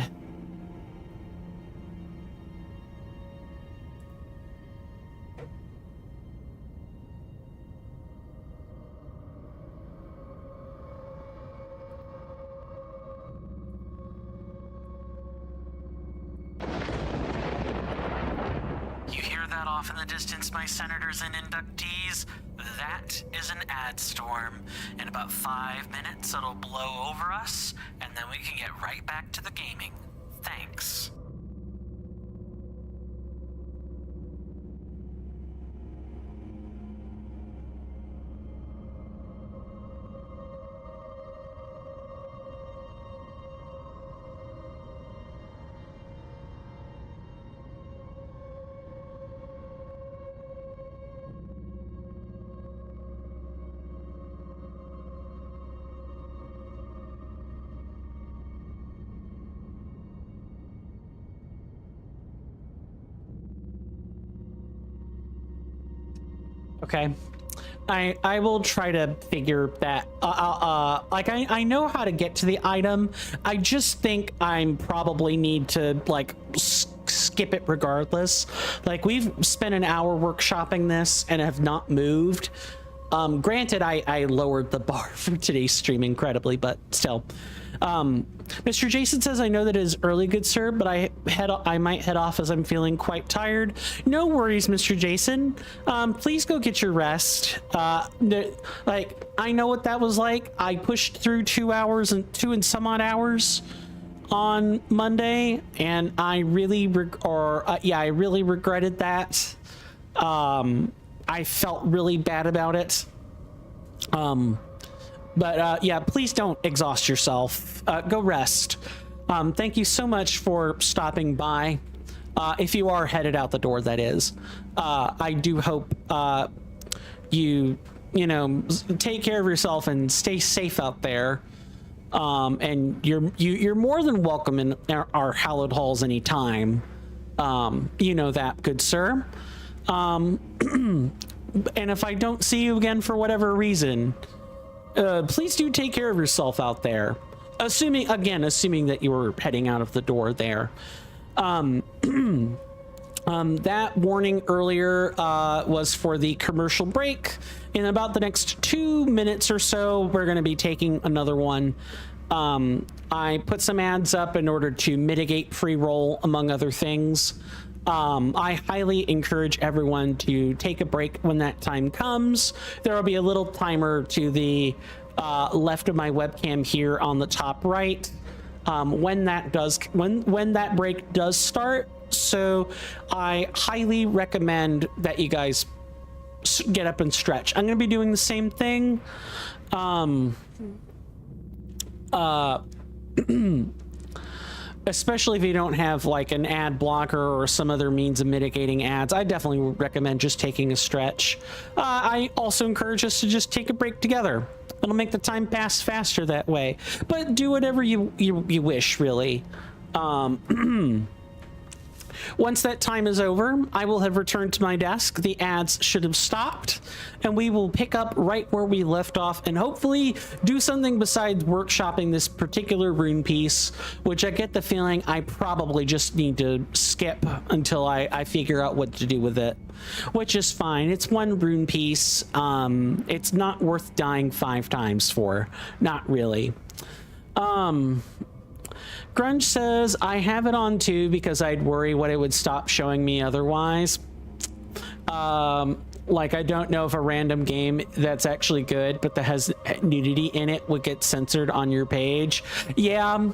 You hear that off in the distance, my senators and inductees? That is an ad storm. In about 5 minutes, it'll blow over us, and then we can get right back to the gaming. Thanks. Okay. I will try to figure that like I know how to get to the item. I just think I'm probably need to like skip it regardless. Like we've spent an hour workshopping this and have not moved. Granted, I lowered the bar for today's stream incredibly, but still. Mr. Jason says, I know that it is early, good sir, but I might head off as I'm feeling quite tired. No worries, Mr. Jason. Please go get your rest. Like, I know what that was like. I pushed through 2 and some odd hours on Monday, and I really, I really regretted that. I felt really bad about it. But yeah, please don't exhaust yourself. Go rest. Thank you so much for stopping by. If you are headed out the door, that is. I do hope you know, take care of yourself and stay safe out there. And you're more than welcome in our hallowed halls anytime. You know that, good sir. And if I don't see you again for whatever reason, please do take care of yourself out there. Assuming that you were heading out of the door there. That warning earlier was for the commercial break. In about the next 2 minutes or so, we're going to be taking another one. I put some ads up in order to mitigate free roll, among other things. I highly encourage everyone to take a break when that time comes. There will be a little timer to the left of my webcam here on the top right when that break does start. So I highly recommend that you guys get up and stretch. I'm going to be doing the same thing. Especially if you don't have like an ad blocker or some other means of mitigating ads, I definitely would recommend just taking a stretch. I also encourage us to just take a break together. It'll make the time pass faster that way. But do whatever you wish, really. Once that time is over, I will have returned to my desk. The ads should have stopped, and we will pick up right where we left off and hopefully do something besides workshopping this particular rune piece, which I get the feeling I probably just need to skip until I figure out what to do with it, which is fine. It's one rune piece. It's not worth dying 5 times for. Not really. Grunge says, I have it on too because I'd worry what it would stop showing me otherwise. Like, I don't know if a random game that's actually good, but that has nudity in it would get censored on your page. Yeah.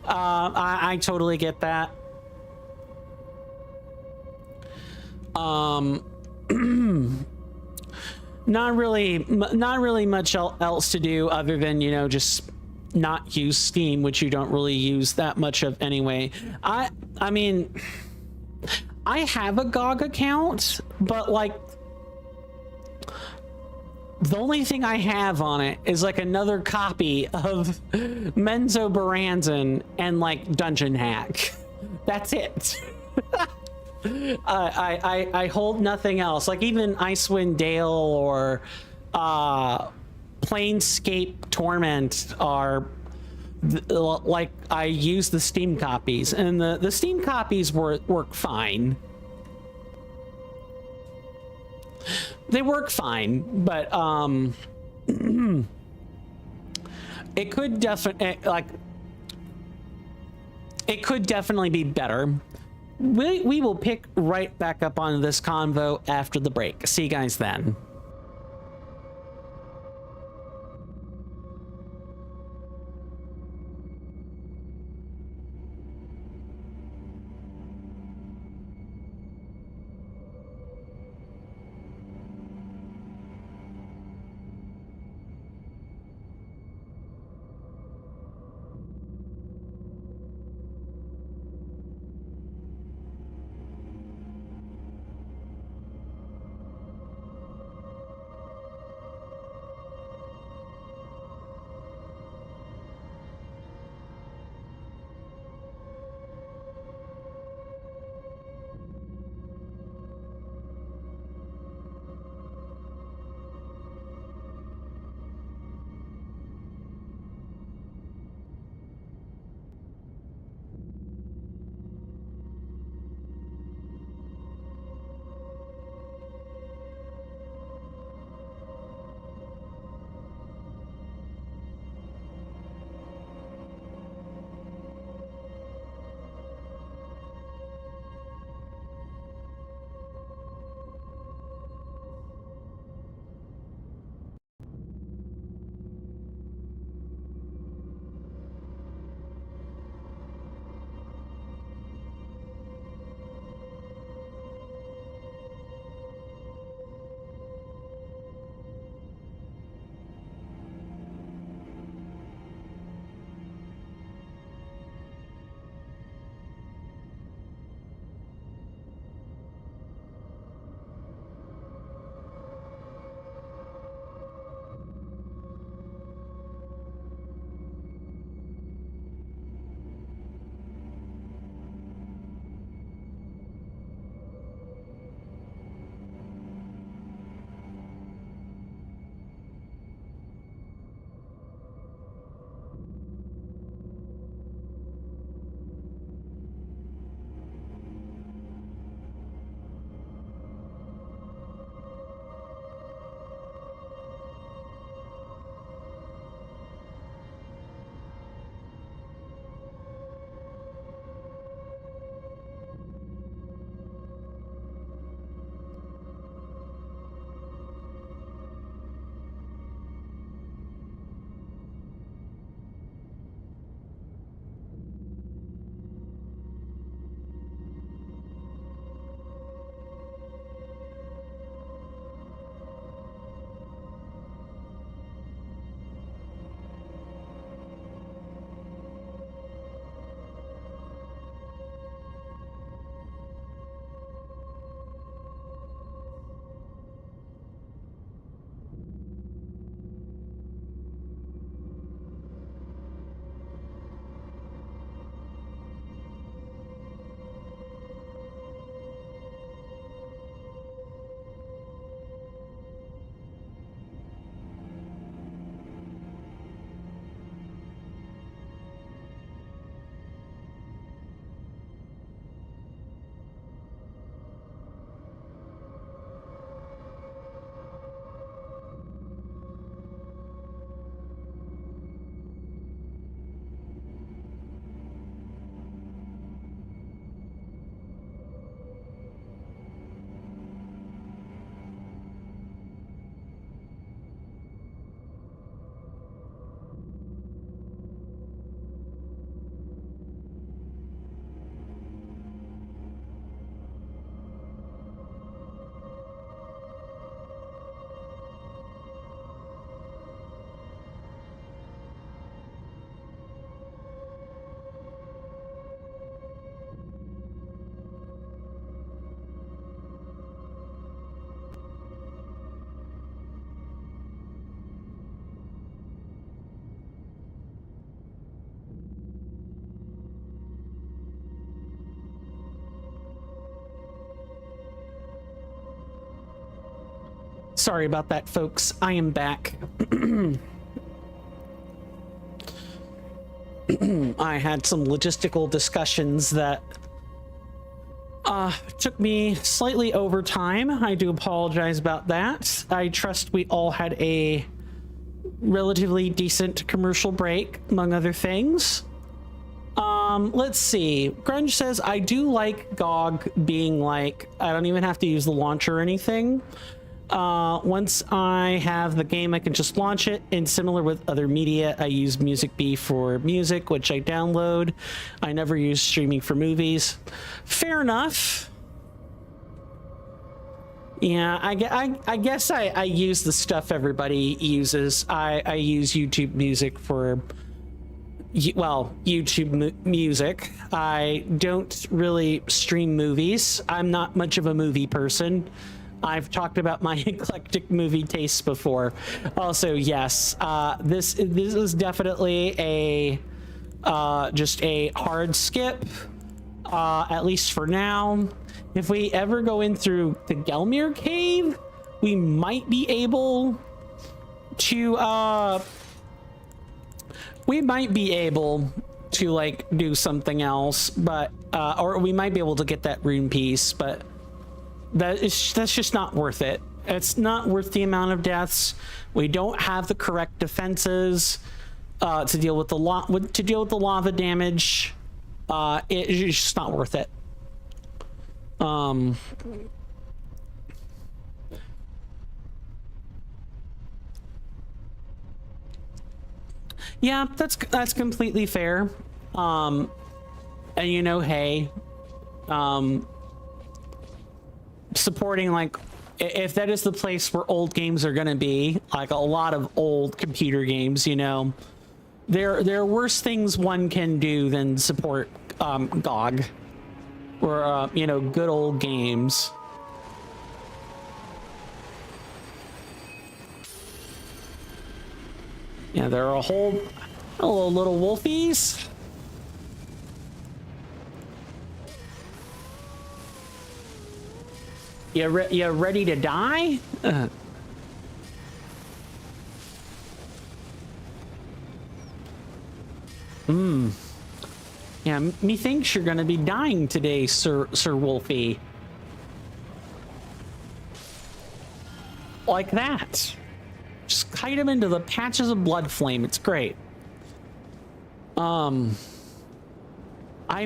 I totally get that. Not really much else to do other than, you know, just not use Steam, which you don't really use that much of anyway. I mean, I have a GOG account, but like the only thing I have on it is like another copy of Menzo Baranzan and like Dungeon Hack. That's it. I hold nothing else. Like even Icewind Dale or Planescape Torment are like I used the Steam copies, and the Steam copies work fine. They work fine, but it could definitely be better. We will pick right back up on this convo after the break. See you guys then. Sorry about that, folks. I am back. I had some logistical discussions that took me slightly over time. I do apologize about that. I trust we all had a relatively decent commercial break, among other things. Let's see. Grunge says, I do like GOG being like, I don't even have to use the launcher or anything. Once I have the game, I can just launch it. And similar with other media, I use Music Bee for music, which I download. I never use streaming for movies. Fair enough. Yeah, I guess I use the stuff everybody uses. I use YouTube Music for, well, YouTube music. I don't really stream movies. I'm not much of a movie person. I've talked about my eclectic movie tastes before. Also, yes, this is definitely a just a hard skip, at least for now. If we ever go in through the Gelmir cave, we might be able to like do something else, but or we might be able to get that rune piece, but that's just not worth it. It's not worth the amount of deaths. We don't have the correct defenses to deal with the lava damage. It's just not worth it. Yeah, that's completely fair. And you know, hey, supporting, like, if that is the place where old games are gonna be, like a lot of old computer games, you know, there are worse things one can do than support GOG or you know, good old games. Yeah, there are hello little wolfies. You ready to die? Yeah, methinks you're gonna be dying today, Sir Wolfie. Like that. Just kite him into the patches of blood flame. It's great. I've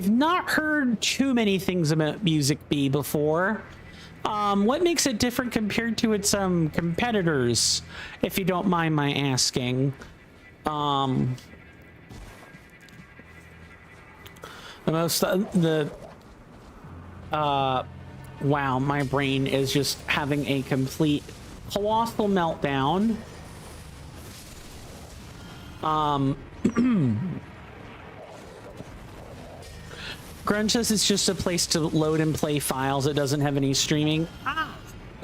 not heard too many things about Music Bee before. What makes it different compared to its competitors, if you don't mind my asking? Wow, my brain is just having a complete colossal meltdown. Grunge says it's just a place to load and play files. It doesn't have any streaming.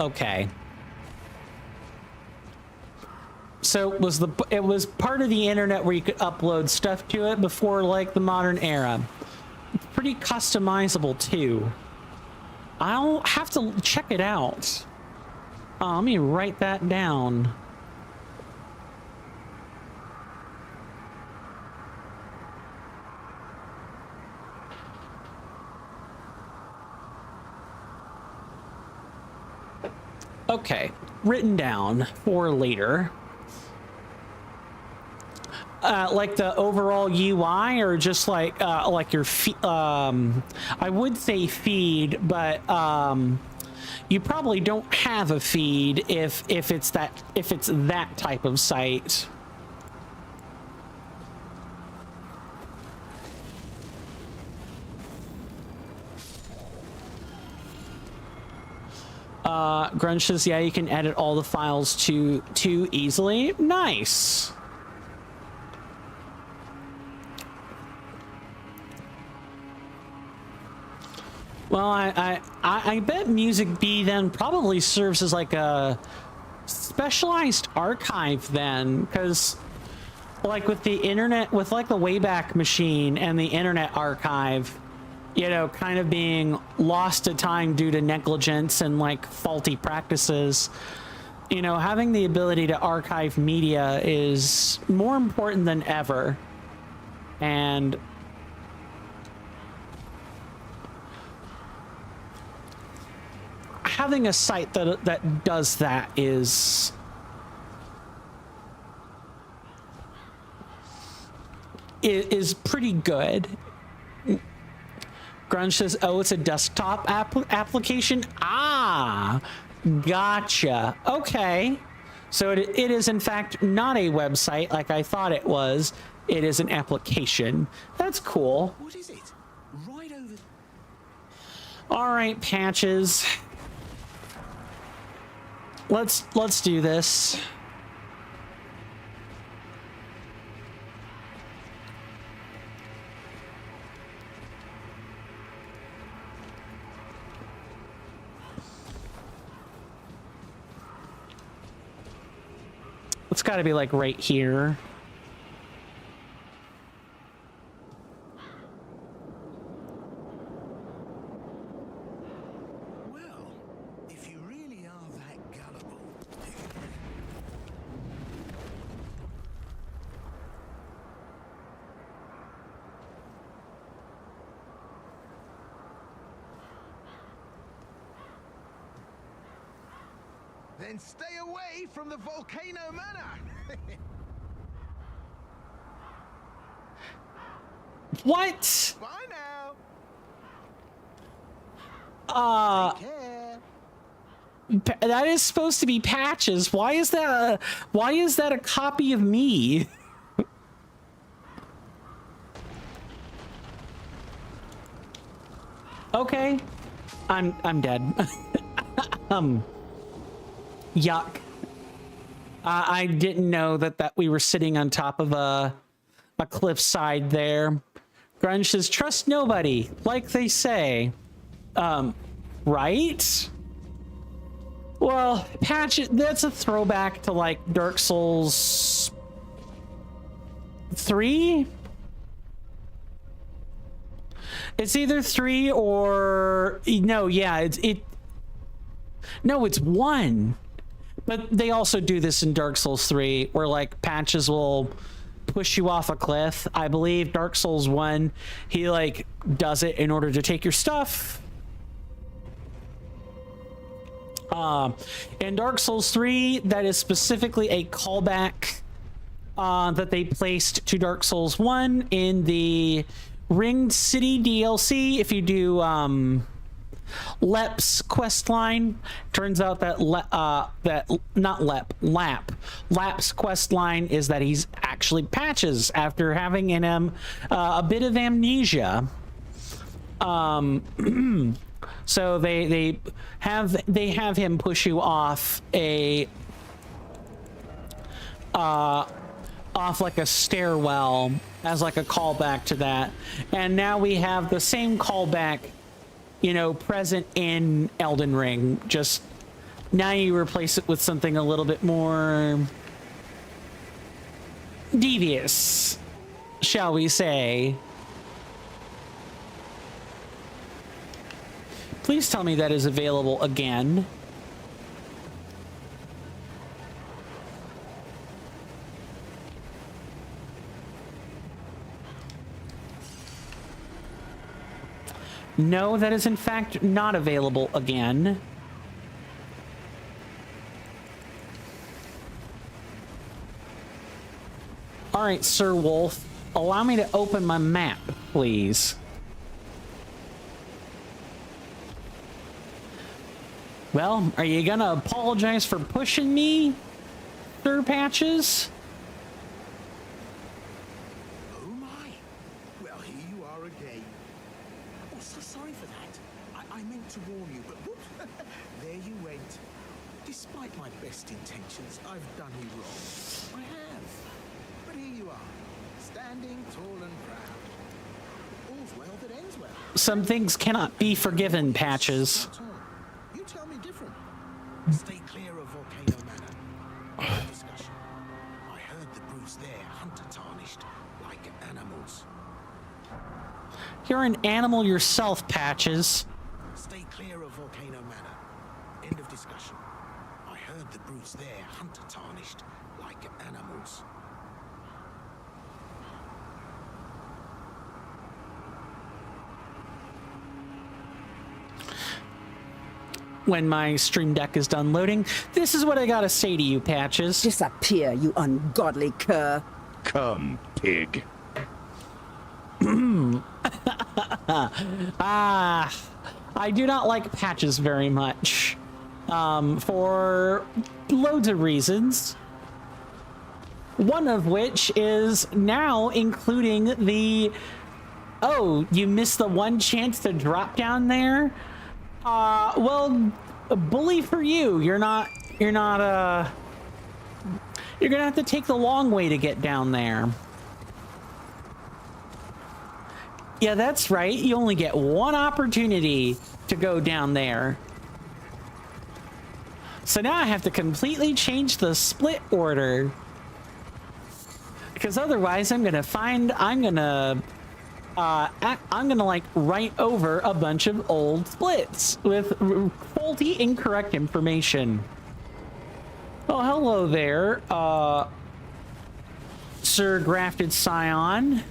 Okay. So it was part of the internet where you could upload stuff to it before, like, the modern era. It's pretty customizable too. I'll have to check it out. Let me write that down. Okay, written down for later. Like the overall UI, or just like your I would say feed, but you probably don't have a feed if it's that type of site. Grunge says, yeah, you can edit all the files too easily. Nice. Well, I bet Music Bee then probably serves as like a specialized archive then, because like with the internet, with like the Wayback Machine and the Internet Archive, you know, kind of being lost to time due to negligence and like faulty practices, you know, having the ability to archive media is more important than ever. And having a site that does that is pretty good. Grunge says, oh, it's a desktop application. Ah, gotcha. Okay. So it is, in fact, not a website like I thought it was. It is an application. That's cool. What is it? Right over. All right, Patches. Let's do this. It's got to be like right here. Well, if you really are that gullible. Then stay away from the volcano manor. What? Bye now. Take care. That is supposed to be Patches. Why is that a copy of me? Okay. I'm dead. Yuck. I didn't know that we were sitting on top of a cliffside there. Grunge says, trust nobody, like they say. Right? Well, that's a throwback to like Dark Souls 3? It's either 3 or no, yeah, no, it's 1. But they also do this in Dark Souls 3 where like Patches will push you off a cliff. I believe Dark Souls 1, he like does it in order to take your stuff. In Dark Souls 3, that is specifically a callback that they placed to Dark Souls 1 in the Ringed City DLC. If you do Lep's quest line, turns out that Lap's quest line is that he's actually Patches after having in him a bit of amnesia. So they have him push you off off like a stairwell as like a callback to that, and now we have the same callback, you know, present in Elden Ring. Just now you replace it with something a little bit more devious, shall we say. Please tell me that is available again. No, that is in fact not available again. All right, Sir Wolf, allow me to open my map, please. Well, are you gonna apologize for pushing me, Sir Patches? Oh my! Well, here you are again. Oh, so sorry for that. I meant to warn you, but whoops, there you went. Despite my best intentions, I've done you wrong. I have. But here you are, standing tall and proud. All's well that ends well. Some things cannot be forgiven, Patches. You tell me different. Stay clear of Volcano Manor. No discussion. I heard the brutes there hunter tarnished like animals. You're an animal yourself, Patches. Stay clear of Volcano Manor. End of discussion. I heard the brutes there hunter tarnished like animals. when my stream deck is done loading. This is what I gotta say to you, Patches. Disappear, you ungodly cur. Come, pig. I do not like Patches very much, for loads of reasons. One of which is now including the, oh, you missed the one chance to drop down there? Well, bully for you. You're gonna have to take the long way to get down there. Yeah, that's right. You only get one opportunity to go down there. So now I have to completely change the split order. Because otherwise I'm gonna like write over a bunch of old splits with faulty, incorrect information. Oh, hello there, Sir Grafted Scion.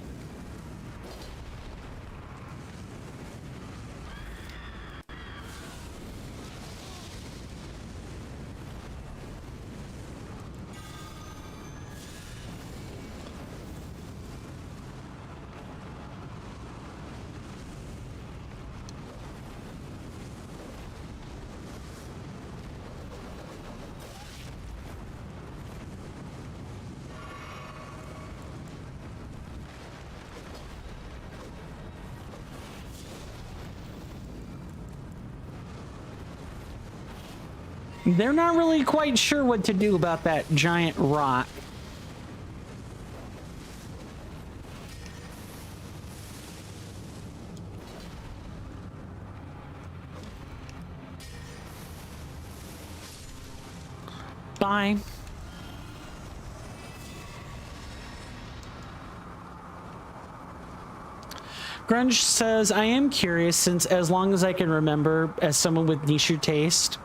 They're not really quite sure what to do about that giant rock. Bye. Grunge says, I am curious since as long as I can remember as someone with niche taste,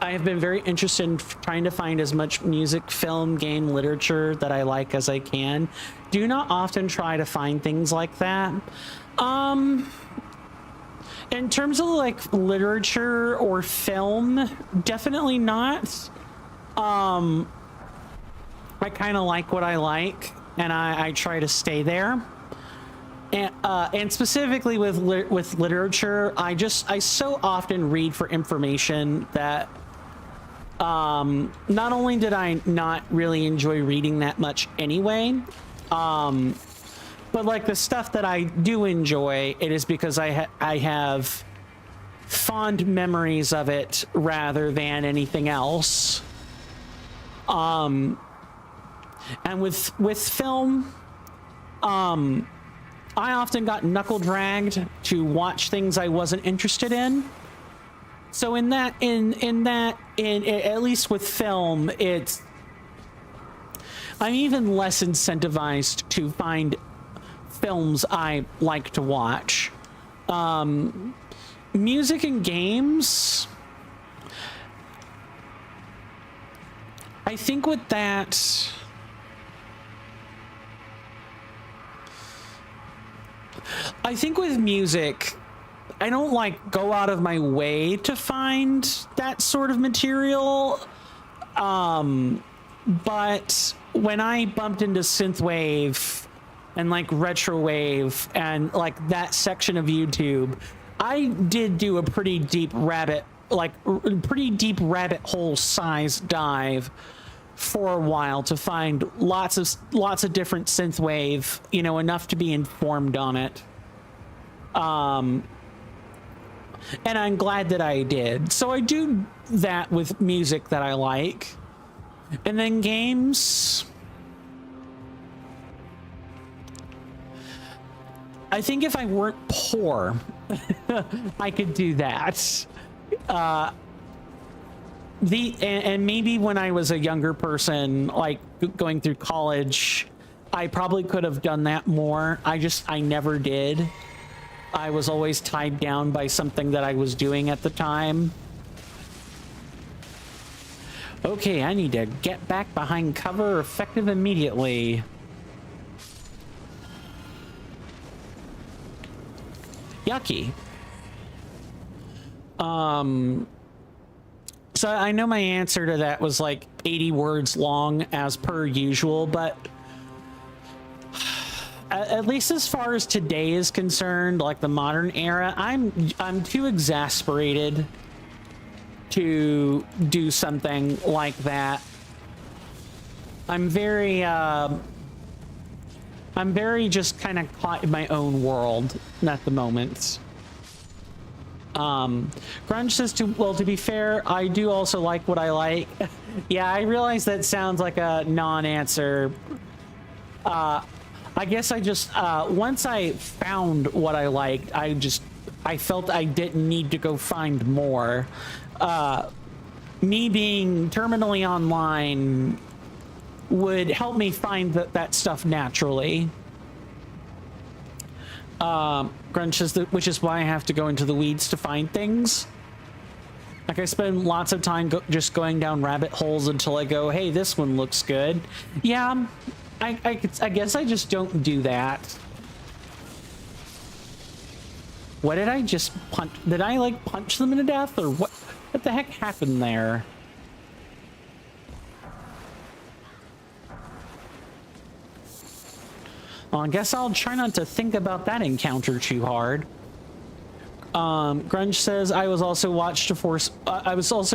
I have been very interested in trying to find as much music, film, game, literature that I like as I can. Do not often try to find things like that. In terms of like literature or film, definitely not. I kind of like what I like, and I try to stay there. And specifically with literature, I so often read for information that not only did I not really enjoy reading that much anyway, but like the stuff that I do enjoy, it is because I have fond memories of it rather than anything else. And with film, I often got knuckle dragged to watch things I wasn't interested in. So in at least with film, I'm even less incentivized to find films I like to watch. Music and games, I think with that, I think with music, I don't like go out of my way to find that sort of material. But when I bumped into synthwave and like retrowave and like that section of YouTube, I did do a pretty deep rabbit hole size dive for a while to find lots of different synthwave, enough to be informed on it. And I'm glad that I did. So I do that with music that I like. And then games, I think if I weren't poor, I could do that. And maybe when I was a younger person, like going through college, I probably could have done that more. I never did. I was always tied down by something that I was doing at the time. Okay, I need to get back behind cover effective immediately. Yucky. So I know my answer to that was like 80 words long as per usual, but at least as far as today is concerned, like the modern era, I'm too exasperated to do something like that. I'm very just kind of caught in my own world at the moment. Grunge says to be fair, I do also like what I like. Yeah, I realize that sounds like a non-answer. I guess I just once I found what I liked, I felt I didn't need to go find more. Me being terminally online would help me find that stuff naturally. Grunge says that, which is why I have to go into the weeds to find things. Like I spend lots of time just going down rabbit holes until I go, hey, this one looks good. Yeah, I guess I just don't do that. What did I just punch? Did I like punch them to death, or what? What the heck happened there? Well, I guess I'll try not to think about that encounter too hard. Grunge says I was also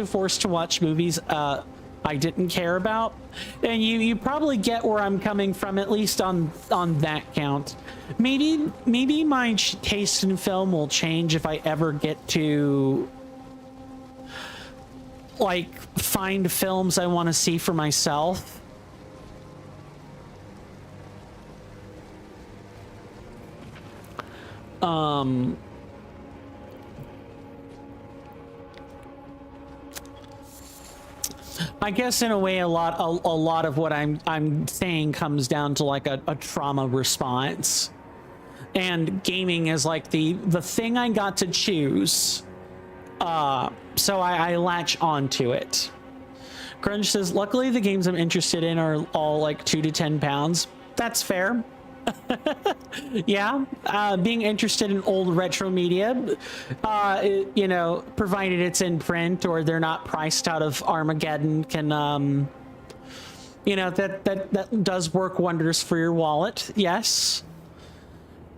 forced to watch movies I didn't care about, and you probably get where I'm coming from, at least on that count. Maybe my taste in film will change if I ever get to like find films I want to see for myself. I guess in a way, a lot of what I'm saying comes down to like a trauma response, and gaming is like the thing I got to choose. So I latch onto it. Grunge says, luckily the games I'm interested in are all like 2 to 10 pounds. That's fair. Yeah, being interested in old retro media, you know, provided it's in print or they're not priced out of Armageddon, can, you know, that does work wonders for your wallet. Yes.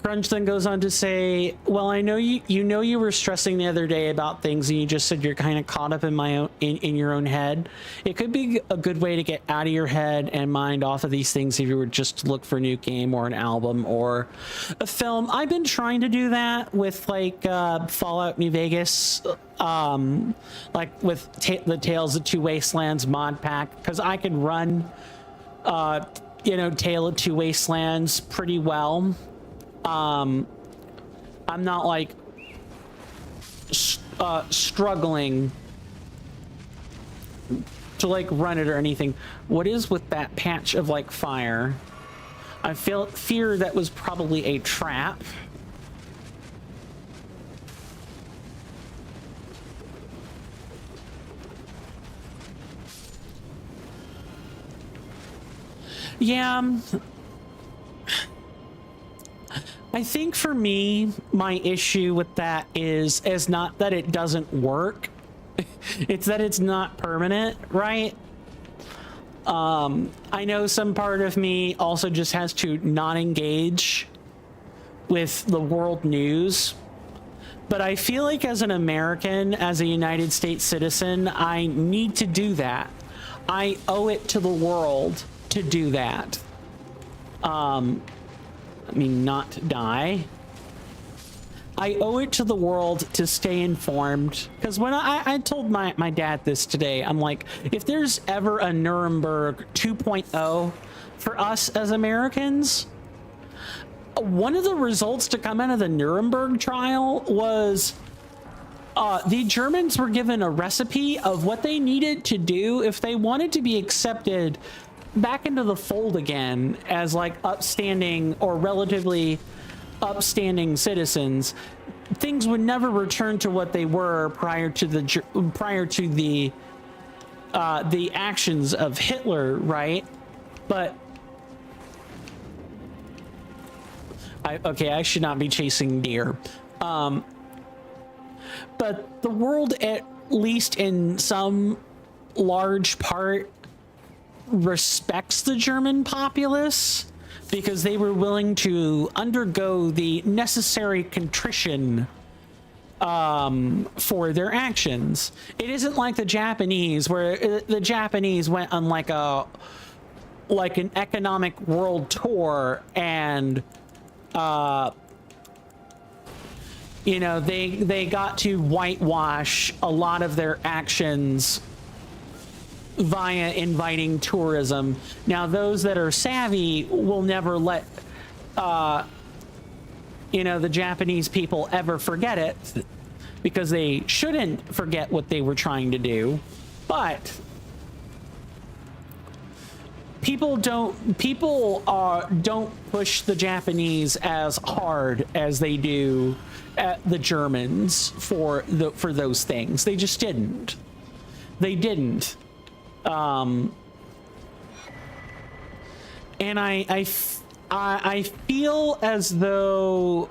Grunge then goes on to say, well, I know you were stressing the other day about things, and you just said you're kind of caught up in your own head. It could be a good way to get out of your head and mind off of these things if you were just to look for a new game or an album or a film. I've been trying to do that with like Fallout New Vegas, like with the Tales of Two Wastelands mod pack, because I can run you know, Tale of Two Wastelands pretty well. I'm not like struggling to like run it or anything. What is with that patch of like fire? I fear that was probably a trap. Yeah. I think for me, my issue with that is not that it doesn't work. It's that it's not permanent, right? I know some part of me also just has to not engage with the world news. But I feel like as an American, as a United States citizen, I need to do that. I owe it to the world to do that. I mean, not die. I owe it to the world to stay informed. Because when I told my dad this today, I'm like, if there's ever a Nuremberg 2.0 for us as Americans, one of the results to come out of the Nuremberg trial was the Germans were given a recipe of what they needed to do if they wanted to be accepted back into the fold again as like upstanding or relatively upstanding citizens. Things would never return to what they were prior to the actions of Hitler, right? But I should not be chasing deer. but the world, at least in some large part, respects the German populace because they were willing to undergo the necessary contrition for their actions. It isn't like the Japanese, where the Japanese went on like an economic world tour, and you know, they got to whitewash a lot of their actions via inviting tourism. Now, those that are savvy will never let you know, the Japanese people ever forget it, because they shouldn't forget what they were trying to do. But people don't push the Japanese as hard as they do at the Germans for those things. They just didn't. They didn't. And I feel as though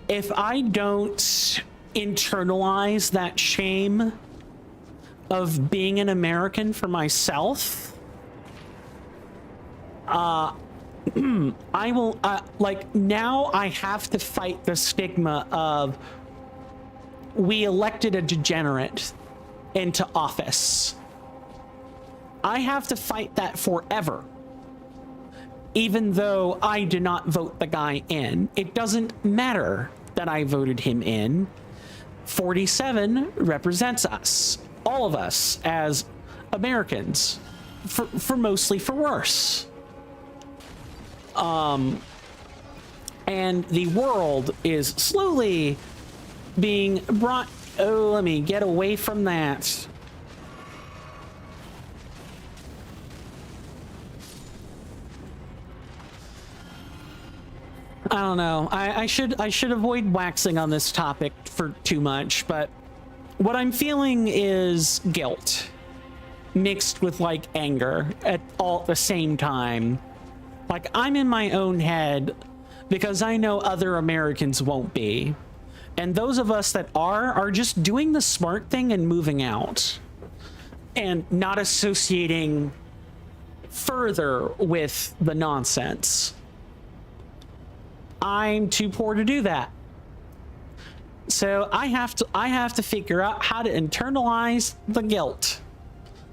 if I don't internalize that shame of being an American for myself, I will, like, now I have to fight the stigma of we elected a degenerate into office. I have to fight that forever, even though I did not vote the guy in. It doesn't matter that I voted him in. 47 represents us, all of us, as Americans, for mostly for worse. And the world is slowly being brought. Oh, let me get away from that. I don't know. I should avoid waxing on this topic for too much, but what I'm feeling is guilt mixed with like anger at the same time. Like, I'm in my own head because I know other Americans won't be. And those of us that are just doing the smart thing and moving out and not associating further with the nonsense. I'm too poor to do that. So I have to figure out how to internalize the guilt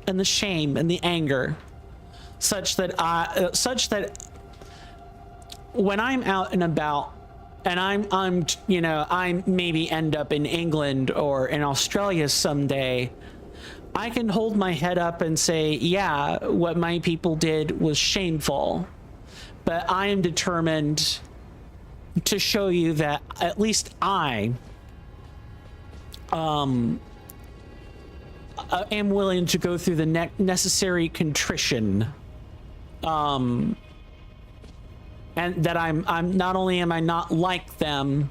and the shame and the anger such that when I'm out and about and I'm you know, I maybe end up in England or in Australia someday, I can hold my head up and say, yeah, what my people did was shameful, but I am determined to show you that at least I am willing to go through the necessary contrition, and that I'm not only am I not like them,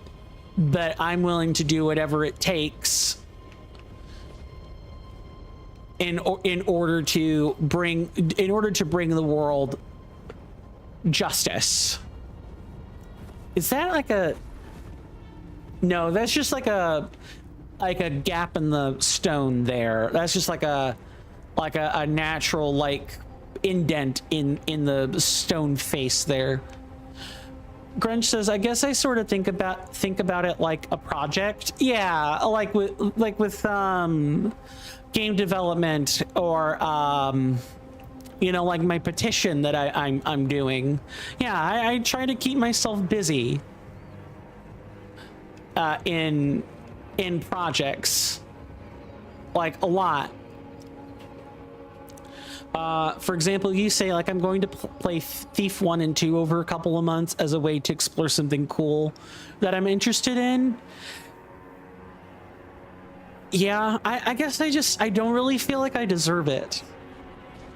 but I'm willing to do whatever it takes in order to bring the world justice. Is that like a... No, that's just like a gap in the stone there. That's just like a natural like indent in the stone face there. Grunge says, I guess I sort of think about it like a project. Yeah, like with game development, or you know, like my petition that I'm doing. Yeah, I try to keep myself busy in projects, like a lot. For example, you say like I'm going to play Thief 1 and 2 over a couple of months as a way to explore something cool that I'm interested in. Yeah, I guess I don't really feel like I deserve it.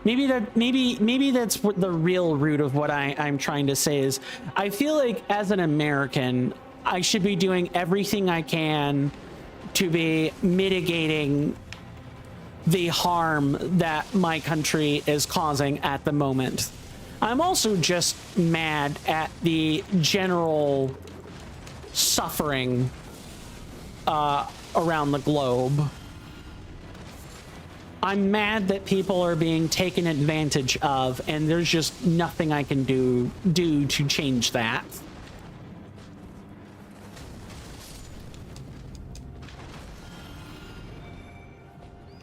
Maybe that's what the real root of what I'm trying to say is, I feel like as an American, I should be doing everything I can to be mitigating the harm that my country is causing at the moment. I'm also just mad at the general suffering around the globe. I'm mad that people are being taken advantage of, and there's just nothing I can do to change that.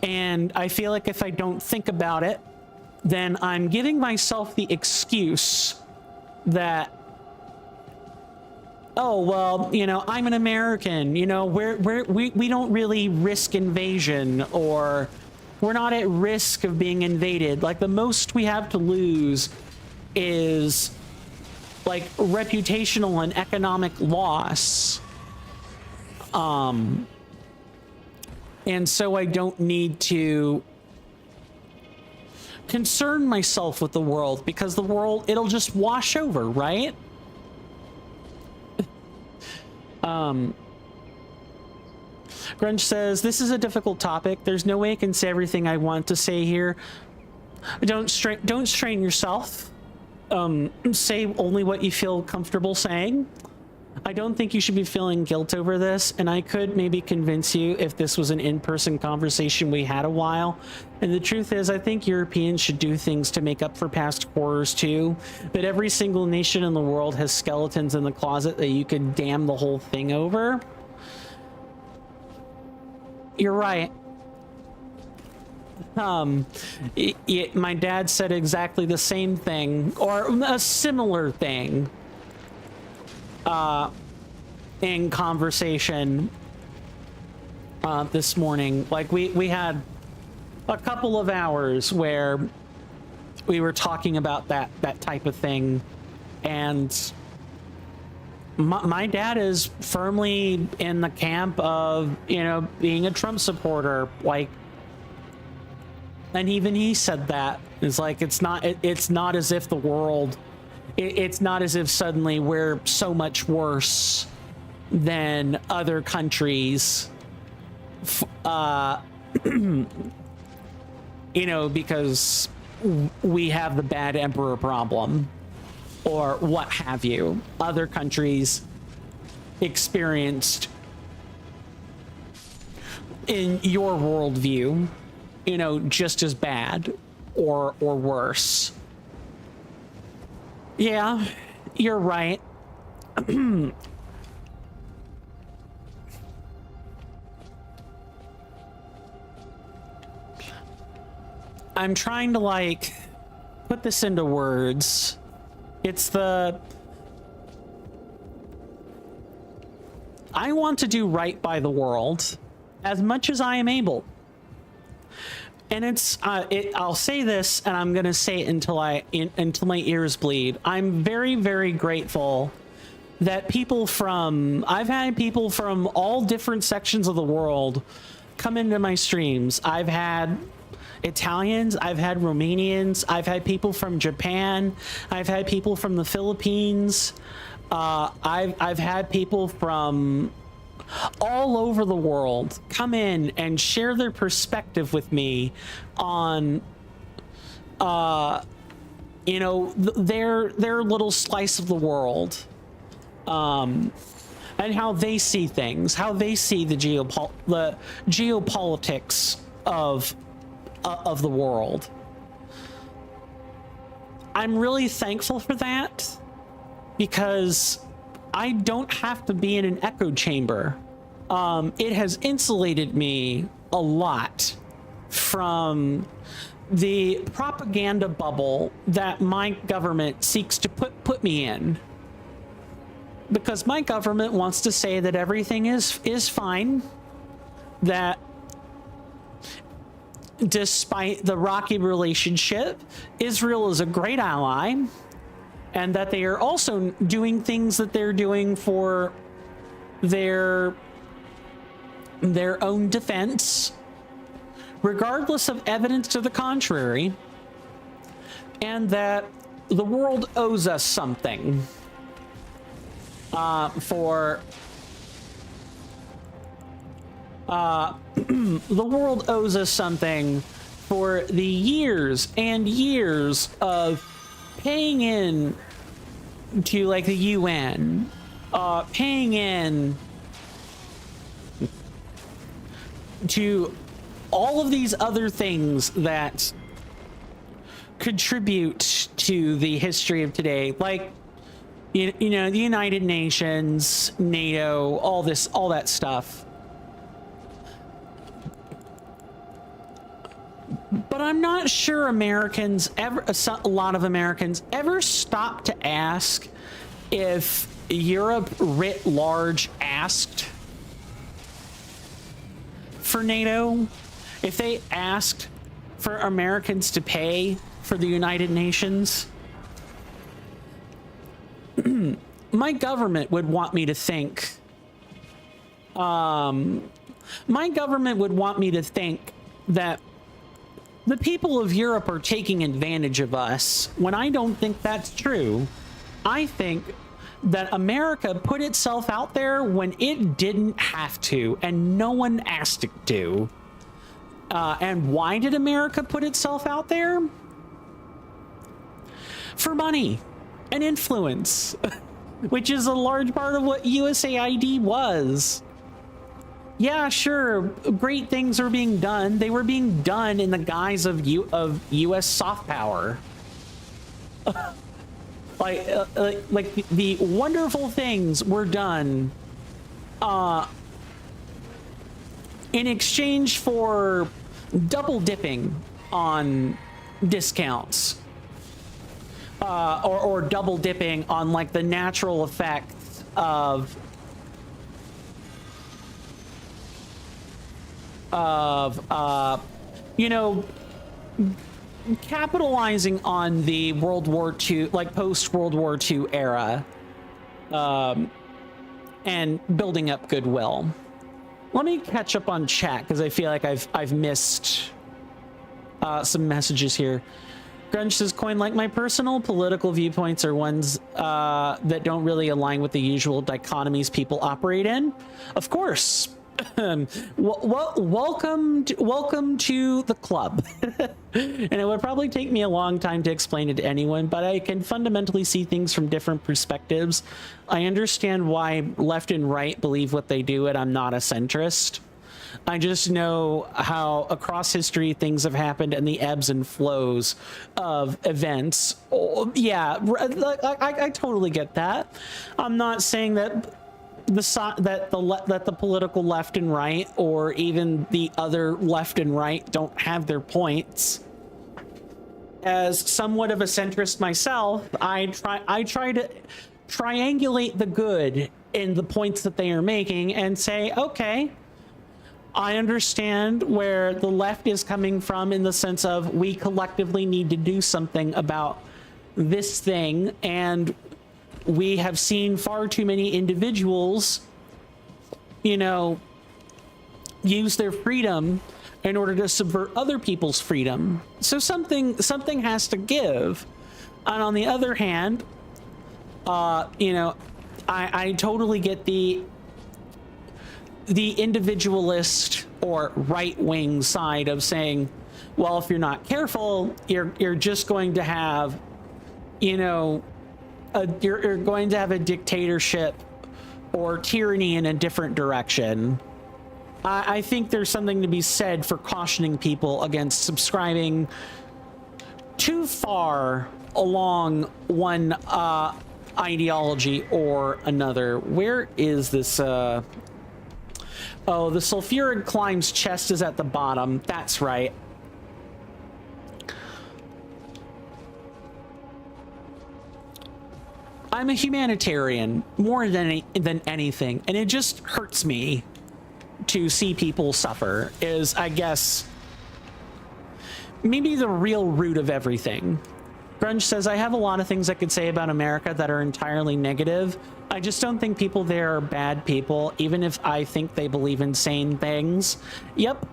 And I feel like if I don't think about it, then I'm giving myself the excuse that, oh, well, you know, I'm an American, you know, we don't really risk invasion, or we're not at risk of being invaded. Like, the most we have to lose is like reputational and economic loss. And so I don't need to concern myself with the world, because the world, it'll just wash over, right? Grunge says, this is a difficult topic. There's no way I can say everything I want to say here. Don't strain yourself. Say only what you feel comfortable saying. I don't think you should be feeling guilt over this, and I could maybe convince you if this was an in-person conversation we had a while. And the truth is, I think Europeans should do things to make up for past horrors too. But every single nation in the world has skeletons in the closet that you could damn the whole thing over. You're right. My dad said exactly the same thing, or a similar thing, in conversation this morning. Like, we had a couple of hours where we were talking about that type of thing, and my dad is firmly in the camp of, you know, being a Trump supporter. Like, and even he said that. It's like, it's not as if the world, it's not as if suddenly we're so much worse than other countries, you know, because we have the bad emperor problem, or what have you. Other countries experienced, in your worldview, you know, just as bad or worse. Yeah, you're right. I'm trying to, like, put this into words. It's I want to do right by the world as much as I am able. And I'll say this, and I'm gonna say it until my ears bleed. I'm very, very grateful that I've had people from all different sections of the world come into my streams. I've had Italians, I've had Romanians, I've had people from Japan, I've had people from the Philippines, I've had people from all over the world come in and share their perspective with me on you know, their little slice of the world, and how they see things, how they see the geopolitics of the world. I'm really thankful for that, because I don't have to be in an echo chamber. It has insulated me a lot from the propaganda bubble that my government seeks to put me in. Because my government wants to say that everything is fine, that despite the rocky relationship, Israel is a great ally, and that they are also doing things that they're doing for their own defense, regardless of evidence to the contrary, and that the world owes us something the world owes us something for the years and years of paying in to, like, the UN paying in to all of these other things that contribute to the history of today, like you know, the United Nations, NATO, all that stuff. But I'm not sure a lot of Americans ever stop to ask if Europe writ large asked for NATO, if they asked for Americans to pay for the United Nations. My government would want me to think, that the people of Europe are taking advantage of us, when I don't think that's true. I think that America put itself out there when it didn't have to, and no one asked it to. And why did America put itself out there? For money and influence, which is a large part of what USAID was. Yeah, sure, great things are being done. They were being done in the guise of U.S. soft power. like the wonderful things were done in exchange for double dipping on discounts, or double dipping on like the natural effects of you know, capitalizing on the World War II, like post World War II era, and building up goodwill. Let me catch up on chat because I feel like I've missed some messages here. Grunge says, coin, like my personal political viewpoints are ones that don't really align with the usual dichotomies people operate in. Of course. Welcome to the club. And it would probably take me a long time to explain it to anyone, but I can fundamentally see things from different perspectives. I understand why left and right believe what they do, and I'm not a centrist. I just know how across history things have happened and the ebbs and flows of events. Oh, yeah, I totally get that. I'm not saying that the political left and right, or even the other left and right, don't have their points. As somewhat of a centrist myself, I try to triangulate the good in the points that they are making and say, okay, I understand where the left is coming from in the sense of we collectively need to do something about this thing, and we have seen far too many individuals, you know, use their freedom in order to subvert other people's freedom. So something has to give. And on the other hand, you know, I totally get the individualist or right-wing side of saying, well, if you're not careful, you're just going to have, you know, you're going to have a dictatorship or tyranny in a different direction. I think there's something to be said for cautioning people against subscribing too far along one ideology or another. Where is this? Oh, the sulfuric climb's chest is at the bottom. That's right. I'm a humanitarian more than anything, and it just hurts me to see people suffer. Is, I guess, maybe the real root of everything. Grunge says, I have a lot of things I could say about America that are entirely negative. I just don't think people there are bad people, even if I think they believe in sane things. Yep.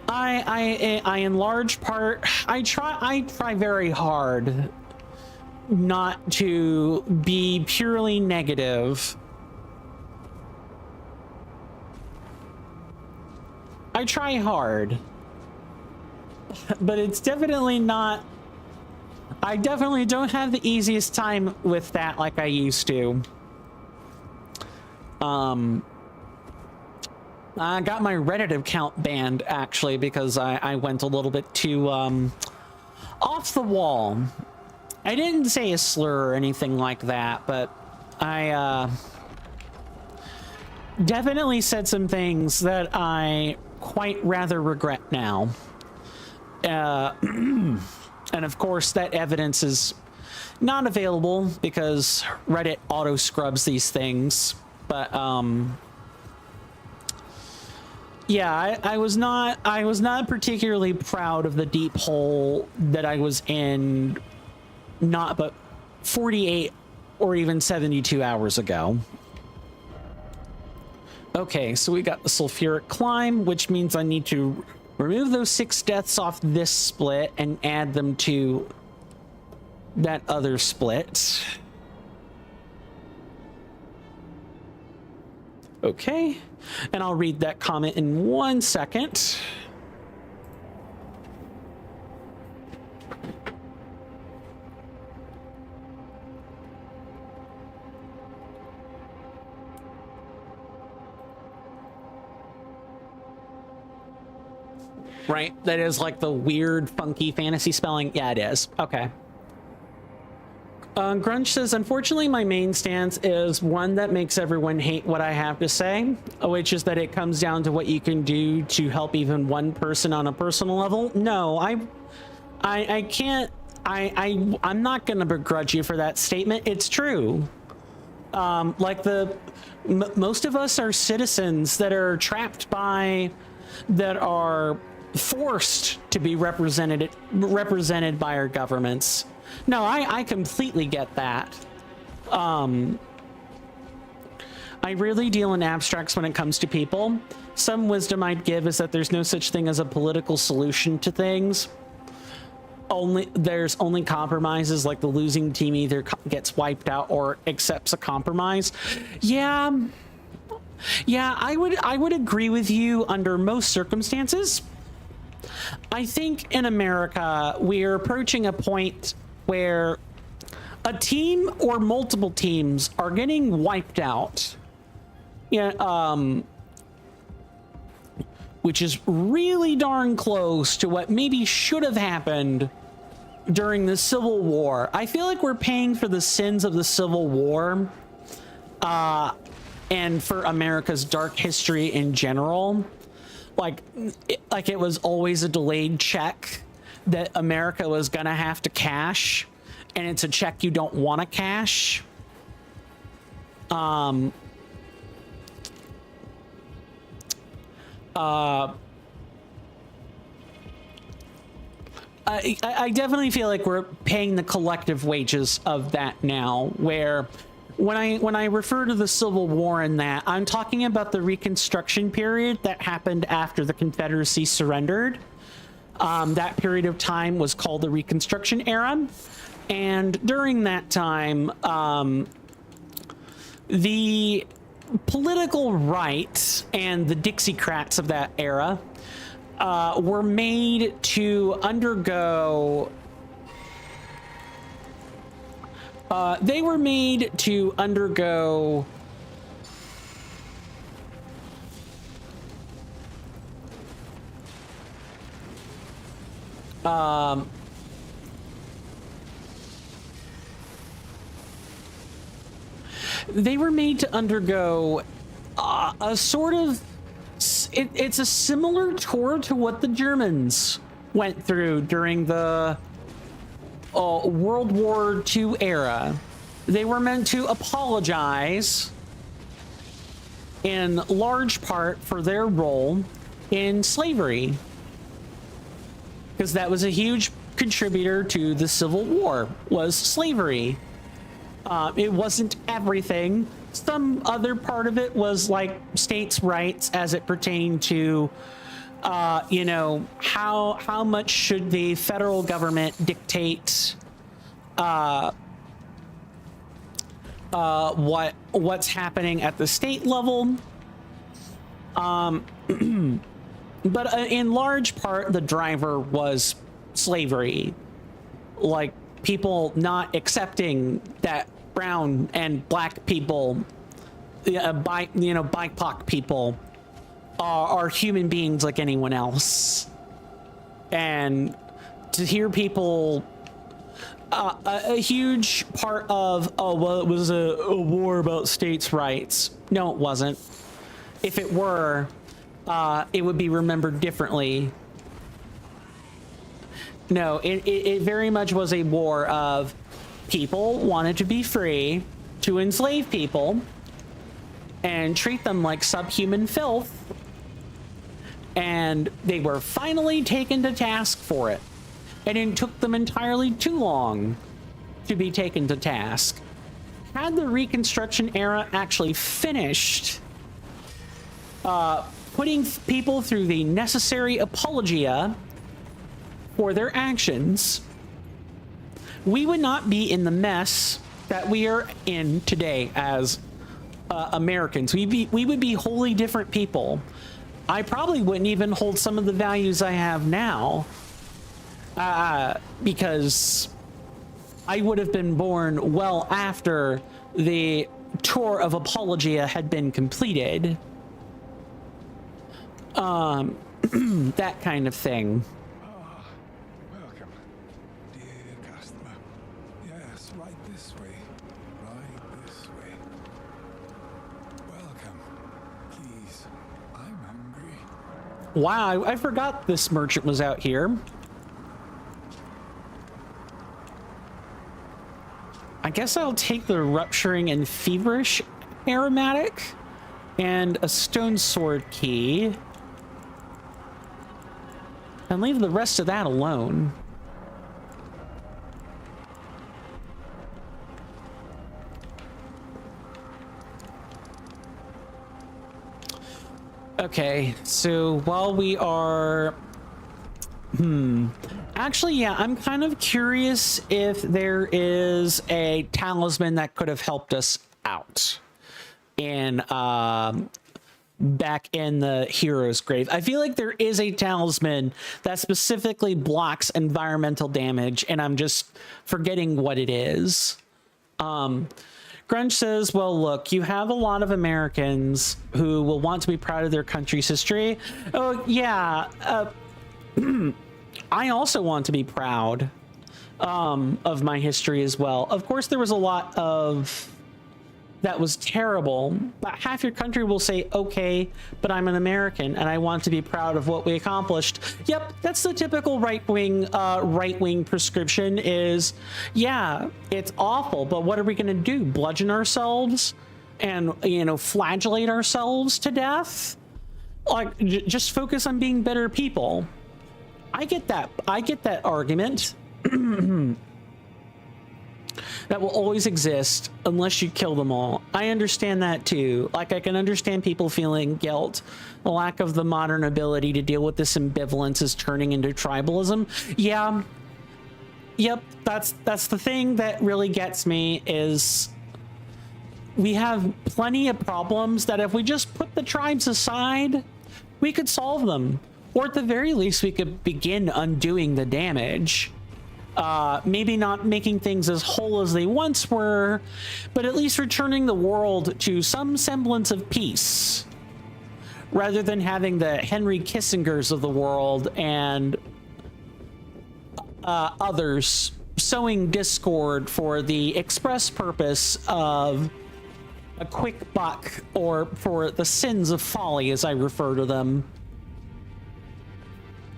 I in large part, I try very hard not to be purely negative. I try hard, but it's definitely not. I definitely don't have the easiest time with that like I used to. I got my Reddit account banned, actually, because I went a little bit too off the wall. I didn't say a slur or anything like that, but I definitely said some things that I quite rather regret now. And of course, that evidence is not available because Reddit auto scrubs these things. But yeah, I was not particularly proud of the deep hole that I was in, not but 48 or even 72 hours ago. Okay, so we got the sulfuric climb, which means I need to remove those 6 deaths off this split and add them to that other split. Okay, and I'll read that comment in 1 second. Right, that is like the weird, funky fantasy spelling. Yeah, it is. Okay. Grunge says, unfortunately, my main stance is one that makes everyone hate what I have to say, which is that it comes down to what you can do to help even one person on a personal level. No, I can't. I'm not going to begrudge you for that statement. It's true. Like most of us are citizens that are trapped by, that are forced to be represented by our governments. No, I completely get that. I really deal in abstracts when it comes to people. Some wisdom I'd give is that there's no such thing as a political solution to things. There's only compromises, like the losing team either gets wiped out or accepts a compromise. Yeah, I would agree with you under most circumstances. I think in America, we're approaching a point where a team or multiple teams are getting wiped out. Yeah, which is really darn close to what maybe should have happened during the Civil War. I feel like we're paying for the sins of the Civil War, and for America's dark history in general. Like it was always a delayed check that America was gonna have to cash, and it's a check you don't want to cash. I definitely feel like we're paying the collective wages of that now, where when I refer to the Civil War in that, I'm talking about the Reconstruction period that happened after the Confederacy surrendered. That period of time was called the Reconstruction era. And during that time, the political right and the Dixiecrats of that era were made to undergo a sort of, it's a similar tour to what the Germans went through during the World War II era. They were meant to apologize in large part for their role in slavery, because that was a huge contributor to the Civil War, was slavery. It wasn't everything. Some other part of it was like states' rights as it pertained to, you know, how much should the federal government dictate what's happening at the state level. But in large part, the driver was slavery, like people not accepting that brown and black people BIPOC people are human beings like anyone else. And to hear people, a huge part of, oh, well, it was a war about states' rights. No, it wasn't. If it were, it would be remembered differently. No, it very much was a war of people wanted to be free to enslave people and treat them like subhuman filth. And they were finally taken to task for it. And it took them entirely too long to be taken to task. Had the Reconstruction era actually finished putting people through the necessary apologia for their actions, we would not be in the mess that we are in today as Americans. We would be wholly different people. I probably wouldn't even hold some of the values I have now, because I would have been born well after the tour of apologia had been completed. That kind of thing. Welcome, dear customer. Yes, right this way. Right this way. Welcome. Please, I'm hungry. Wow, I forgot this merchant was out here. I guess I'll take the rupturing and feverish aromatic and a stone sword key and leave the rest of that alone. Okay, so while we are... Actually, yeah, I'm kind of curious if there is a talisman that could have helped us out in back in the hero's grave. I feel like there is a talisman that specifically blocks environmental damage, and I'm just forgetting what it is. Grunge says, well, look, you have a lot of Americans who will want to be proud of their country's history. Oh, yeah. I also want to be proud of my history as well. Of course, there was a lot of that was terrible, but half your country will say, okay, but I'm an American and I want to be proud of what we accomplished. Yep, that's the typical right-wing prescription is, yeah, it's awful, but what are we going to do? Bludgeon ourselves and, flagellate ourselves to death? Like, just focus on being better people. I get that argument. That will always exist unless you kill them all. I understand that too. Like, I can understand people feeling guilt. The lack of the modern ability to deal with this ambivalence is turning into tribalism. Yeah. Yep, that's the thing that really gets me is we have plenty of problems that if we just put the tribes aside, we could solve them. Or at the very least, we could begin undoing the damage. Maybe not making things as whole as they once were, but at least returning the world to some semblance of peace, rather than having the Henry Kissingers of the world and others sowing discord for the express purpose of a quick buck, or for the sins of folly, as I refer to them.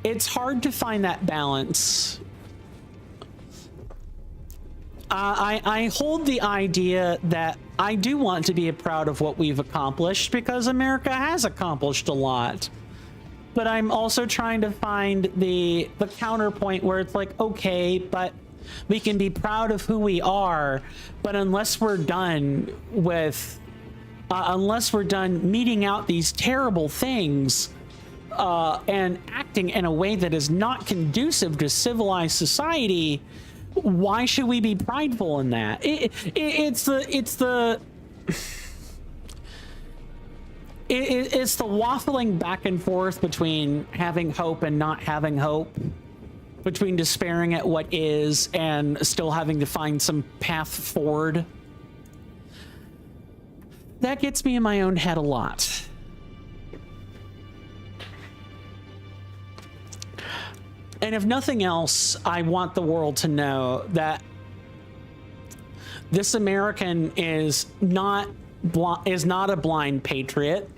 It's hard to find that balance. I hold the idea that I do want to be proud of what we've accomplished because America has accomplished a lot. But I'm also trying to find the counterpoint where it's like, okay, but we can be proud of who we are, but unless we're done meting out these terrible things and acting in a way that is not conducive to civilized society, why should we be prideful in that? It's the waffling back and forth between having hope and not having hope, between despairing at what is and still having to find some path forward. that gets me in my own head a lot. And if nothing else, I want the world to know that this American is not a blind patriot.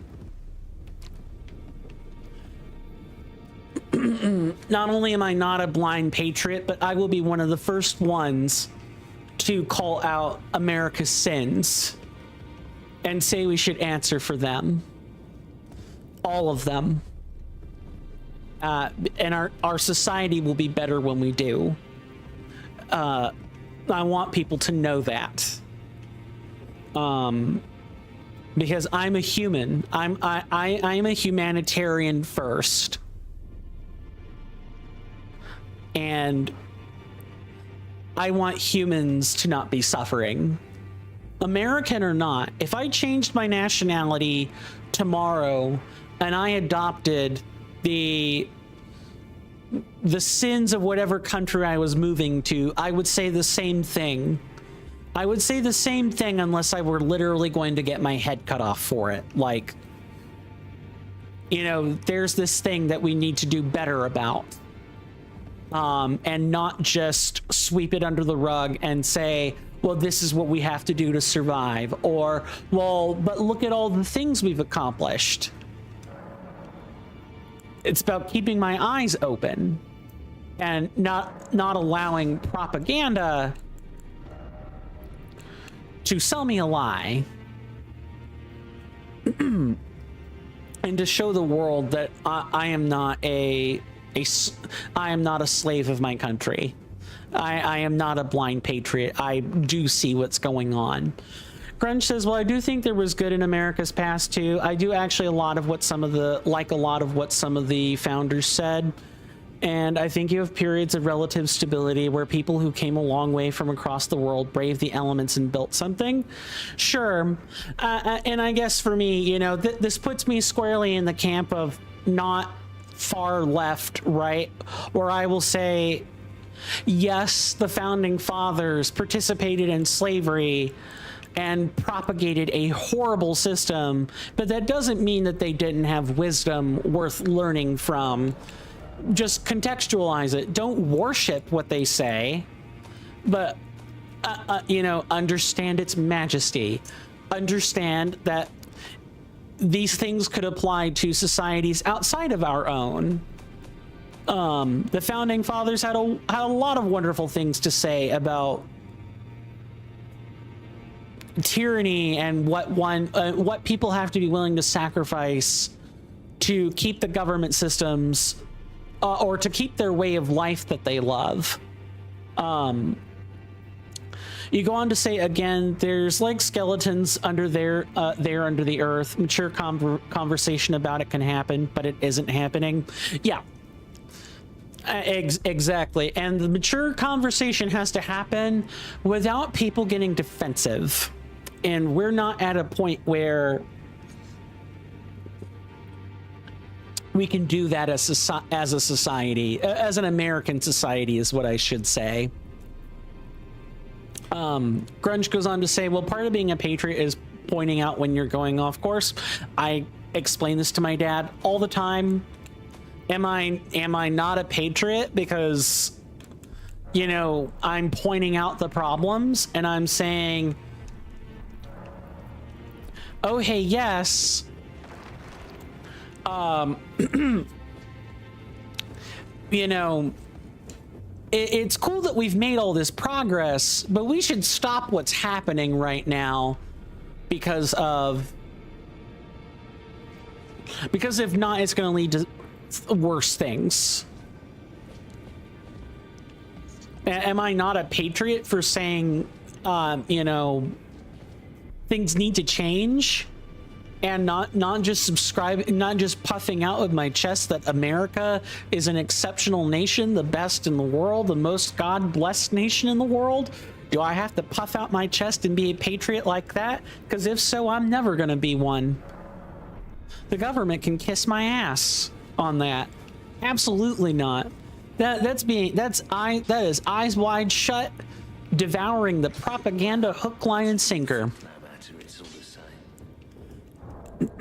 Not only am I not a blind patriot, but I will be one of the first ones to call out America's sins and say we should answer for them. All of them. And our society will be better when we do. I want people to know that. Because I'm a human. I am a humanitarian first. And I want humans to not be suffering. American or not, if I changed my nationality tomorrow and I adopted the sins of whatever country I was moving to, I would say the same thing. I would say the same thing unless I were literally going to get my head cut off for it. Like, you know, there's this thing that we need to do better about. And not just sweep it under the rug and say, well, this is what we have to do to survive. Or, well, but look at all the things we've accomplished. It's about keeping my eyes open and not allowing propaganda to sell me a lie. And to show the world that I am not I am not a slave of my country. I am not a blind patriot. I do see what's going on. Grunge says, well, I do think there was good in America's past too. I do actually a lot of what some of the founders said. And I think you have periods of relative stability where people who came a long way from across the world braved the elements and built something. Sure. And I guess for me, you know, this puts me squarely in the camp of not far left, right? Where I will say, yes, the founding fathers participated in slavery and propagated a horrible system, but that doesn't mean that they didn't have wisdom worth learning from. Just contextualize it. Don't worship what they say, but you know, understand its majesty. Understand that these things could apply to societies outside of our own. The founding fathers had a lot of wonderful things to say about tyranny and what people have to be willing to sacrifice to keep the government systems or to keep their way of life that they love. You go on to say again, there's like skeletons under there under the earth. Mature conversation about it can happen, but it isn't happening. Yeah. Exactly. And the mature conversation has to happen without people getting defensive. And we're not at a point where we can do that as a society, as an American society is what I should say. Grunge goes on to say, well, part of being a patriot is pointing out when you're going off course. I explain this to my dad all the time. Am I not a patriot because, you know, I'm pointing out the problems and I'm saying, oh, hey, yes. You know, it's cool that we've made all this progress, but we should stop what's happening right now because if not, it's going to lead to worse things. Am I not a patriot for saying, you know, things need to change? And not just puffing out with my chest that America is an exceptional nation, the best in the world, the most God-blessed nation in the world? Do I have to puff out my chest and be a patriot like that? Because if so, I'm never going to be one. The government can kiss my ass on that. Absolutely not. That is eyes wide shut, devouring the propaganda hook, line, and sinker.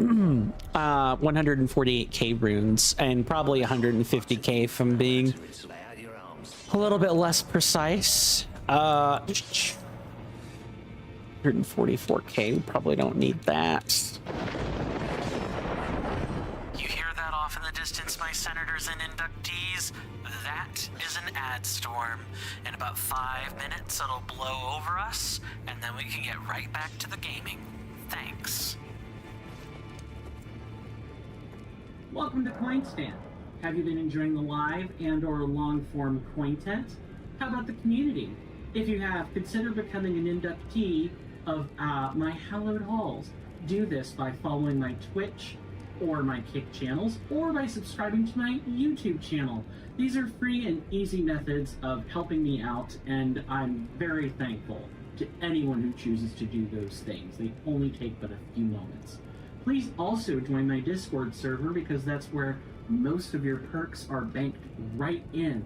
148k runes, and probably 150k from being a little bit less precise. 144k, we probably don't need that. You hear that off in the distance, my senators and inductees? That is an ad storm. In about 5 minutes, it'll blow over us, and then we can get right back to the gaming. Thanks. Welcome to CoinStamp. Have you been enjoying the live and or long-form content? How about the community? If you have, consider becoming an inductee of my hallowed halls. Do this by following my Twitch or my Kick channels, or by subscribing to my YouTube channel. These are free and easy methods of helping me out, and I'm very thankful to anyone who chooses to do those things. They only take but a few moments. Please also join my Discord server, because that's where most of your perks are banked right in.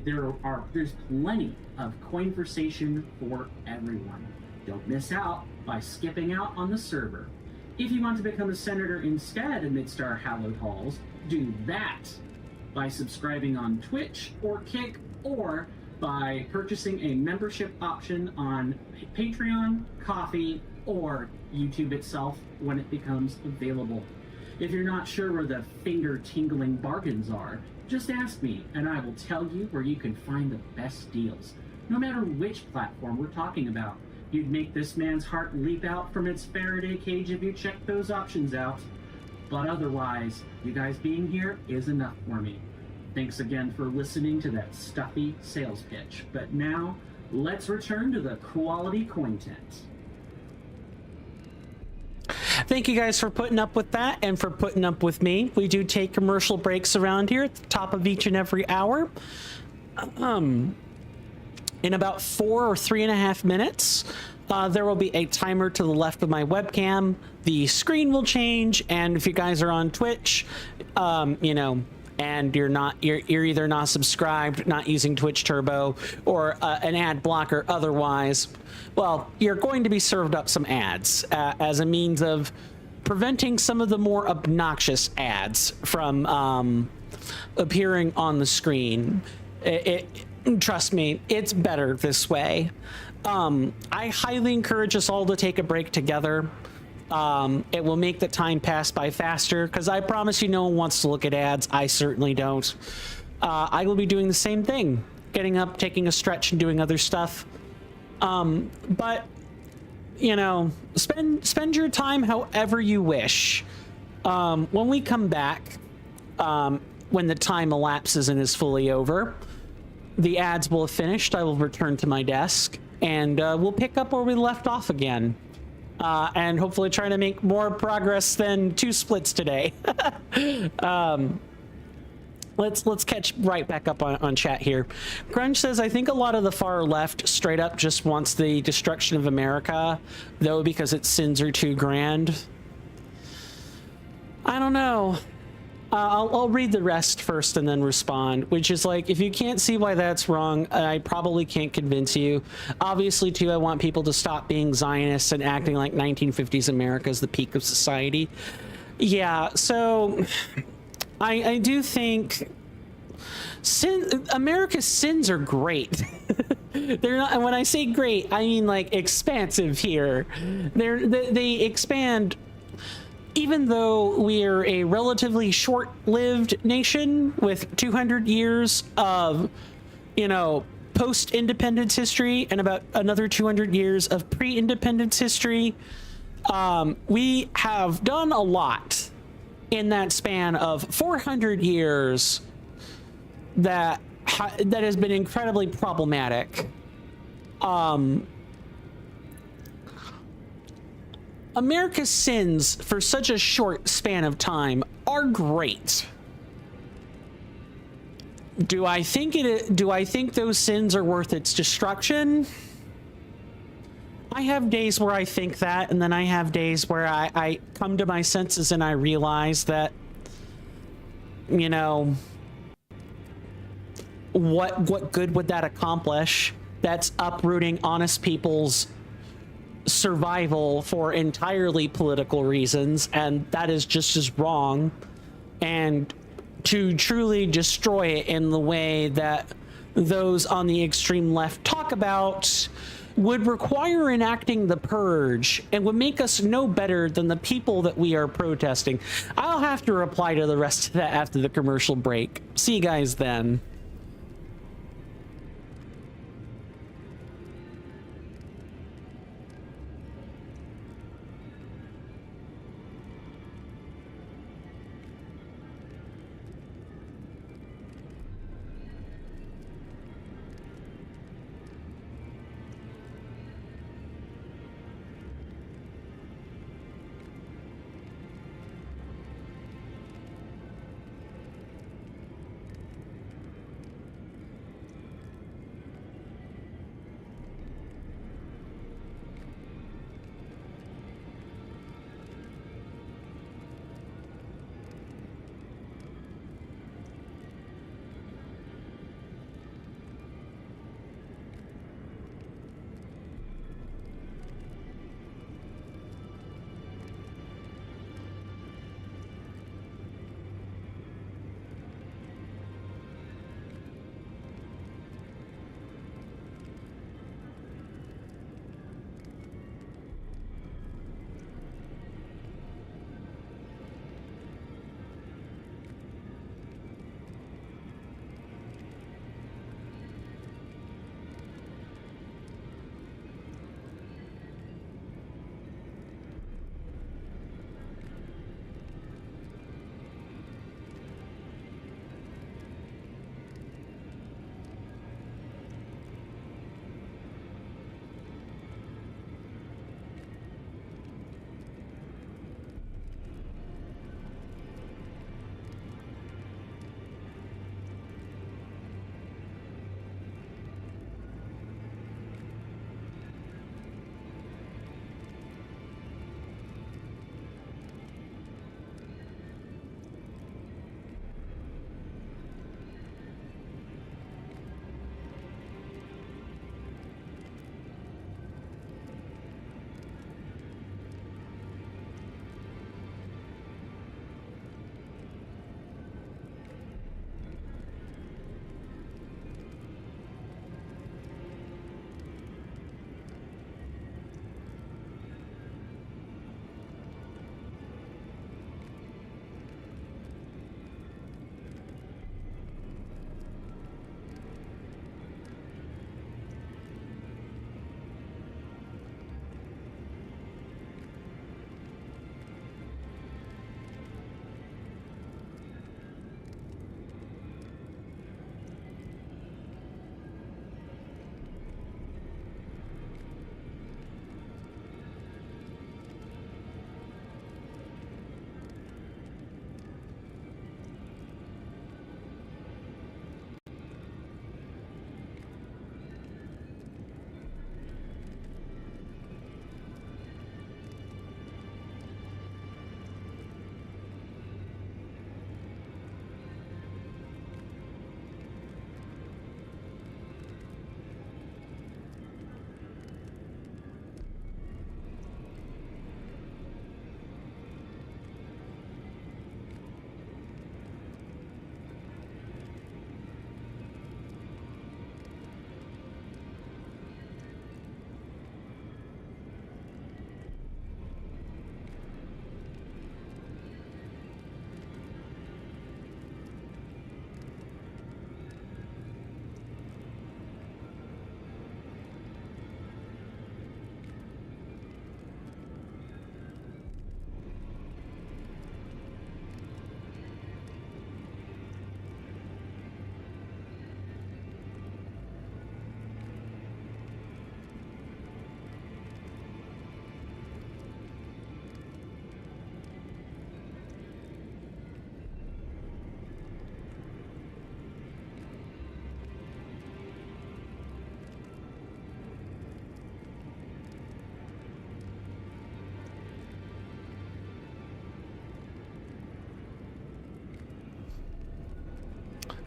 There's plenty of conversation for everyone. Don't miss out by skipping out on the server. If you want to become a senator instead amidst our hallowed halls, do that by subscribing on Twitch or Kick, or by purchasing a membership option on Patreon, Coffee, or YouTube itself when it becomes available. If you're not sure where the finger-tingling bargains are, just ask me, and I will tell you where you can find the best deals. No matter which platform we're talking about, you'd make this man's heart leap out from its Faraday cage if you check those options out. But otherwise, you guys being here is enough for me. Thanks again for listening to that stuffy sales pitch. But now, let's return to the quality content. Thank you guys for putting up with that and for putting up with me. We do take commercial breaks around here at the top of each and every hour. In about 4 or 3.5 minutes, there will be a timer to the left of my webcam. The screen will change, and if you guys are on Twitch, and you're either not subscribed, not using Twitch Turbo, or an ad blocker otherwise, well, you're going to be served up some ads as a means of preventing some of the more obnoxious ads from appearing on the screen. Trust me, it's better this way. I highly encourage us all to take a break together. It will make the time pass by faster, because I promise you no one wants to look at ads. I certainly don't. I will be doing the same thing, getting up, taking a stretch, and doing other stuff. But you know, spend your time however you wish. When we come back, when the time elapses and is fully over, the ads will have finished. I will return to my desk, and we'll pick up where we left off again. And hopefully try to make more progress than 2 splits today. Let's catch right back up on chat here. Grunge says, I think a lot of the far left straight up just wants the destruction of America, though, because its sins are too grand. I don't know. I'll read the rest first and then respond, which is like, if you can't see why that's wrong, I probably can't convince you. Obviously, too, I want people to stop being Zionists and acting like 1950s America is the peak of society. Yeah, so I do think America's sins are great. They're not, and when I say great, I mean like expansive here. They expand. Even though we're a relatively short-lived nation with 200 years of, post-independence history and about another 200 years of pre-independence history, we have done a lot in that span of 400 years that has been incredibly problematic. America's sins for such a short span of time are great. Do I think those sins are worth its destruction? I have days where I think that, and then I have days where I come to my senses and I realize that, what good would that accomplish? That's uprooting honest people's survival for entirely political reasons, and that is just as wrong. And to truly destroy it in the way that those on the extreme left talk about would require enacting the purge and would make us no better than the people that we are protesting. I'll have to reply to the rest of that after the commercial break. See you guys then.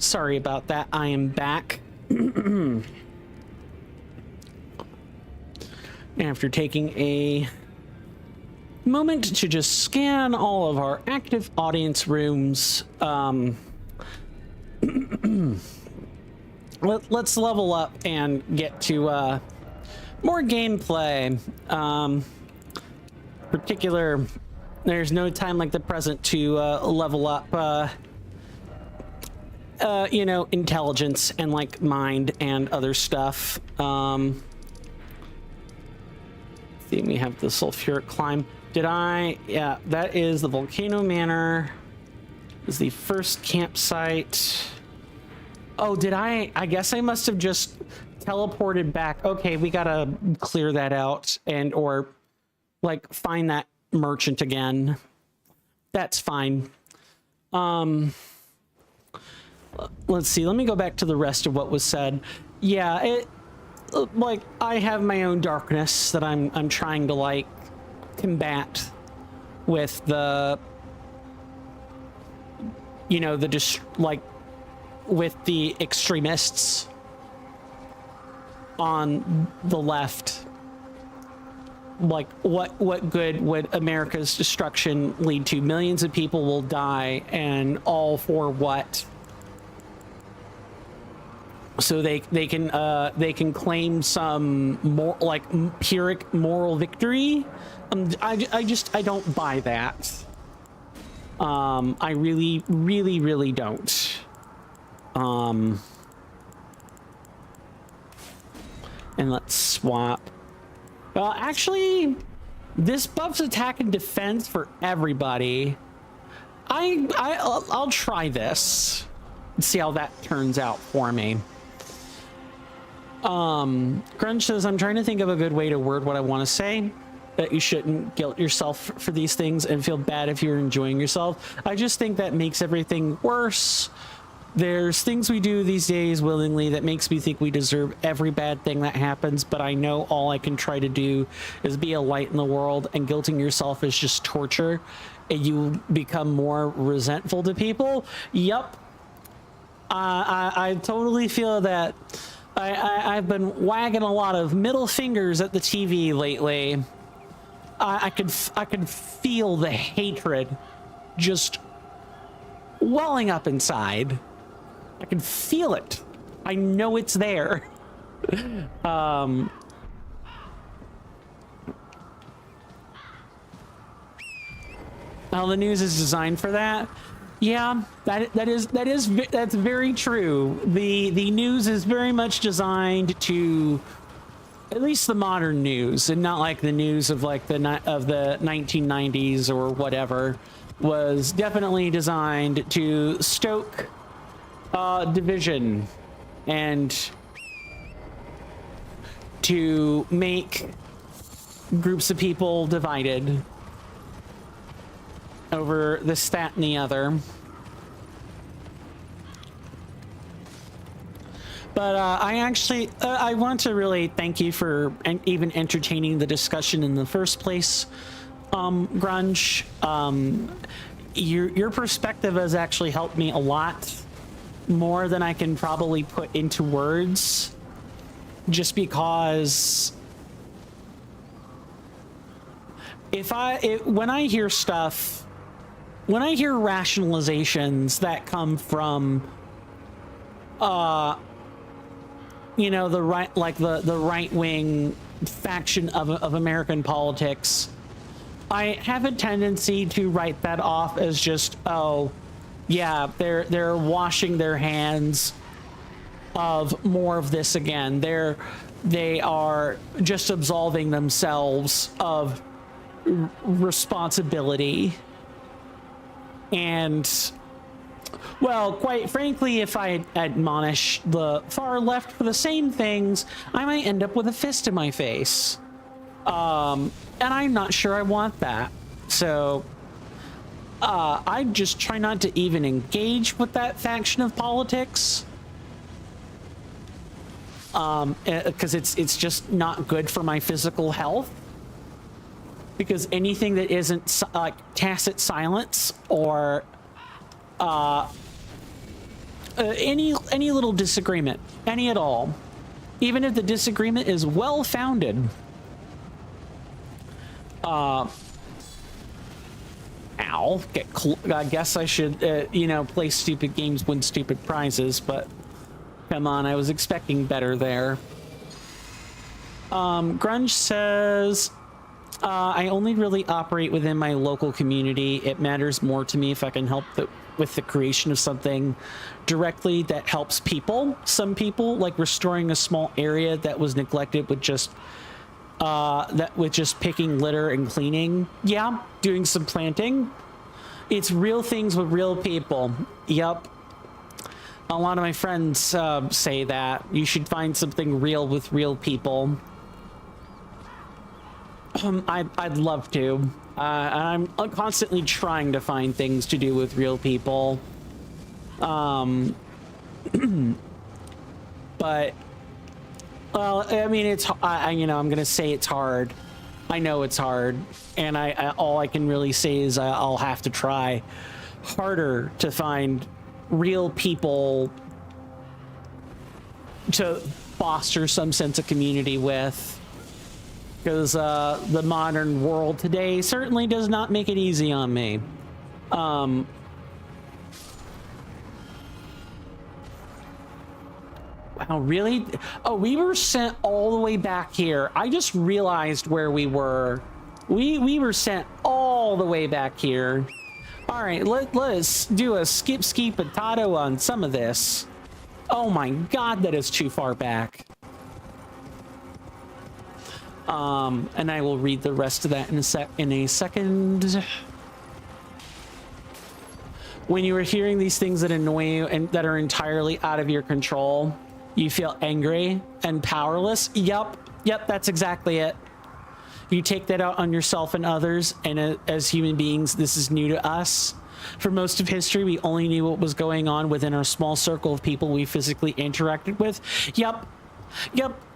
Sorry about that. I am back. after taking a moment to just scan all of our active audience rooms, let's level up and get to more gameplay. Particular, there's no time like the present to level up you know, intelligence and like mind and other stuff. See, we have the sulfuric climb. Yeah, that is the Volcano Manor. This is the first campsite. Oh, I guess I must have just teleported back. Okay, we gotta clear that out and or like find that merchant again. That's fine. Let's see. Let me go back to the rest of what was said. Yeah, like I have my own darkness that I'm trying to like combat with the, you know, with the extremists on the left. Like what good would America's destruction lead to? Millions of people will die, and all for what? So they can claim some more like pyrrhic moral victory. I don't buy that. I really don't. And let's swap. Actually, this buffs attack and defense for everybody. I'll try this. See how that turns out for me. Grunge says, I'm trying to think of a good way to word what I want to say. That you shouldn't guilt yourself for these things and feel bad if you're enjoying yourself. I just think that makes everything worse. There's things we do these days willingly that makes me think we deserve every bad thing that happens, but I know all I can try to do is be a light in the world, and guilting yourself is just torture, and you become more resentful to people. Yup. I totally feel that. I've been wagging a lot of middle fingers at the TV lately. I could feel the hatred just welling up inside. I can feel it. I know it's there. Well, the news is designed for that. Yeah, that's very true. The news is very much designed to, at least the modern news, and not like the news of like the 1990s or whatever, was definitely designed to stoke division and to make groups of people divided over this, that, and the other. But I want to really thank you for even entertaining the discussion in the first place, Grunge. Your perspective has actually helped me a lot more than I can probably put into words, just because when I hear stuff, when I hear rationalizations that come from you know, the right, like the right-wing faction of American politics, I have a tendency to write that off as just, oh yeah, they're washing their hands of more of this again. They are just absolving themselves of responsibility. And, well, quite frankly, if I admonish the far left for the same things, I might end up with a fist in my face. And I'm not sure I want that. So I just try not to even engage with that faction of politics. Because it's just not good for my physical health. Because anything that isn't like tacit silence or any little disagreement, any at all, even if the disagreement is well founded, Ow. I guess I should, you know, play stupid games, win stupid prizes, but come on, I was expecting better there. Grunge says, I only really operate within my local community. It matters more to me if I can help with the creation of something directly that helps people. Some people, like restoring a small area that was neglected with just picking litter and cleaning. Yeah, doing some planting. It's real things with real people. Yep. A lot of my friends say that. You should find something real with real people. I'd love to. I'm constantly trying to find things to do with real people. But, well, I mean, it's, you know, I'm gonna say it's hard. I know it's hard, and all I can really say is I'll have to try harder to find real people to foster some sense of community with. Because the modern world today certainly does not make it easy on me. Wow, really? Oh, we were sent all the way back here. I just realized where we were. We were sent all the way back here. All right, let's do a skip potato on some of this. Oh my god, that is too far back. And I will read the rest of that in a second. When you are hearing these things that annoy you and that are entirely out of your control, you feel angry and powerless. Yep, that's exactly it. You take that out on yourself and others, and as human beings, this is new to us. For most of history, we only knew what was going on within our small circle of people we physically interacted with. Yep,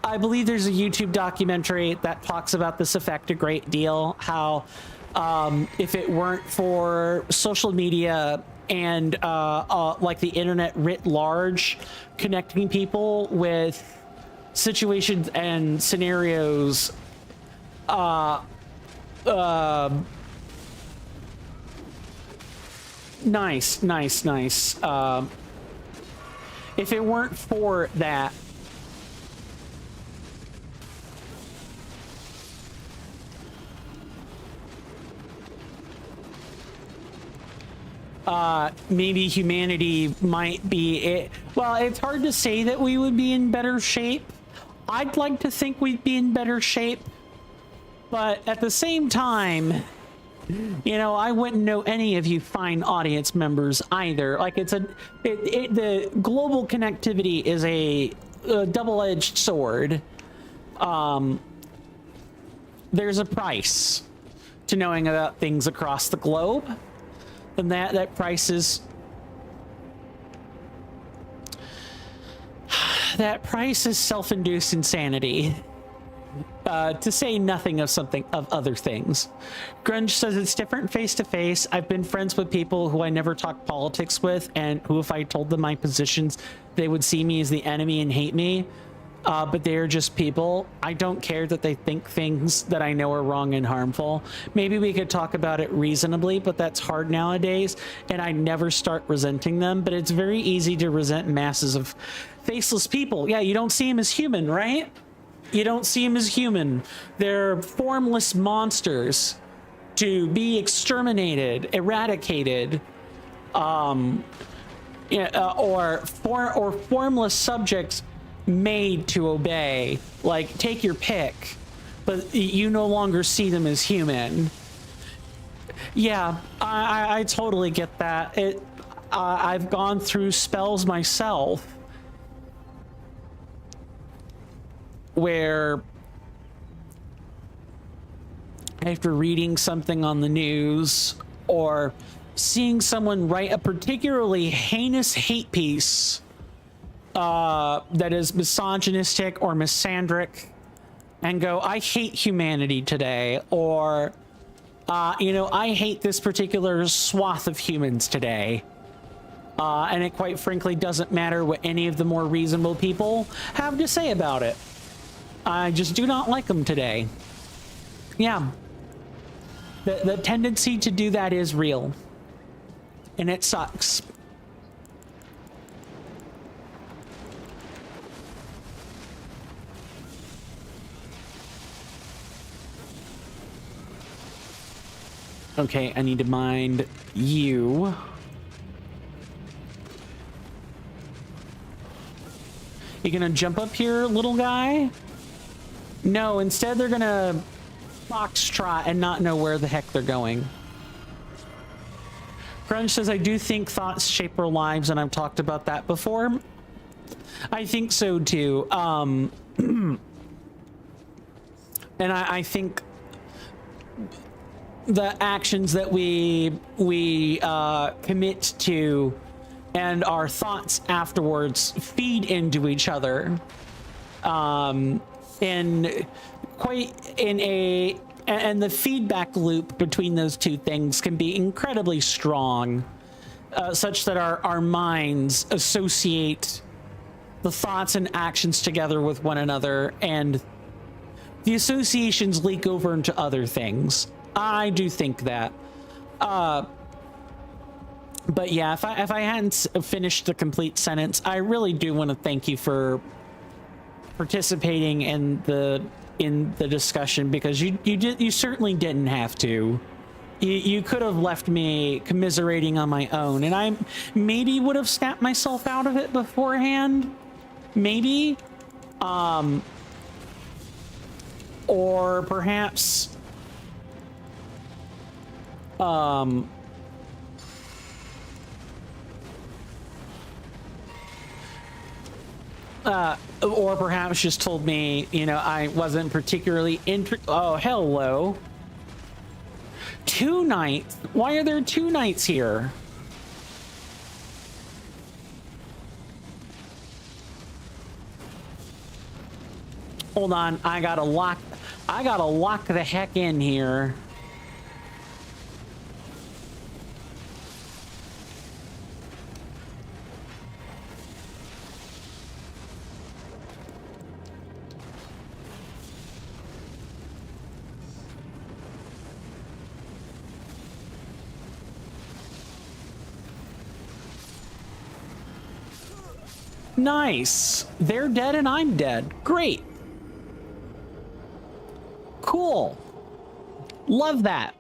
I believe there's a YouTube documentary that talks about this effect a great deal. How if it weren't for social media and like the internet writ large, connecting people with situations and scenarios, nice. If it weren't for that, maybe humanity might be it. Well, it's hard to say that we would be in better shape. I'd like to think we'd be in better shape, but at the same time, you know, I wouldn't know any of you fine audience members either. Like, the global connectivity is a double-edged sword. There's a price to knowing about things across the globe. And that price is self-induced insanity, to say nothing of other things. Grunge says it's different face to face. I've been friends with people who I never talk politics with, and who, if I told them my positions, they would see me as the enemy and hate me. But they're just people. I don't care that they think things that I know are wrong and harmful. Maybe we could talk about it reasonably, but that's hard nowadays, and I never start resenting them. But it's very easy to resent masses of faceless people. Yeah, you don't see them as human, right? You don't see them as human. They're formless monsters to be exterminated, eradicated, or formless subjects made to obey. Like, take your pick, but you no longer see them as human. Yeah, I totally get that. I've gone through spells myself where, after reading something on the news or seeing someone write a particularly heinous hate piece that is misogynistic or misandric, and go, I hate humanity today, or you know, I hate this particular swath of humans today, and it quite frankly doesn't matter what any of the more reasonable people have to say about it. I just do not like them today. Yeah, The tendency to do that is real, and it sucks. Okay, I need to mind you. You gonna jump up here, little guy? No, instead they're gonna foxtrot and not know where the heck they're going. Grunge says, I do think thoughts shape our lives, and I've talked about that before. I think so too. And I think the actions that we commit to and our thoughts afterwards feed into each other. And the feedback loop between those two things can be incredibly strong, such that our minds associate the thoughts and actions together with one another, and the associations leak over into other things. I do think that. But yeah, if I hadn't finished the complete sentence, I really do want to thank you for participating in the discussion, because you certainly didn't have to. You could have left me commiserating on my own, and I maybe would have snapped myself out of it beforehand. Maybe. Or perhaps or perhaps just told me, you know, I wasn't particularly oh, hello. 2 nights? Why are there 2 nights here? Hold on, I gotta lock the heck in here. Nice. They're dead and I'm dead. Great. Cool. Love that.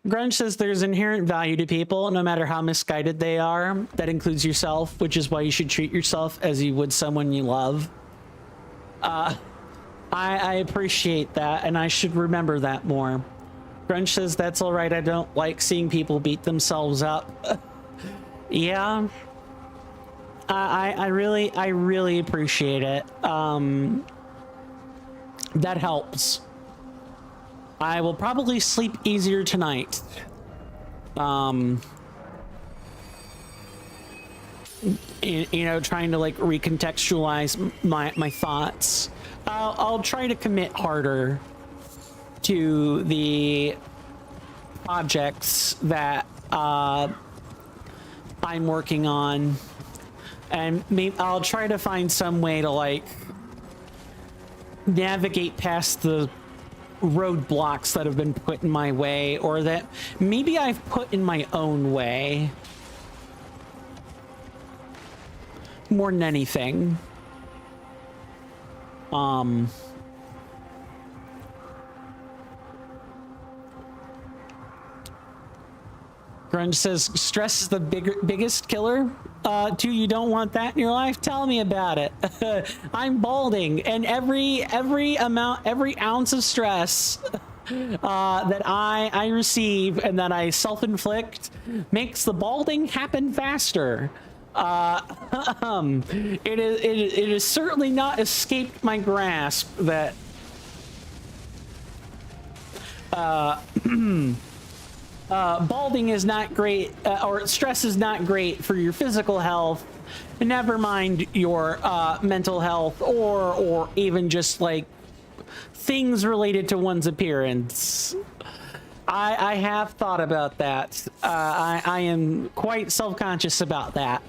Grunge says there's inherent value to people, no matter how misguided they are. That includes yourself, which is why you should treat yourself as you would someone you love. I appreciate that, and I should remember that more. Grunge says that's all right. I don't like seeing people beat themselves up. Yeah. I really appreciate it. That helps. I will probably sleep easier tonight. You know, trying to like recontextualize my thoughts. I'll try to commit harder to the projects that I'm working on, and maybe I'll try to find some way to like navigate past the roadblocks that have been put in my way, or that maybe I've put in my own way more than anything. Grunge says stress is the biggest killer. You don't want that in your life? Tell me about it. I'm balding, and every ounce of stress that I receive and that I self-inflict makes the balding happen faster. It has certainly not escaped my grasp that balding is not great, or stress is not great for your physical health, never mind your mental health, or even just like things related to one's appearance. I have thought about that. I am quite self-conscious about that.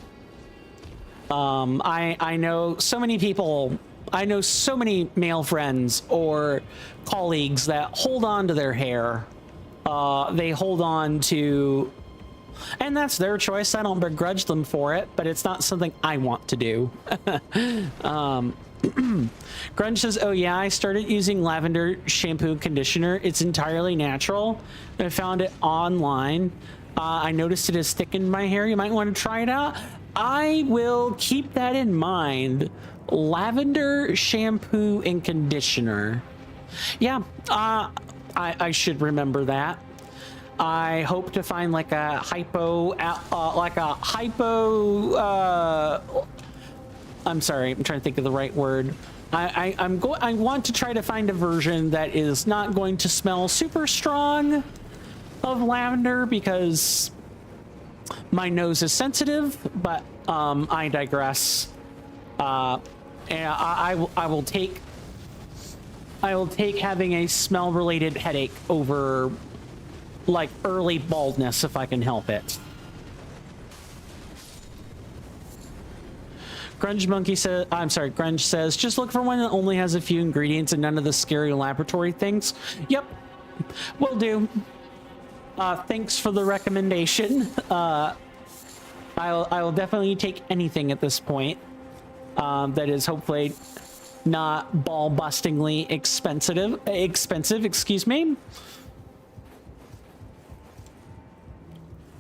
I know so many people I know so many male friends or colleagues that hold on to their hair. They hold on to, and that's their choice. I don't begrudge them for it, but it's not something I want to do. Grunge says, oh yeah, I started using lavender shampoo conditioner. It's entirely natural. I found it online. I noticed it has thickened my hair. You might want to try it out. I will keep that in mind. Lavender shampoo and conditioner. Yeah, I should remember that. I hope to find like a I'm sorry, I'm trying to think of the right word. I want to try to find a version that is not going to smell super strong of lavender because my nose is sensitive, but I digress. And I will take having a smell related headache over like early baldness if I can help it. Grunge says, just look for one that only has a few ingredients and none of the scary laboratory things. Yep, will do. Thanks for the recommendation. I will definitely take anything at this point that is hopefully not ball-bustingly expensive, excuse me.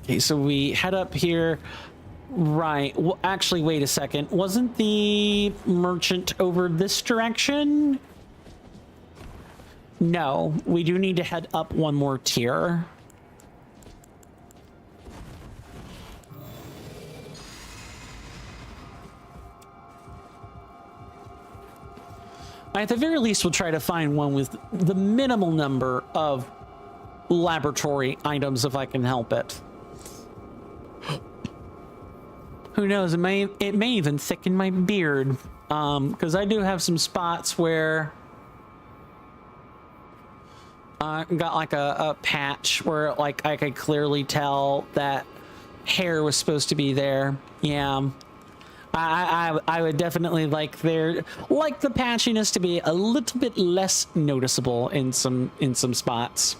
Okay, so we head up here. Right. Well, actually, wait a second. Wasn't the merchant over this direction? No, we do need to head up one more tier. At the very least, we'll try to find one with the minimal number of laboratory items if I can help it. Who knows? It may even thicken my beard, because I do have some spots where I got like a patch where like I could clearly tell that hair was supposed to be there. Yeah, I would definitely like the patchiness to be a little bit less noticeable in some spots.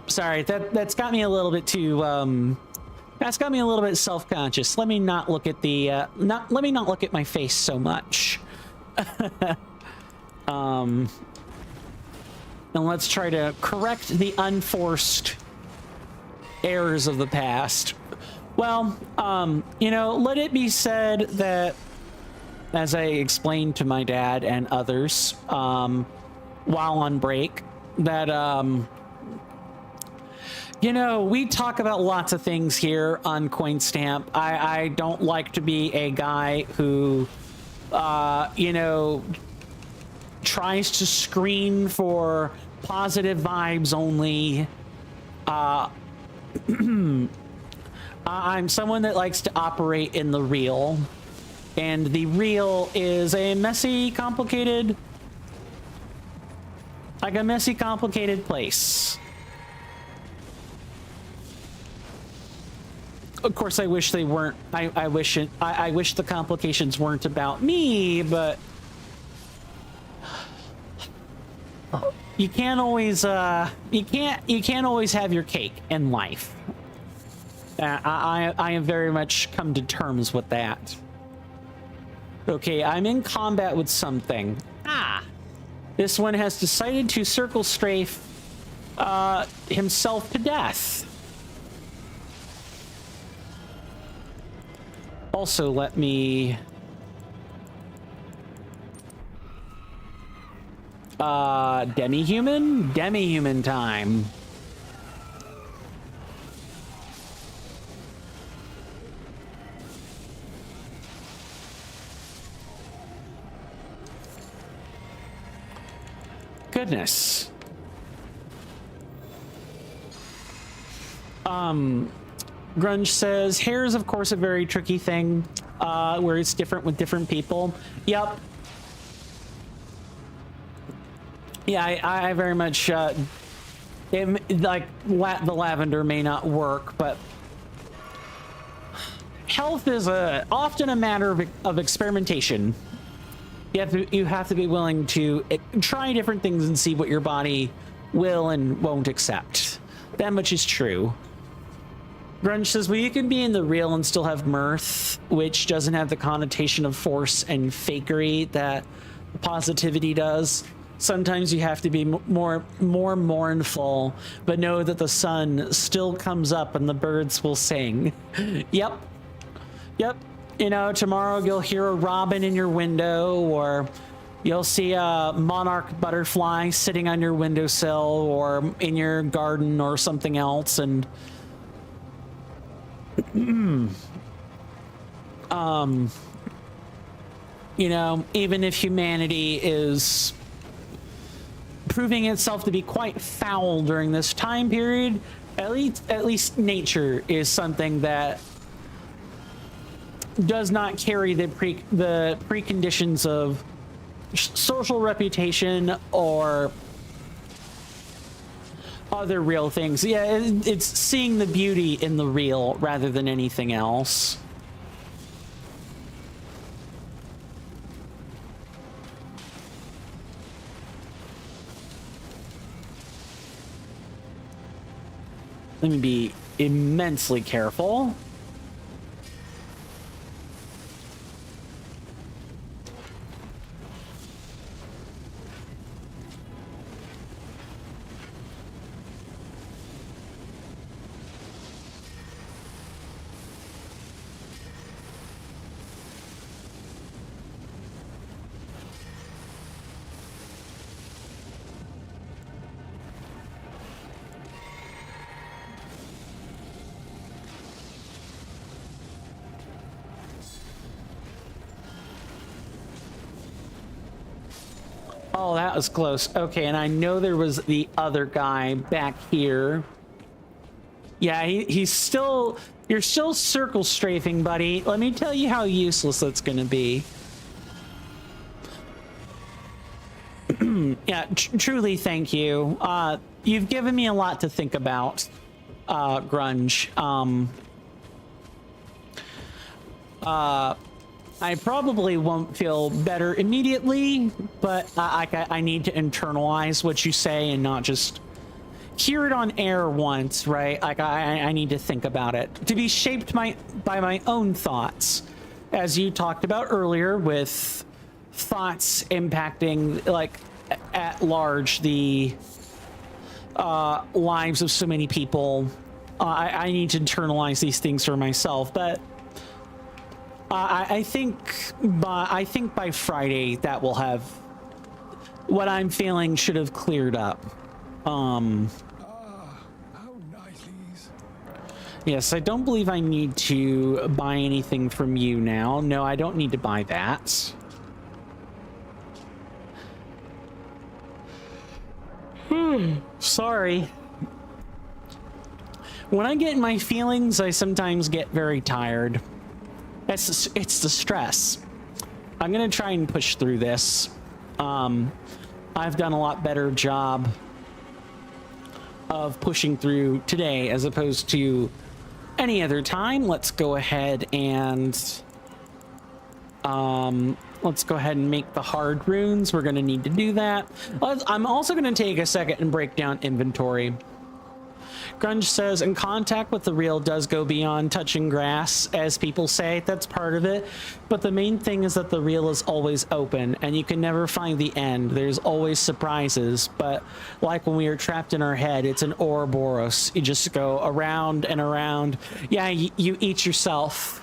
Sorry, that's got me a little bit too that's got me a little bit self-conscious. Let me not look at the let me not look at my face so much. And let's try to correct the unforced errors of the past. Well, you know, let it be said that, as I explained to my dad and others while on break, that you know, we talk about lots of things here on CoinStamp. I don't like to be a guy who, you know, tries to screen for positive vibes only. I'm someone that likes to operate in the real. And the real is a messy, complicated... like a messy, complicated place. Of course, I wish they weren't. I wish the complications weren't about me, but you can't always you can't always have your cake in life. I have very much come to terms with that. Okay, I'm in combat with something. This one has decided to circle strafe himself to death. Also, let me... demi-human? Demi-human time. Goodness. Grunge says, hair is of course a very tricky thing, where it's different with different people. Yep. Yeah, I very much, the lavender may not work, but health is often a matter of experimentation. You have to be willing to try different things and see what your body will and won't accept. That much is true. Grunge says, well, you can be in the real and still have mirth, which doesn't have the connotation of force and fakery that positivity does. Sometimes you have to be more mournful, but know that the sun still comes up and the birds will sing. Yep. You know, tomorrow you'll hear a robin in your window, or you'll see a monarch butterfly sitting on your windowsill or in your garden or something else, and you know, even if humanity is proving itself to be quite foul during this time period, at least nature is something that does not carry the preconditions of social reputation or other real things. Yeah, it's seeing the beauty in the real rather than anything else. Let me be immensely careful. Oh, that was close. Okay, and I know there was the other guy back here. Yeah, he's still... You're still circle strafing, buddy. Let me tell you how useless that's gonna be. Yeah, truly thank you. You've given me a lot to think about, Grunge. I probably won't feel better immediately, but I need to internalize what you say and not just hear it on air once, right? Like I need to think about it, to be shaped by my own thoughts, as you talked about earlier, with thoughts impacting, like, at large the lives of so many people. I need to internalize these things for myself, but I think by Friday that will have, what I'm feeling should have cleared up. How nice. Yes, I don't believe I need to buy anything from you now. No, I don't need to buy that. Sorry. When I get in my feelings, I sometimes get very tired. It's the stress. I'm gonna try and push through this. I've done a lot better job of pushing through today as opposed to any other time. Let's go ahead and make the hard runes. We're gonna need to do that. I'm also gonna take a second and break down inventory. Grunge says, in contact with the real does go beyond touching grass, as people say. That's part of it. But the main thing is that the real is always open, and you can never find the end. There's always surprises. But like when we are trapped in our head, it's an Ouroboros. You just go around and around. Yeah, you eat yourself.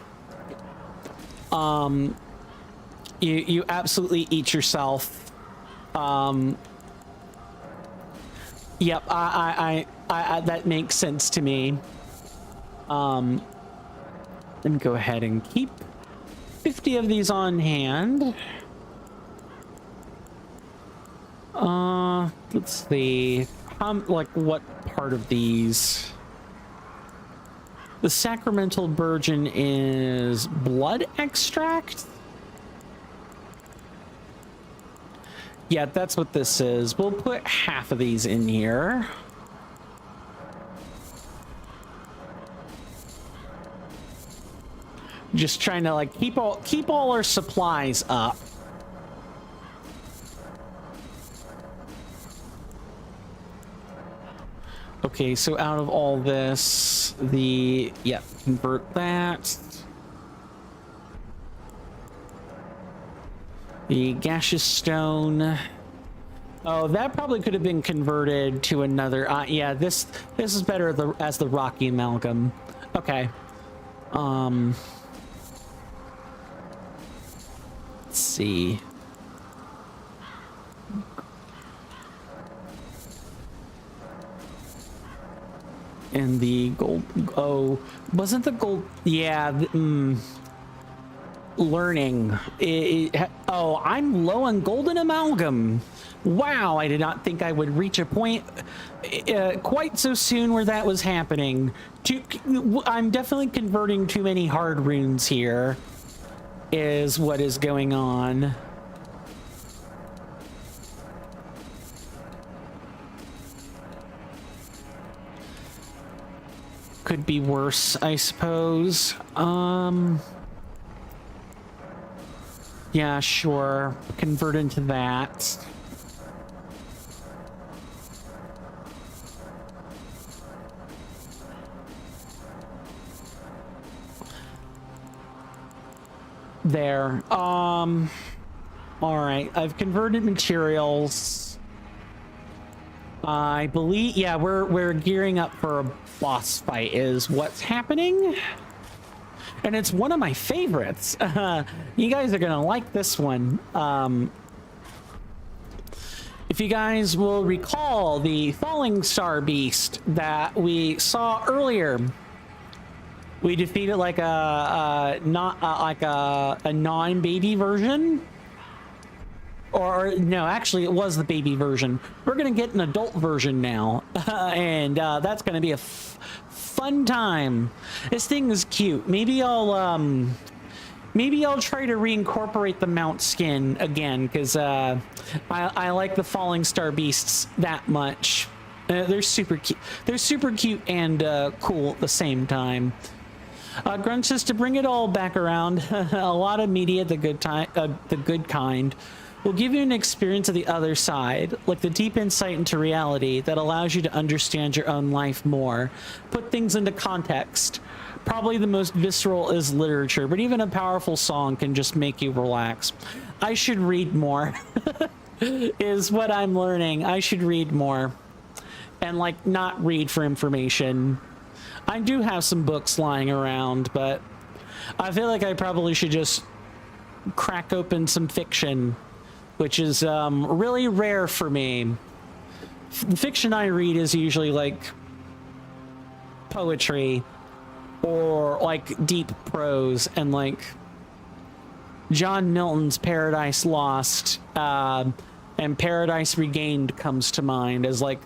You absolutely eat yourself. Yep, I that makes sense to me. Let me go ahead and keep 50 of these on hand. Let's see. Like, what part of these? The sacramental virgin is blood extract? Yeah, that's what this is. We'll put half of these in here. Just trying to like keep all our supplies up. Okay, so out of all this, convert that. The gaseous stone. Oh, that probably could have been converted to another. Yeah, this is better as the rocky amalgam. Okay. Let's see. And the gold. Oh, wasn't the gold? Yeah. Learning. Oh, I'm low on golden amalgam. Wow, I did not think I would reach a point quite so soon where that was happening. I'm definitely converting too many hard runes here, is what is going on. Could be worse, I suppose. Yeah, sure. Convert into that. There. All right. I've converted materials. I believe, yeah, we're gearing up for a boss fight is what's happening. And it's one of my favorites. You guys are gonna like this one. If you guys will recall the falling star beast that we saw earlier, we defeated like a non-baby version. Or no, actually it was the baby version. We're gonna get an adult version now. And that's gonna be a fun time. This thing is cute. Maybe I'll try to reincorporate the mount skin again, because I like the falling star beasts that much. They're super cute. They're super cute and cool at the same time. Grunch says to bring it all back around. A lot of media, the good kind, will give you an experience of the other side, like the deep insight into reality that allows you to understand your own life more, put things into context. Probably the most visceral is literature, but even a powerful song can just make you relax. I should read more, is what I'm learning. I should read more and like not read for information. I do have some books lying around, but I feel like I probably should just crack open some fiction, which is really rare for me. The fiction I read is usually like poetry or like deep prose, and like John Milton's Paradise Lost and Paradise Regained comes to mind as like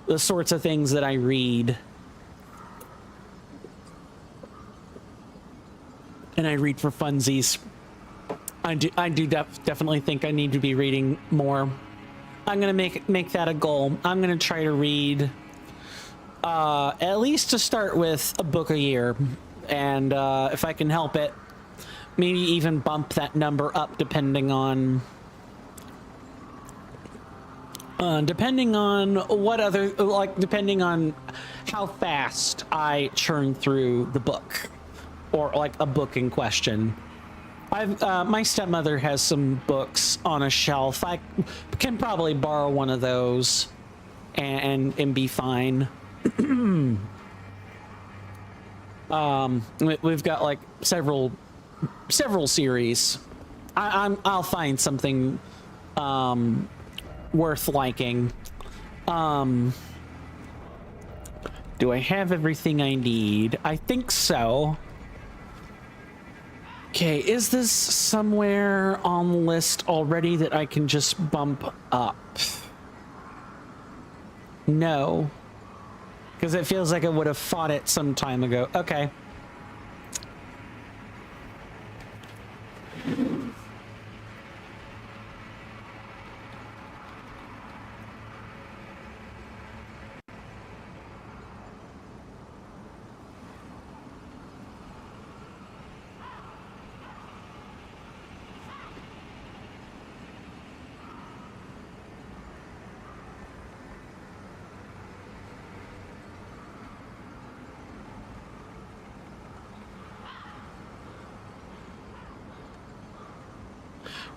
the sorts of things that I read. And I read for funsies. I do definitely think I need to be reading more. I'm gonna make that a goal. I'm gonna try to read at least to start with a book a year, and if I can help it, maybe even bump that number up depending on what other, like depending on how fast I churn through the book, or like a book in question. My stepmother has some books on a shelf. I can probably borrow one of those and be fine. We've got like several series. I'll find something worth liking. Do I have everything I need? I think so. Okay, is this somewhere on the list already that I can just bump up? No. Because it feels like I would have fought it some time ago. Okay.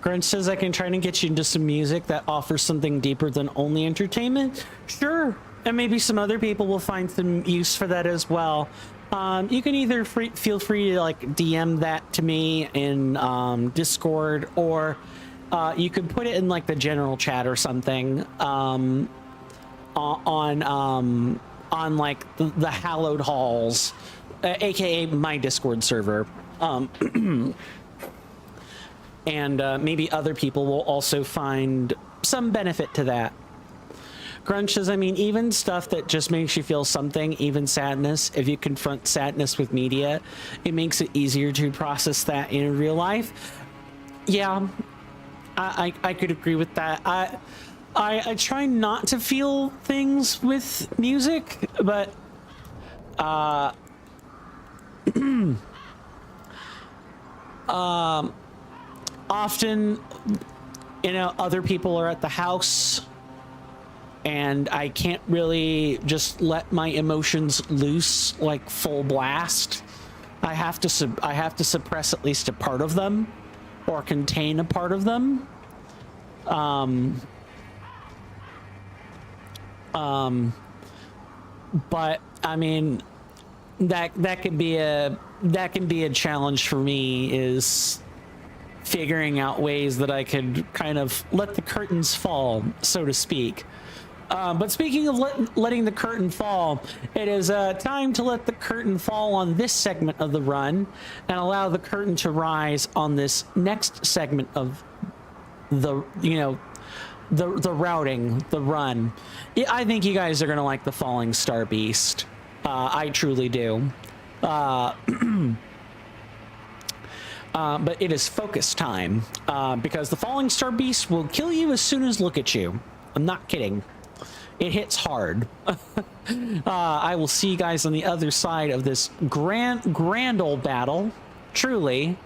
Grunch says I can try to get you into some music that offers something deeper than only entertainment. Sure, and maybe some other people will find some use for that as well. You can either feel free to like DM that to me in Discord, or you could put it in like the general chat or something on like the Hallowed Halls, aka my Discord server. And maybe other people will also find some benefit to that. Grunch says, I mean, even stuff that just makes you feel something, even sadness, if you confront sadness with media, it makes it easier to process that in real life. Yeah, I could agree with that. I try not to feel things with music, but often, you know, other people are at the house and I can't really just let my emotions loose like full blast. I have to suppress at least a part of them, or contain a part of them. But I mean, that can be a challenge for me, is figuring out ways that I could kind of let the curtains fall, so to speak. But speaking of letting the curtain fall, it is time to let the curtain fall on this segment of the run and allow the curtain to rise on this next segment of the, you know, the routing, the run. I think you guys are going to like the Falling Star Beast. I truly do. But it is focus time, because the Falling Star Beast will kill you as soon as look at you. I'm not kidding. It hits hard. I will see you guys on the other side of this grand old battle. Truly.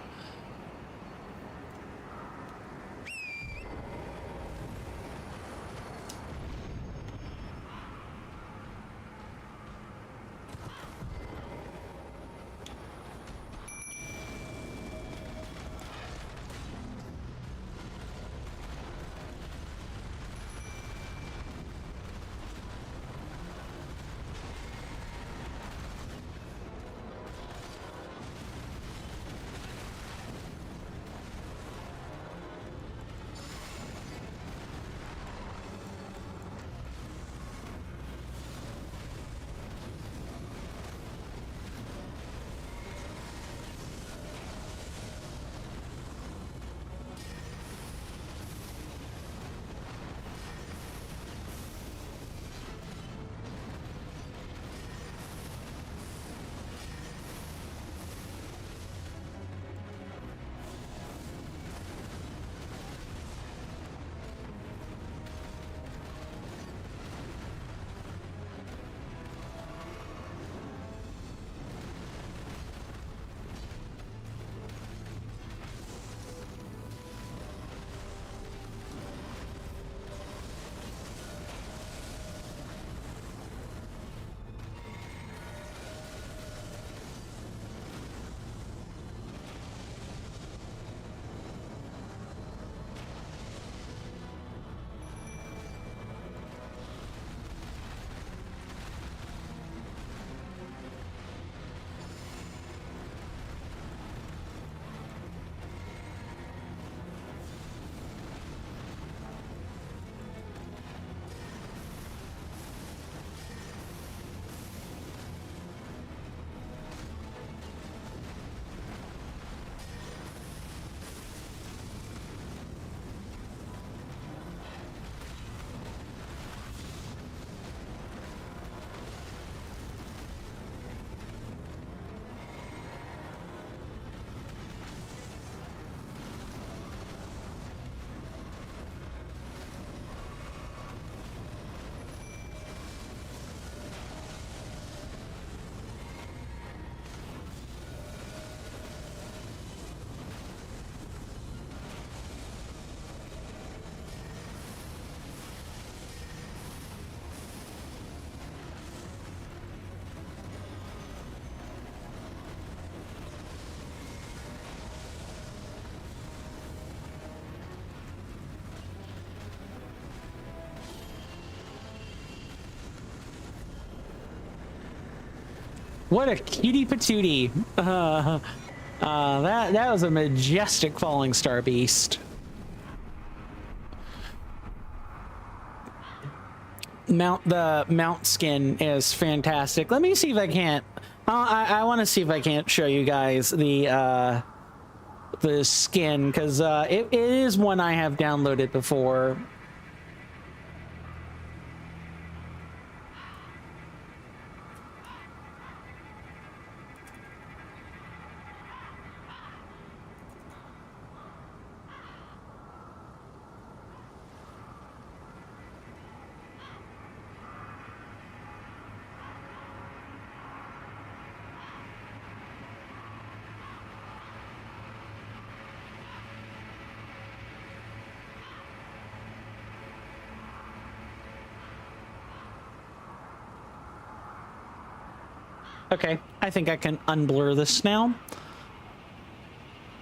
What a cutie patootie. That was a majestic falling star beast. The mount skin is fantastic. Let me see if I can't. I want to see if I can't show you guys the skin, because it is one I have downloaded before. Okay, I think I can unblur this now.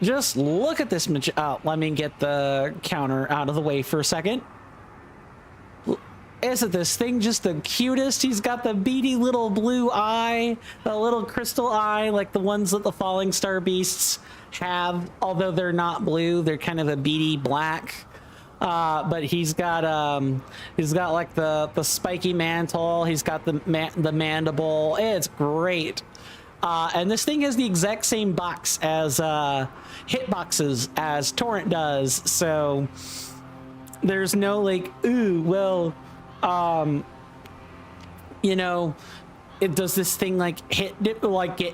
Just look at this. Oh, let me get the counter out of the way for a second. Isn't this thing just the cutest? He's got the beady little blue eye, the little crystal eye, like the ones that the falling star beasts have. Although they're not blue, they're kind of a beady black. But he's got like the spiky mantle. He's got the mandible. It's great. And this thing has the exact same box as hitboxes as Torrent does. So there's no like, ooh, well, you know, does this thing like get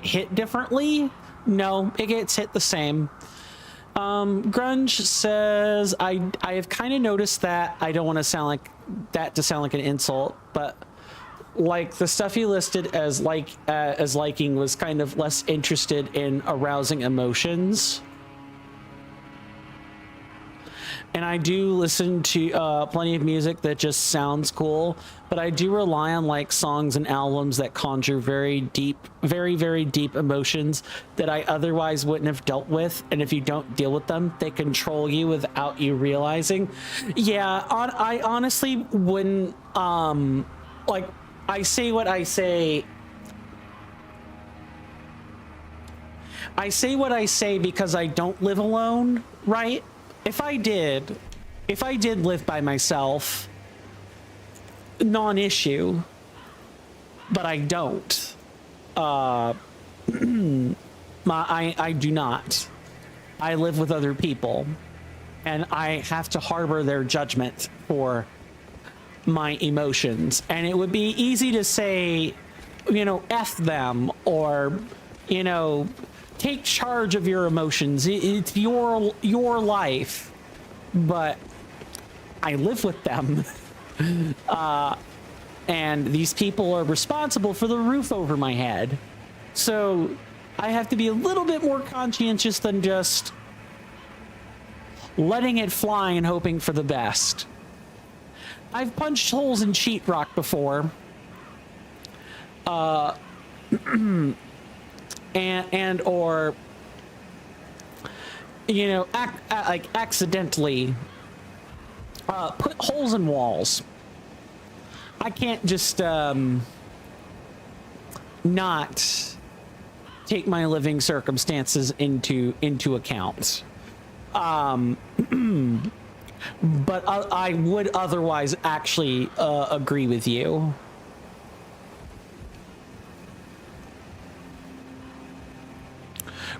hit differently? No, it gets hit the same. Grunge says, I have kind of noticed that. I don't want to sound like that to sound like an insult, but like the stuff you listed as liking was kind of less interested in arousing emotions. And I do listen to plenty of music that just sounds cool, but I do rely on like songs and albums that conjure very deep, very, very deep emotions that I otherwise wouldn't have dealt with. And if you don't deal with them, they control you without you realizing. Yeah, I honestly wouldn't, like, I say what I say. I say what I say because I don't live alone, right? If I did live by myself, non-issue, but I don't. I do not. I live with other people, and I have to harbor their judgment for my emotions. And it would be easy to say, you know, F them, or, you know, take charge of your emotions. It's your life, but I live with them. And these people are responsible for the roof over my head. So I have to be a little bit more conscientious than just letting it fly and hoping for the best. I've punched holes in sheetrock before. And or, you know, like accidentally put holes in walls. I can't just not take my living circumstances into account. But I would otherwise actually agree with you.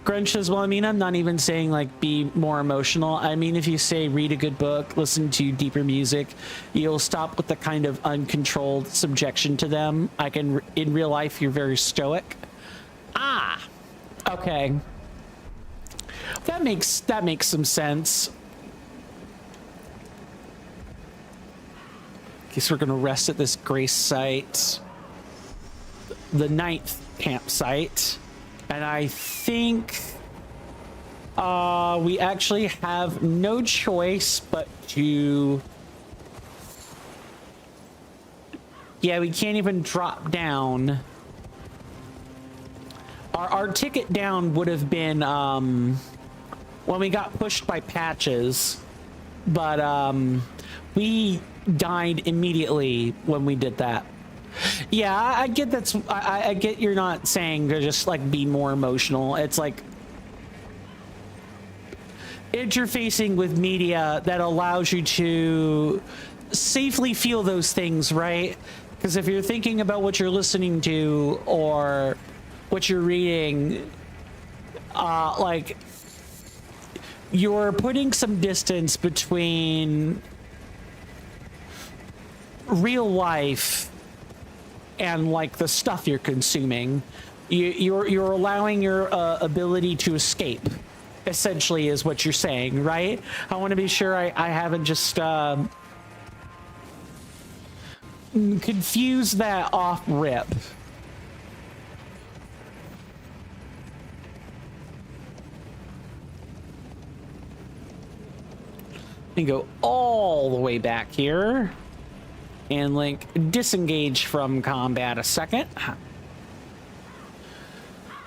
Grunge says, well, I mean, I'm not even saying like be more emotional. I mean, if you say read a good book, listen to deeper music, you'll stop with the kind of uncontrolled subjection to them. In real life, you're very stoic. Ah, okay. That makes some sense. Guess we're gonna rest at this grace site, the 9th campsite. And I think we actually have no choice but to... Yeah, we can't even drop down. Our ticket down would have been when we got pushed by patches. But we died immediately when we did that. Yeah, I get that's I get you're not saying to just like be more emotional. It's like interfacing with media that allows you to safely feel those things, right? Because if you're thinking about what you're listening to or what you're reading, like you're putting some distance between real life and like the stuff you're consuming. You're allowing your ability to escape, essentially, is what you're saying, right? I want to be sure I haven't just confused that off rip. And go all the way back here and like disengage from combat a second.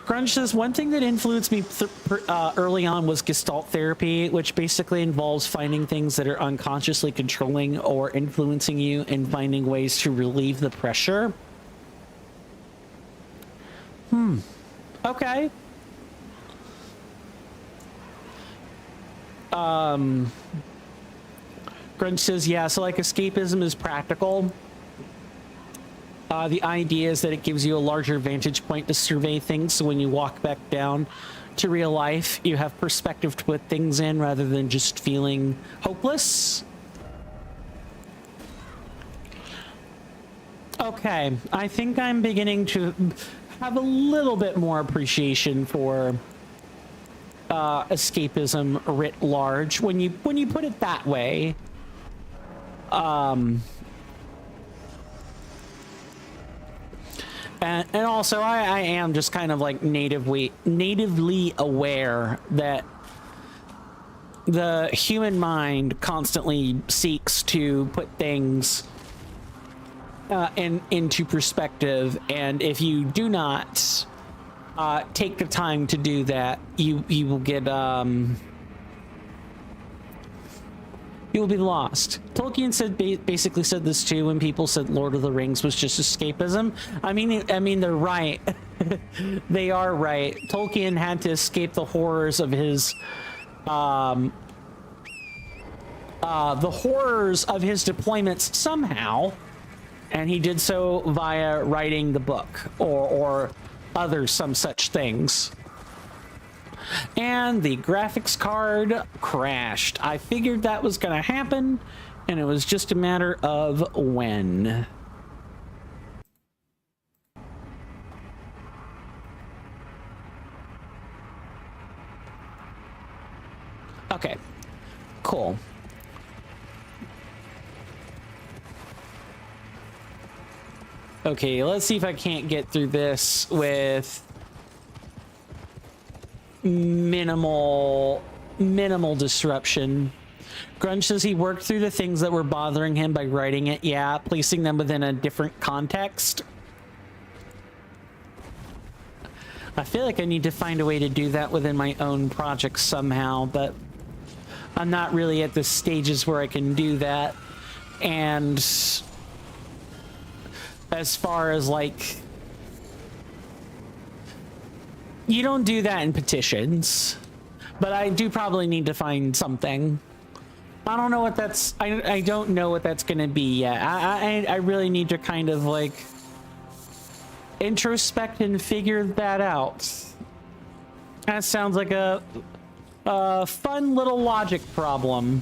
Grunge says, one thing that influenced me early on was Gestalt therapy, which basically involves finding things that are unconsciously controlling or influencing you and finding ways to relieve the pressure. Okay. Grunge says, yeah, so like escapism is practical. The idea is that it gives you a larger vantage point to survey things, so when you walk back down to real life, you have perspective to put things in rather than just feeling hopeless. Okay, I think I'm beginning to have a little bit more appreciation for escapism writ large when you put it that way. And also, I am just kind of like natively aware that the human mind constantly seeks to put things into perspective, and if you do not take the time to do that, you will get you will be lost. Tolkien said basically said this too when people said Lord of the Rings was just escapism. I mean they're right. They are right. Tolkien had to escape the horrors of his deployments somehow, and he did so via writing the book or other some such things. And the graphics card crashed. I figured that was going to happen, and it was just a matter of when. Okay, cool. Okay, let's see if I can't get through this with minimal disruption. Grunge says he worked through the things that were bothering him by writing it. Yeah, placing them within a different context. I feel like I need to find a way to do that within my own project somehow, but I'm not really at the stages where I can do that. And as far as like, you don't do that in petitions, but I do probably need to find something. I don't know what that's, I don't know what that's gonna be yet. I really need to kind of like introspect and figure that out. That sounds like a fun little logic problem.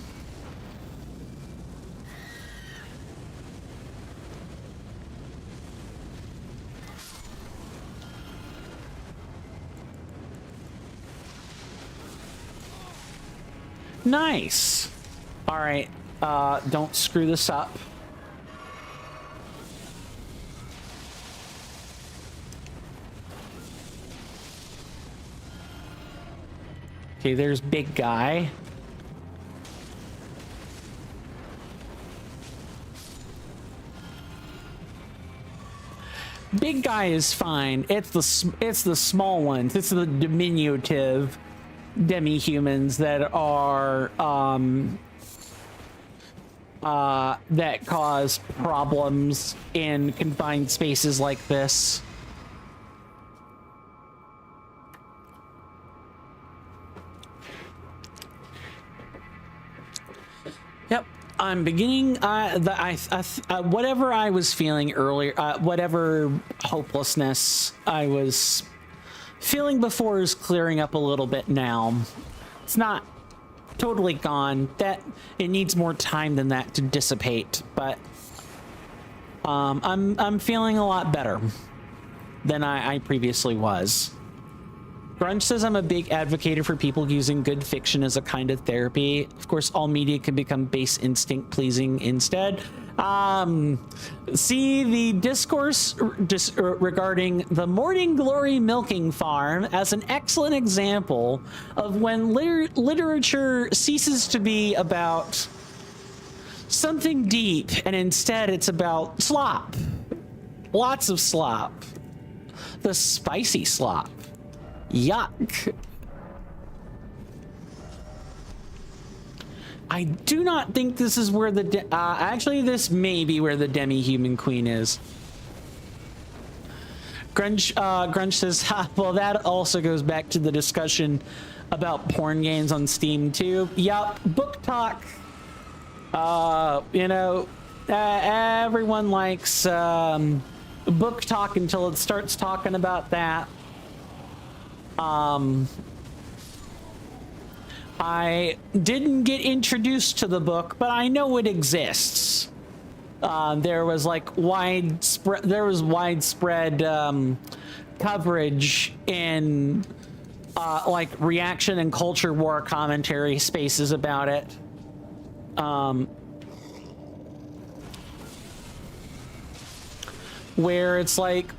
Nice. All right, don't screw this up. Okay, there's big guy. Big guy is fine. It's the small ones. It's the diminutive demi-humans that are that cause problems in confined spaces like this. Yep, I'm beginning. Whatever I was feeling earlier, whatever hopelessness I was feeling before is clearing up a little bit now. It's not totally gone. That it needs more time than that to dissipate, but I'm feeling a lot better than I previously was. Grunge says I'm a big advocate for people using good fiction as a kind of therapy. Of course, all media can become base instinct pleasing instead. See the discourse regarding the Morning Glory milking farm as an excellent example of when literature ceases to be about something deep and instead it's about slop. Lots of slop. The spicy slop. Yuck. I do not think this is where the actually this may be where the demi-human queen is. Grunge says, ha, well, that also goes back to the discussion about porn games on Steam too. Yup, book talk. You know, everyone likes book talk until it starts talking about that. I didn't get introduced to the book, but I know it exists. There was like widespread coverage in like reaction and culture war commentary spaces about it. Where it's like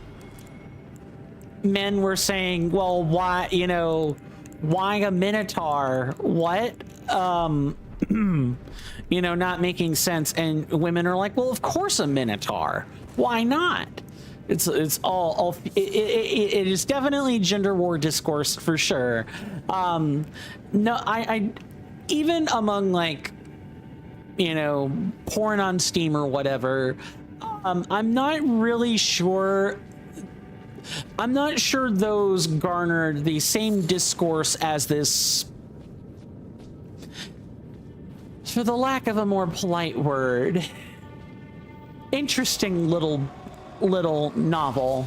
men were saying, well, why, you know, why a minotaur? What? You know, not making sense. And women are like, well, of course a minotaur. Why not? It's all it is definitely gender war discourse for sure. No, I even among like, you know, porn on Steam or whatever, I'm not really sure. I'm not sure those garnered the same discourse as this, for the lack of a more polite word, interesting little novel.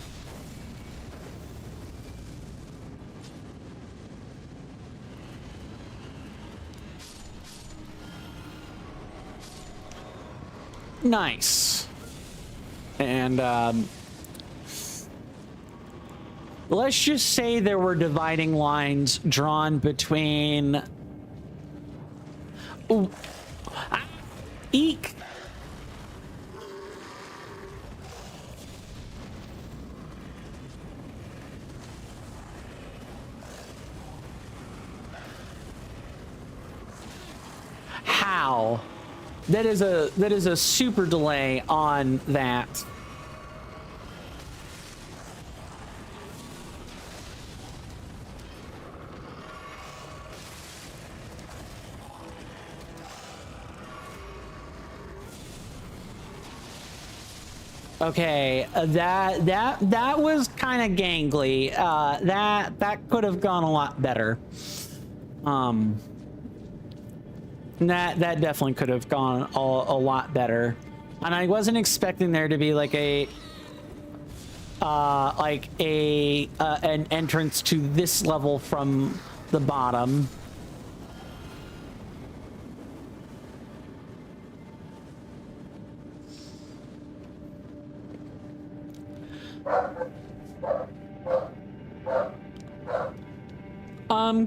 Nice. And let's just say there were dividing lines drawn between eek. How? That is a super delay on that. Okay, that was kind of gangly. That could have gone a lot better. That definitely could have gone a lot better. And I wasn't expecting there to be like an entrance to this level from the bottom.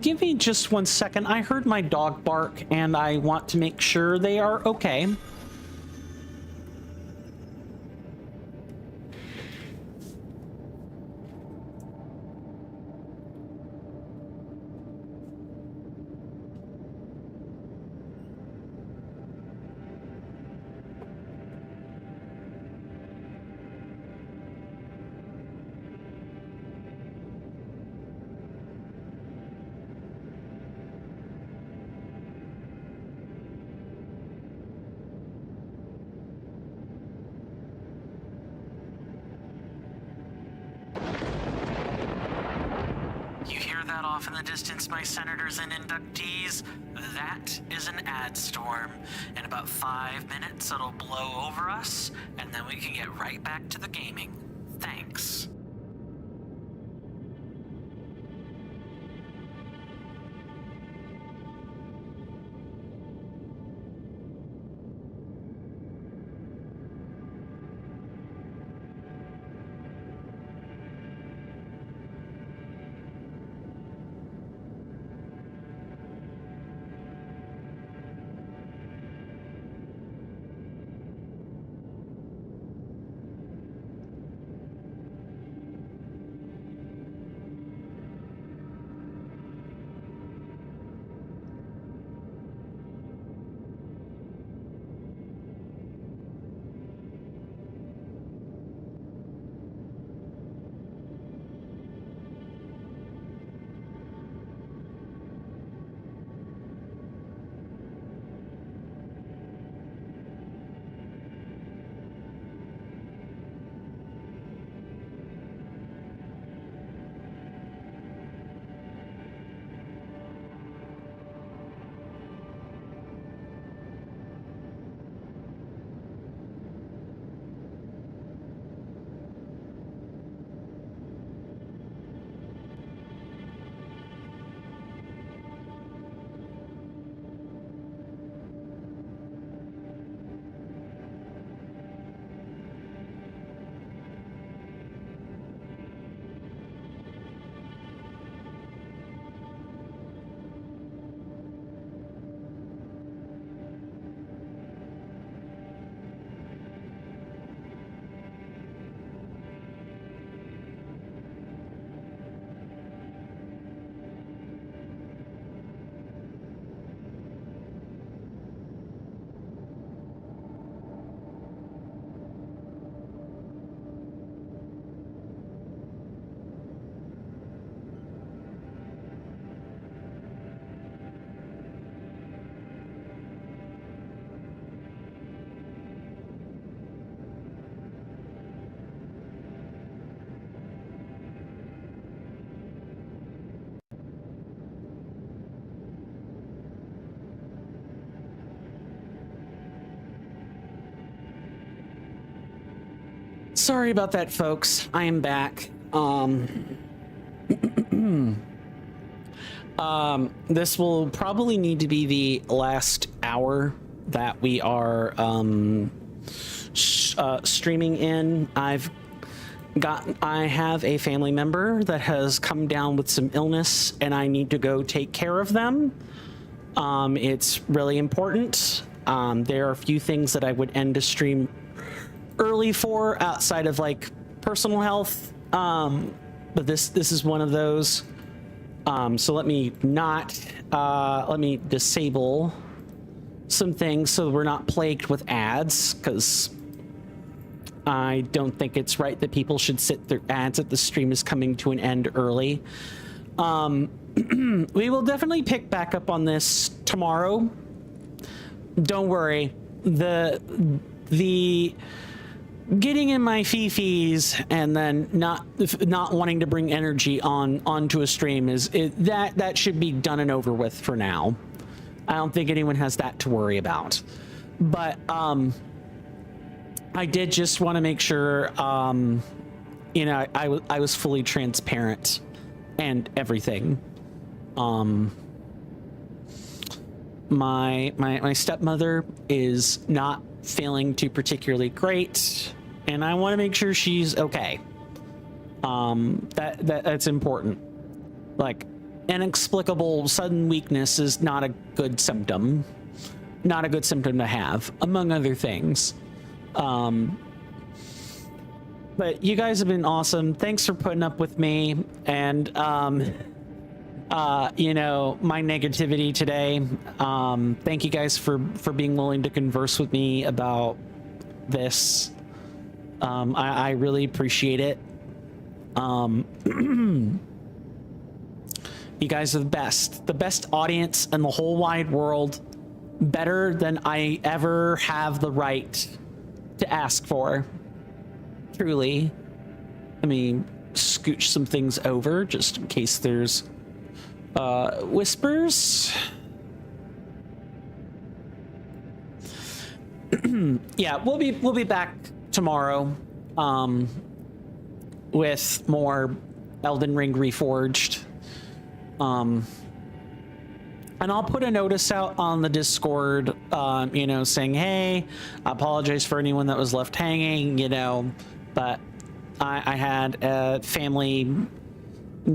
Give me just 1 second. I heard my dog bark and I want to make sure they are okay. that off in the distance, my senators and inductees? That is an ad storm. In about 5 minutes, it'll blow over us, and then we can get right back to the gaming. Thanks. Sorry about that, folks. I am back. This will probably need to be the last hour that we are streaming in. I have a family member that has come down with some illness, and I need to go take care of them. It's really important. There are a few things that I would end a stream early for outside of like personal health, but this is one of those. So let me disable some things so we're not plagued with ads, because I don't think it's right that people should sit through ads that the stream is coming to an end early. We will definitely pick back up on this tomorrow. Don't worry. The getting in my fifis and then not wanting to bring energy onto a stream that should be done and over with for now. I don't think anyone has that to worry about. But I did just want to make sure I was fully transparent and everything. My stepmother is not feeling too particularly great, and I want to make sure she's okay. That's important. Like, inexplicable sudden weakness is not a good symptom. Not a good symptom to have, among other things. But you guys have been awesome. Thanks for putting up with me and my negativity today. Thank you guys for being willing to converse with me about this. I really appreciate it. You guys are the best audience in the whole wide world, better than I ever have the right to ask for. Truly. Let me scooch some things over just in case there's Whispers. Yeah, we'll be back tomorrow with more Elden Ring Reforged. And I'll put a notice out on the Discord, you know, saying, hey, I apologize for anyone that was left hanging, you know, but I had a family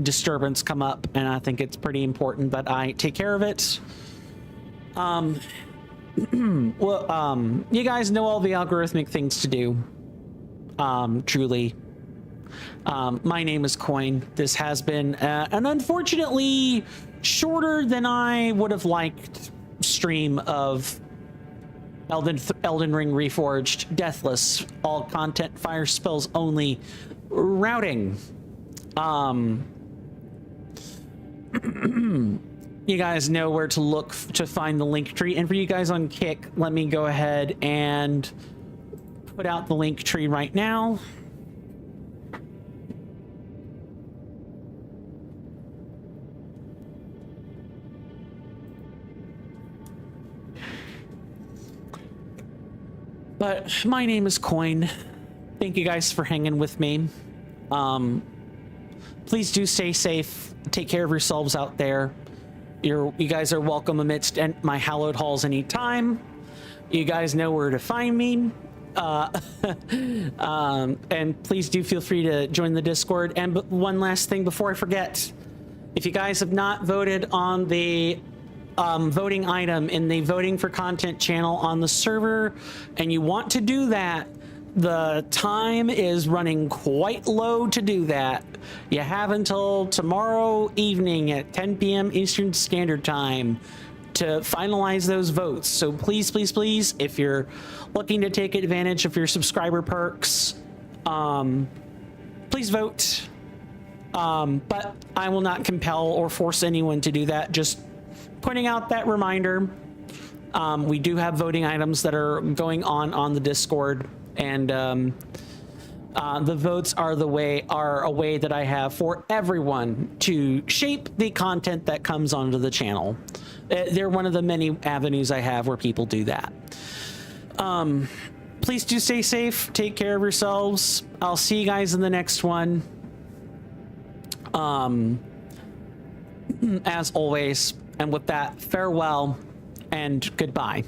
disturbance come up, and I think it's pretty important that I take care of it. Well, you guys know all the algorithmic things to do. Truly. My name is Coin. This has been an unfortunately shorter than I would have liked stream of Elden Ring Reforged, Deathless, all content, fire spells only, routing. You guys know where to look to find the link tree, and for you guys on Kick, let me go ahead and put out the link tree right now. But my name is Coin. Thank you guys for hanging with me. Please do stay safe. Take care of yourselves out there. You guys are welcome amidst my hallowed halls anytime. You guys know where to find me. And please do feel free to join the Discord. And one last thing before I forget, if you guys have not voted on the voting item in the voting for content channel on the server, and you want to do that, the time is running quite low to do that. You have until tomorrow evening at 10 p.m. Eastern Standard Time to finalize those votes. So please, please, please, if you're looking to take advantage of your subscriber perks, please vote. But I will not compel or force anyone to do that. Just pointing out that reminder. We do have voting items that are going on the Discord, and the votes are a way that I have for everyone to shape the content that comes onto the channel. They're one of the many avenues I have where people do that. Please do stay safe. Take care of yourselves. I'll see you guys in the next one. As always. And with that, farewell and goodbye.